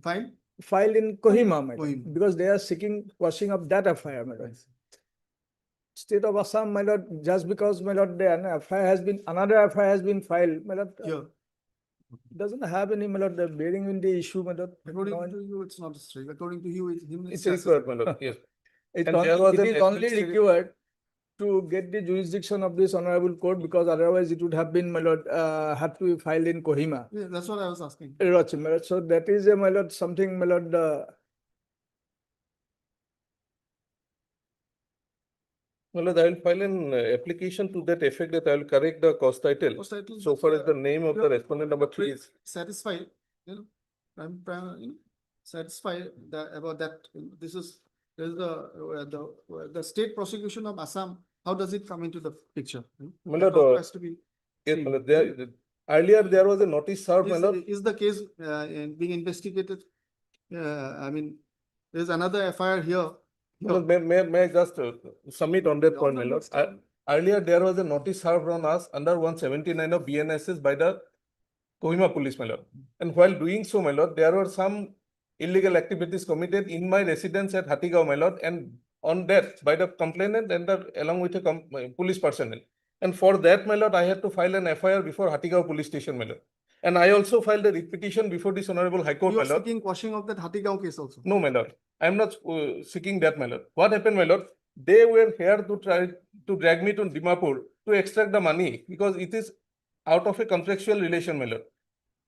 Filed? Filed in Kohima, my lord, Kohima. because they are seeking quashing of that FIR, my lord. State of Assam, my lord, just because, my lord, another FIR has been filed, my lord, Here. doesn't have any, my lord, bearing in the issue, my lord. According No, to you, it's not necessary. According to you, it's required, my lord, yes. It And there was it an is only administrative- required to get the jurisdiction of this honorable court, because otherwise it would have been, my lord, had to be filed in Kohima. Yeah, that's what I was asking. Roche, my lord. So that is, my lord, something, my lord, Well, I will file an application to that effect that I will correct the cause title. Post title, So far as the name of the respondent number 3 is. Satisfied, you know, you know, satisfied about that. This is, there's the state prosecution of Assam. How does it come into the picture? My That lord, also has to be yes, seen. my lord, earlier there was a notice served, my lord. Is the case being investigated? I mean, there's another FIR here. No, may I just submit on that point, my lord? Earlier, there was a notice served on us under 179 of BNSS by the Kohima police, my lord. And while doing so, my lord, there were some illegal activities committed in my residence at Hatigao, my lord, and on that by the complainant and along with a police personnel. And for that, my lord, I had to file an FIR before Hatigao police station, my lord. And I also filed a writ petition before this honorable High Court, You my are lord. seeking quashing of that Hatigao case also. No, my lord. I am not seeking that, my lord. What happened, my lord? They were here to try to drag me to Dimapur to extract the money because it is out of a contractual relation, my lord.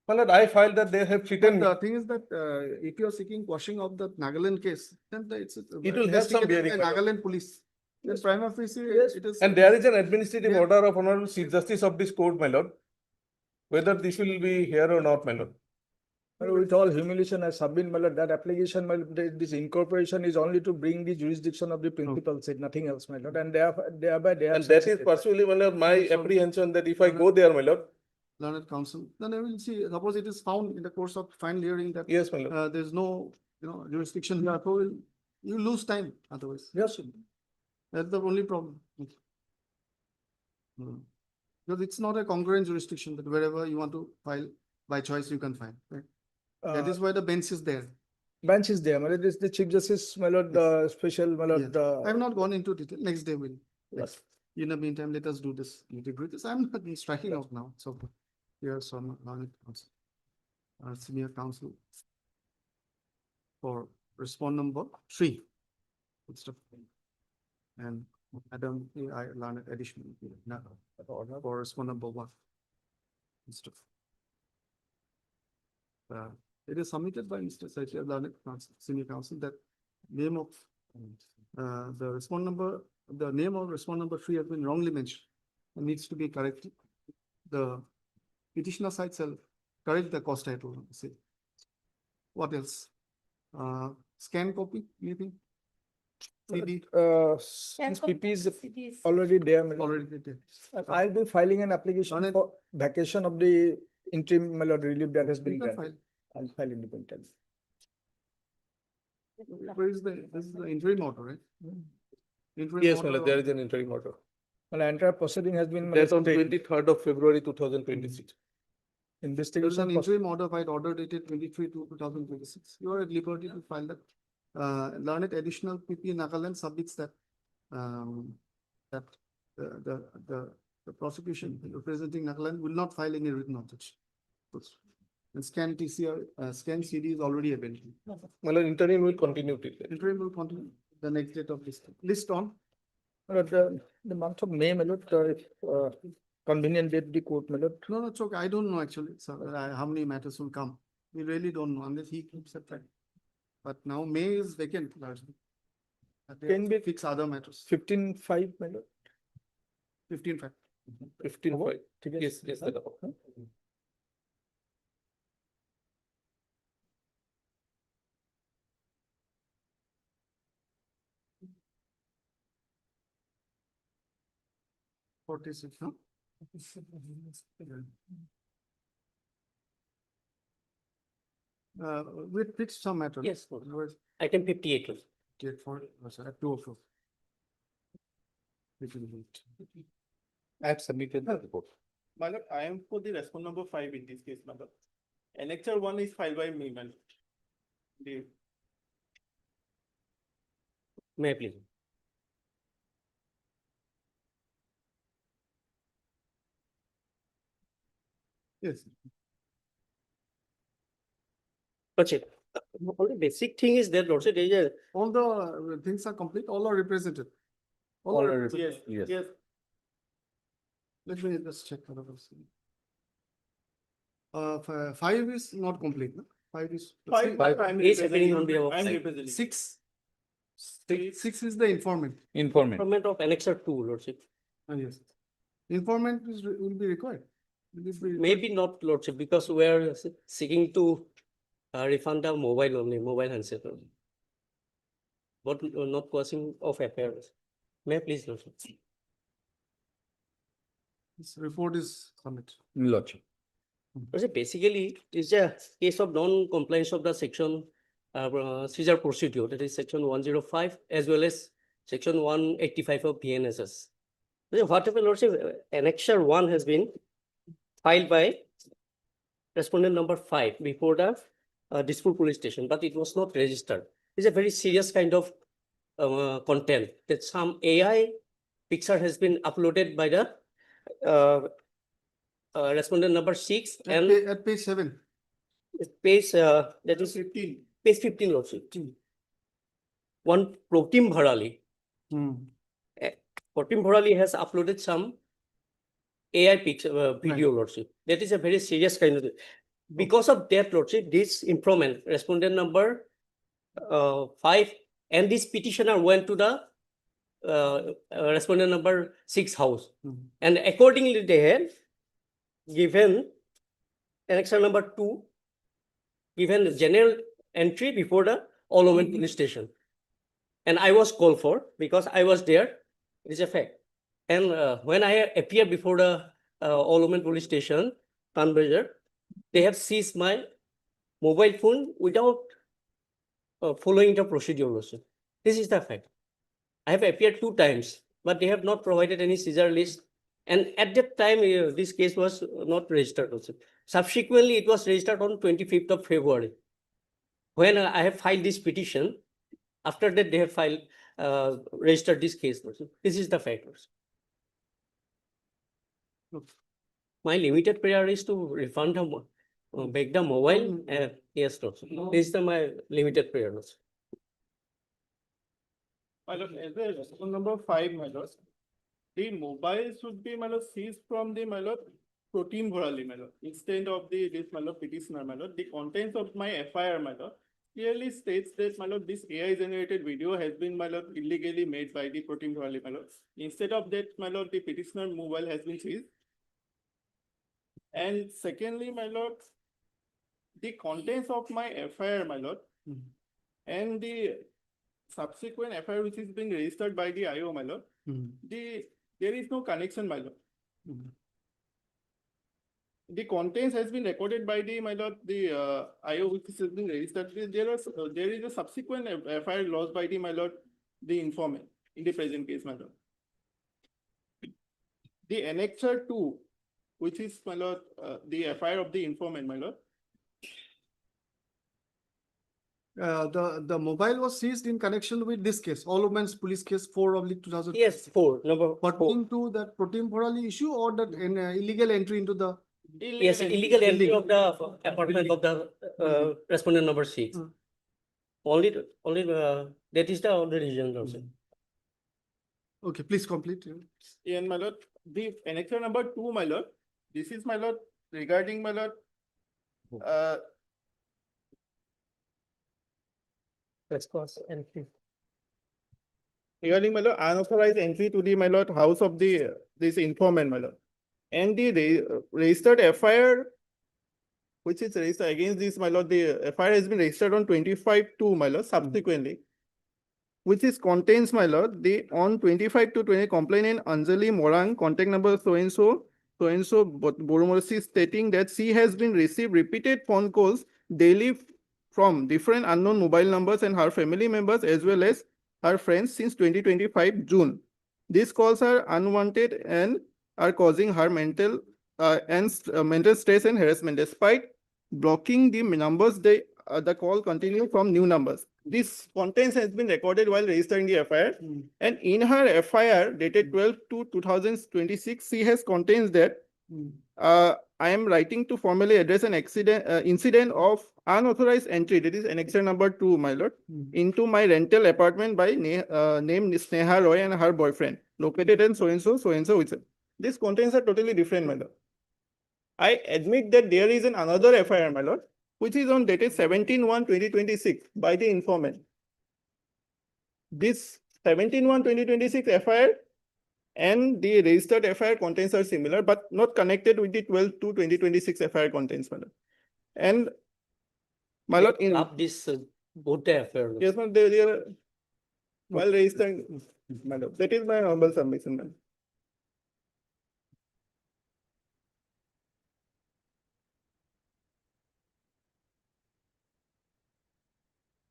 My lord, I filed that they have threatened me. The thing is that if you are seeking quashing of the Nagaland case, then It will have some investigated bearing, by my lord. Nagaland police. Then prima facie, it is. And there is an administrative Yeah. order of Honorable Chief Justice of this court, my lord. Whether this will be here or not, my lord. with all humiliation, I submit, my lord, that application, my lord, this incorporation is only to bring the jurisdiction of the principal said, nothing else, my lord, and thereby they have. And that is succeeded. personally, my lord, my So- apprehension that if I go there, my lord. Learned counsel, then I will see, suppose it is found in the course of final hearing that Yes, my lord. there's no, jurisdiction here, so you lose time otherwise. Yes. That's the only problem. Because it's not a congruent jurisdiction that wherever you want to file by choice, you can file, right? That is why the bench is there. Bench is there, my lord, this the chief justice, my lord, special, my lord, I have not gone into detail. Next day we'll. Yes. In the meantime, let us do this. Nitty-gritty. I'm not striking out now. So here, some senior counsel for respond number 3. Good stuff. And Adam, I learned additional for respond number 1. Good stuff. It is submitted by Mr. Saitya, learned senior counsel, that name of the respond number, the name of respond number 3 has been wrongly mentioned and needs to be corrected. The petitioner side shall correct the cause title. Say. What else? Scan copy, anything? CD? This PP is already there, my lord. Already there. I'll be filing an application for vacation of the interim, my lord, relief that has been You can granted. I'll file independently. Where is this is the interim order, right? Interim Yes, my order lord, there is an interim order. Well, entire proceeding has been. That's on 23rd of February 2026. There is Investigation. an interim order by order dated 23/2/2026. You are at liberty to file that. Learned additional PP Nagaland submits that that the prosecution representing Nagaland will not file any written objection. And scan TCR, scan CD is already available. My lord, interim will continue till then. Interim will continue the next date of list on. The month of May, my lord, convenient date the court, my lord. No, it's okay. I don't know actually, so how many matters will come. We really don't know unless he keeps it track. But now May is vacant largely. Can be fix other matters. 15/5, my lord. 15/5. 15/5. Yes, yes, that. No? We fixed some matter. Yes, Was item 58. date for, at 2:04. We will wait. I have submitted the report. My lord, I am for the respond number 5 in this case, my lord. Annexure 1 is filed by me, my lord. May I please? Yes. Proceed. All the basic thing is there, Lordship, there is a All the things are complete, all are represented. Already. Yes. Let me just check. Five is not complete, no? Five is. I'm Is appearing on behalf of I'm side. representing. Six is the informant. Informant of annexure 2, Lordship. Yes. Informant will be required. Will it be required? Maybe not, Lordship, because we are seeking to refund the mobile only, mobile handset only. But not causing of affairs. May I please, Lordship? This report is submitted. Lordship. Lordship, basically, it's a case of non-compliance of the section seizure procedure, that is section 105 as well as section 185 of PNSS. Whatever, Lordship, annexure 1 has been filed by respondent number 5 before the Dispur police station, but it was not registered. It's a very serious kind of content that some AI picture has been uploaded by the respondent number 6 and At page 7. page that is 15. page 15 Lordship. One Protim Bharali. Protim Bharali has uploaded some AI picture video, Lordship. That is a very serious kind of. Because of that, Lordship, this informant, respondent number 5, and this petitioner went to the respondent number 6 house. And accordingly, they had given annexure number 2, given the general entry before the all women police station. And I was called for because I was there. It is a fact. And when I appeared before the all women police station, Tanbazar, they have seized my mobile phone without following the procedure also. This is the fact. I have appeared 2 times, but they have not provided any seizure list. And at that time, this case was not registered also. Subsequently, it was registered on 25th of February. When I have filed this petition, after that, they have filed, registered this case also. This is the fact also. My limited prayer is to refund the back the mobile. Yes, also. This is my limited prayer also. My lord, as a respondent number 5, my lord, the mobile should be, my lord, seized from the, my lord, Protim Bharali, my lord, instead of this, my lord, petitioner, my lord. The contents of my FIR, my lord, clearly states that, my lord, this AI generated video has been, my lord, illegally made by the Protim Bharali, my lord. Instead of that, my lord, the petitioner mobile has been seized. And secondly, my lord, the contents of my FIR, my lord, and the subsequent FIR which is being registered by the IO, my lord, there is no connection, my lord. The contents has been recorded by the, my lord, the IO which has been registered. There is a subsequent FIR lodged by the, my lord, the informant in the present case, my lord. The annexure 2, which is, my lord, the FIR of the informant, my lord. The mobile was seized in connection with this case, All Women's Police Case 4/2000. Yes, 4, number 4. Pertaining to that Protim Bharali issue or that illegal entry into the. Yes, illegal entry of the apartment of the respondent number 6. Only that is the only reason also. Okay, please complete. And my lord, the annexure number 2, my lord, this is, my lord, regarding, my lord, Response entry. regarding, my lord, unauthorized entry to the, my lord, house of the this informant, my lord. And the registered FIR, which is registered against this, my lord, the FIR has been registered on 25/2, my lord, subsequently, which is contains, my lord, the on 25/2/20 complainant Anjali Morang, contact number so-and-so, Boromorsi, stating that she has been received repeated phone calls daily from different unknown mobile numbers and her family members as well as her friends since 2025 June. These calls are unwanted and are causing her mental stress and harassment. Despite blocking the numbers, the call continue from new numbers. This contents has been recorded while registering the FIR, and in her FIR dated 12/2/2026, she has contains that I am writing to formally address an incident of unauthorized entry, that is annexure number 2, my lord, into my rental apartment by name Sneha Roy and her boyfriend, located in so-and-so, with it. These contents are totally different, my lord. I admit that there is another FIR, my lord, which is on dated 17/1/2026 by the informant. This 17/1/2026 FIR and the registered FIR contents are similar, but not connected with the 12/2/2026 FIR contents, my lord. And my lord, in Up this both the affair. yes, ma'am, they are well registered, my lord. That is my humble submission, ma'am.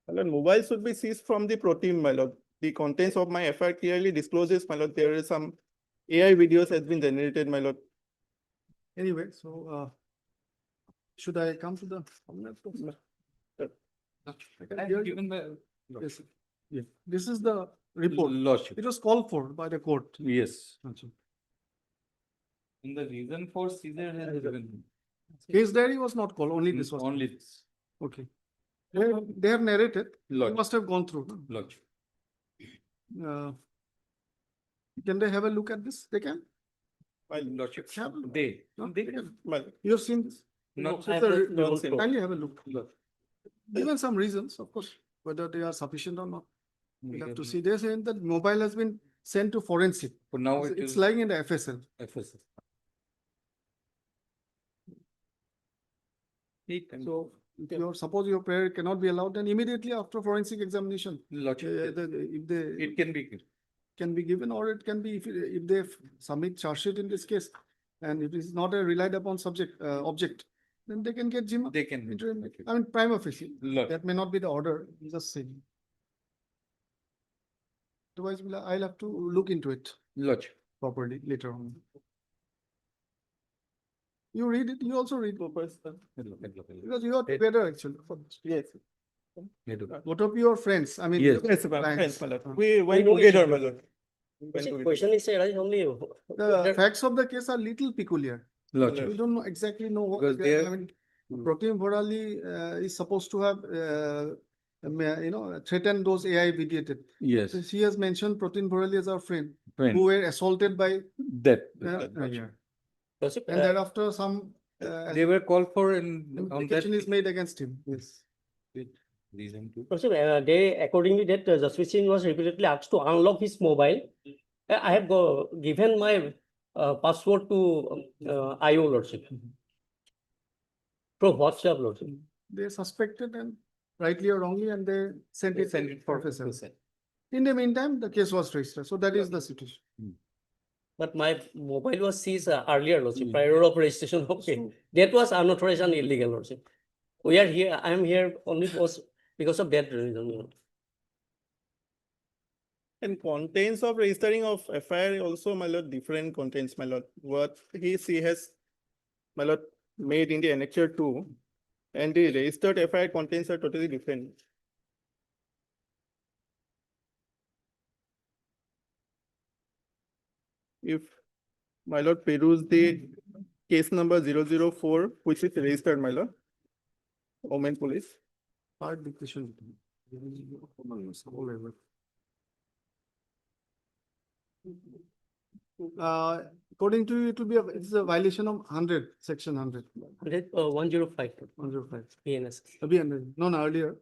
My lord, mobile should be seized from the pro team, my lord. The contents of my FIR clearly discloses, my lord, there is some AI videos has been generated, my lord. Anyway, so, should I come to the? Given the. Yes, sir. Yeah, this is the report. Lordship. It was called for by the court. Yes. And the reason for seizure has given. Case diary was not called, only this was. Only this. Okay. They have narrated, you Lordship. must have gone through. No? Lordship. Can they have a look at this? They can? My lordship. Have a look. They. No? They can. can. You have seen this? Not So I the have not seen. kindly have a look. Given some reasons, of course, whether they are sufficient or not. We have to see. They're saying that mobile has been sent to forensic. For now it It's is. lying in the FSL. FSS. So suppose your prayer cannot be allowed, then immediately after forensic examination, Lordship. if they It can be. can be given, or it can be if they submit charge sheet in this case, and if it's not a relied upon subject object, then they can get GMA. They can. Interim. I mean, prima facie. Lord. That may not be the order. I'm just saying. Otherwise, I'll have to look into it Lodge. properly later on. You read it. You also read papers, because you are together actually. Yes. Both of you are friends. I mean, Yes. Yes, ma'am. clients. Yes, my lord. We went know each together, other. my lord. We went See, together. question is only. The facts of the case are little peculiar. Lodge. We don't know exactly know what. Because they are- I mean, Protein Vorali is supposed to have, threatened those AI mediated. Yes. So she has mentioned Protein Vorali as our friend, Friend. who were assaulted by, That. yeah. Lordship, And thereafter some They were called for in on that. implication is made against him. Yes. Reason to. Lordship, they accordingly that Jaswant Singh was repeatedly asked to unlock his mobile. I have given my password to IO, Lordship. From WhatsApp, Lordship. They suspected and rightly or wrongly, and they sent it for FSL. In the meantime, the case was registered. So that is the situation. But my mobile was seized earlier, Lordship, prior of registration. Okay, that was unauthorized and illegal, Lordship. We are here, I am here only because of that reason. And contents of registering of FIR also, my lord, different contents, my lord. What she has, my lord, made in the annexure 2, and the registered FIR contents are totally different. If my lord peruse the case number 004, which is registered, my lord, Omen Police. Hard dictation. According to you, it will be it's a violation of 100, section 100. 105 105. PNS. No, earlier.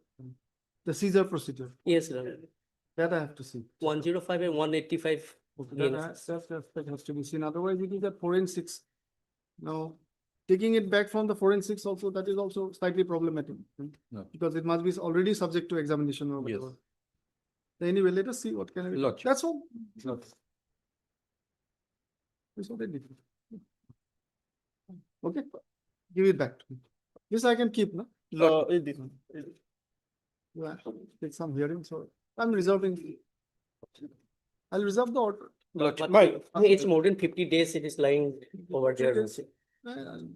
The seizure procedure. Yes, Lord. That I have to see. 105 and 185. That has to be seen. Otherwise, it is a forensics. Now, taking it back from the forensics also, that is also slightly problematic. No. Because it must be already subject to examination or Yes. whatever. Anyway, let us see what can we. Lodge. That's all. Lodge. It's already. Okay, give it back to me. This I can keep, no? This one. Yeah, take some hearing, so I'm reserving. I'll reserve the order. But it's more than 50 days it is lying over there. Yes.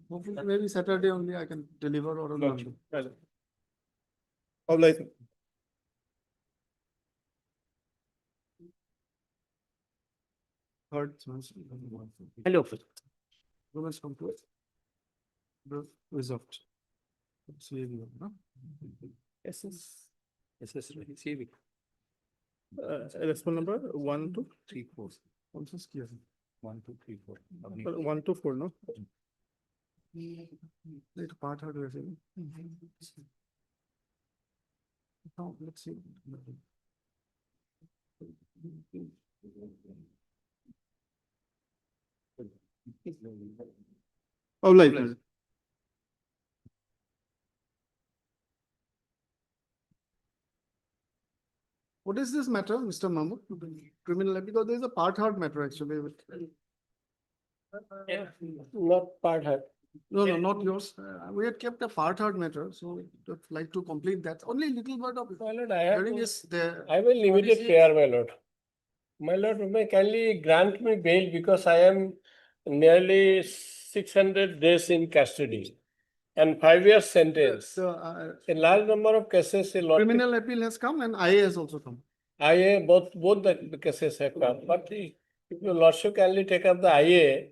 Hopefully, maybe Saturday only I can deliver or on Monday. Obliged. Third. Hello. Romans come to it. Resolved. CAV, no? CB. Response number 1, 2, 3, 4. Also CAV. 1, 2, 3, 4. 1 to 4, no? Let part hard resume. Now, let's see. Oh, like. What is this matter, Mr. Mahmood? Criminal, because there is a part hard matter actually. Not part hard. No, no, not yours. We had kept a part hard matter, so we would like to complete that. Only little bit of My lord, I have, hearing is there. I will limited prayer, my lord. My lord, may kindly grant me bail because I am nearly 600 days in custody and 5 years sentence. So, A large number of cases, a lot. criminal appeal has come and IA has also come. IA, both the cases have come, but if your lordship kindly take up the IA,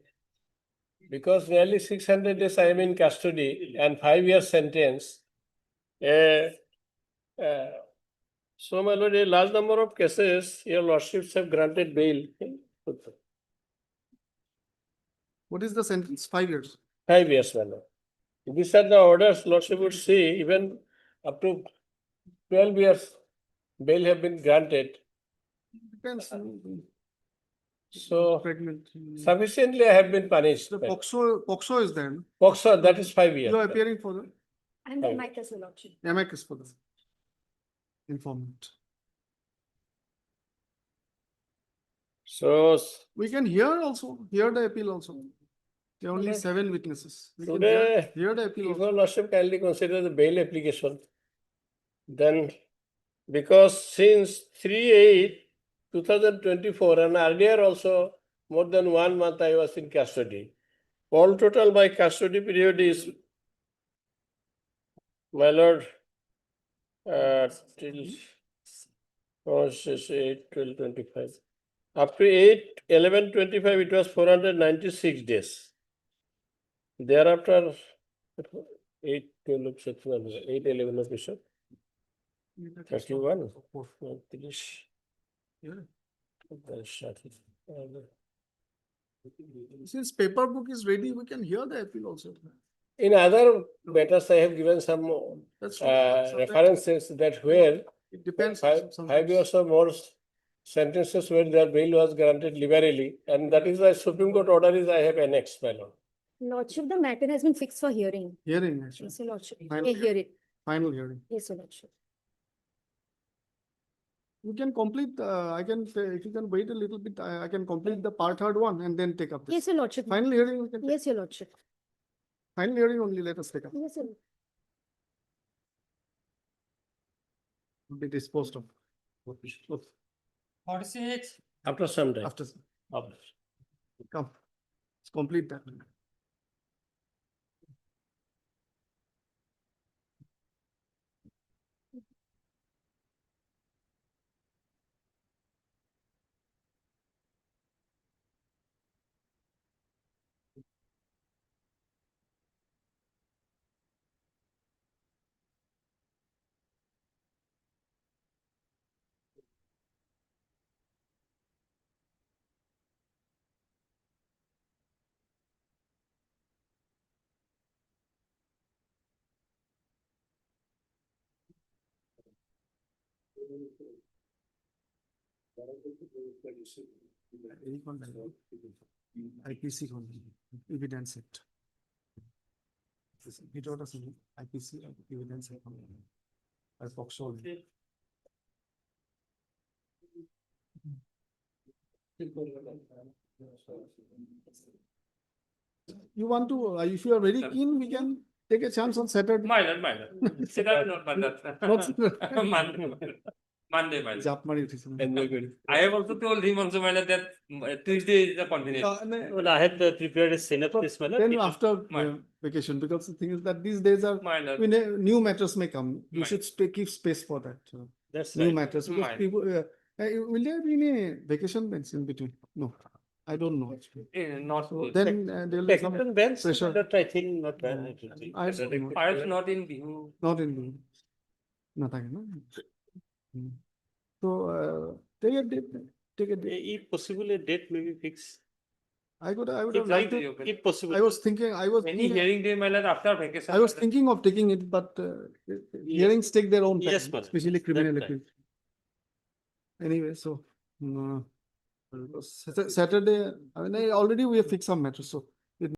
because nearly 600 days I am in custody and 5 years sentence. So my lord, a large number of cases, your lordships have granted bail. What is the sentence? 5 years. 5 years, my lord. These are the orders, lordship would see, even up to 12 years bail have been granted. Depends. So Pregnant. sufficiently I have been punished. The POXO is there. POXO, that is 5 years. You are appearing for the And the mic as well, option. amicus for the informant. So We can hear the appeal also. There are only 7 witnesses. We can today, hear the appeal if also. your lordship kindly consider the bail application, then because since 3/8/2024 and earlier also more than 1 month I was in custody. All total my custody period is, my lord, till 8/12/25. Up to 8/11/25 it was 496 days. Thereafter 8/11 officer. 31. Since paper book is ready, we can hear the appeal also. In other matters, I have given some That's true. references that where It depends. 5 years or more sentences where their bail was granted liberally, and that is why Supreme Court order is I have annexed, my lord. Lordship, the matter has been fixed for hearing. Hearing, actually. Yes, your lordship. Final- May hear it. Final hearing. Yes, your lordship. You can complete, if you can wait a little bit, I can complete the part hard one and then take up this. Yes, your lordship. Final hearing, we can take. Yes, your lordship. Final hearing only let us take up. Yes, sir. Be disposed of. 46. After some time. After. Come, let's complete that. IPC evidence set. Without us IPC evidence set. POXO. You want to, if you are very keen, we can take a chance on Saturday. My lord. Saturday not Monday, my lord. Jap mari uthise. I have also told him also, my lord, that Tuesday is the continuation. Well, I had prepared a synopsis, my lord. Then after vacation, because the thing is that these days are, My lord. new matters may come. You My should keep space for that. That's New right. matters, because My- people, will there be any vacation in between? No. I don't know. actually. Not. So then there will be some Second bench, pressure. but I think not bad. I should think. I don't know. Files not in view. Not in the. Nothing, no? So, take a date, take a date. If possible, a date may be fixed. I would have If liked like- it. If possible. I was thinking, Any hearing day, my lord, after vacation. I was thinking of taking it, but hearings take their own time, Yes, madam. especially criminal That time. activity. Anyway, so Saturday, I mean, already we have fixed some matters, so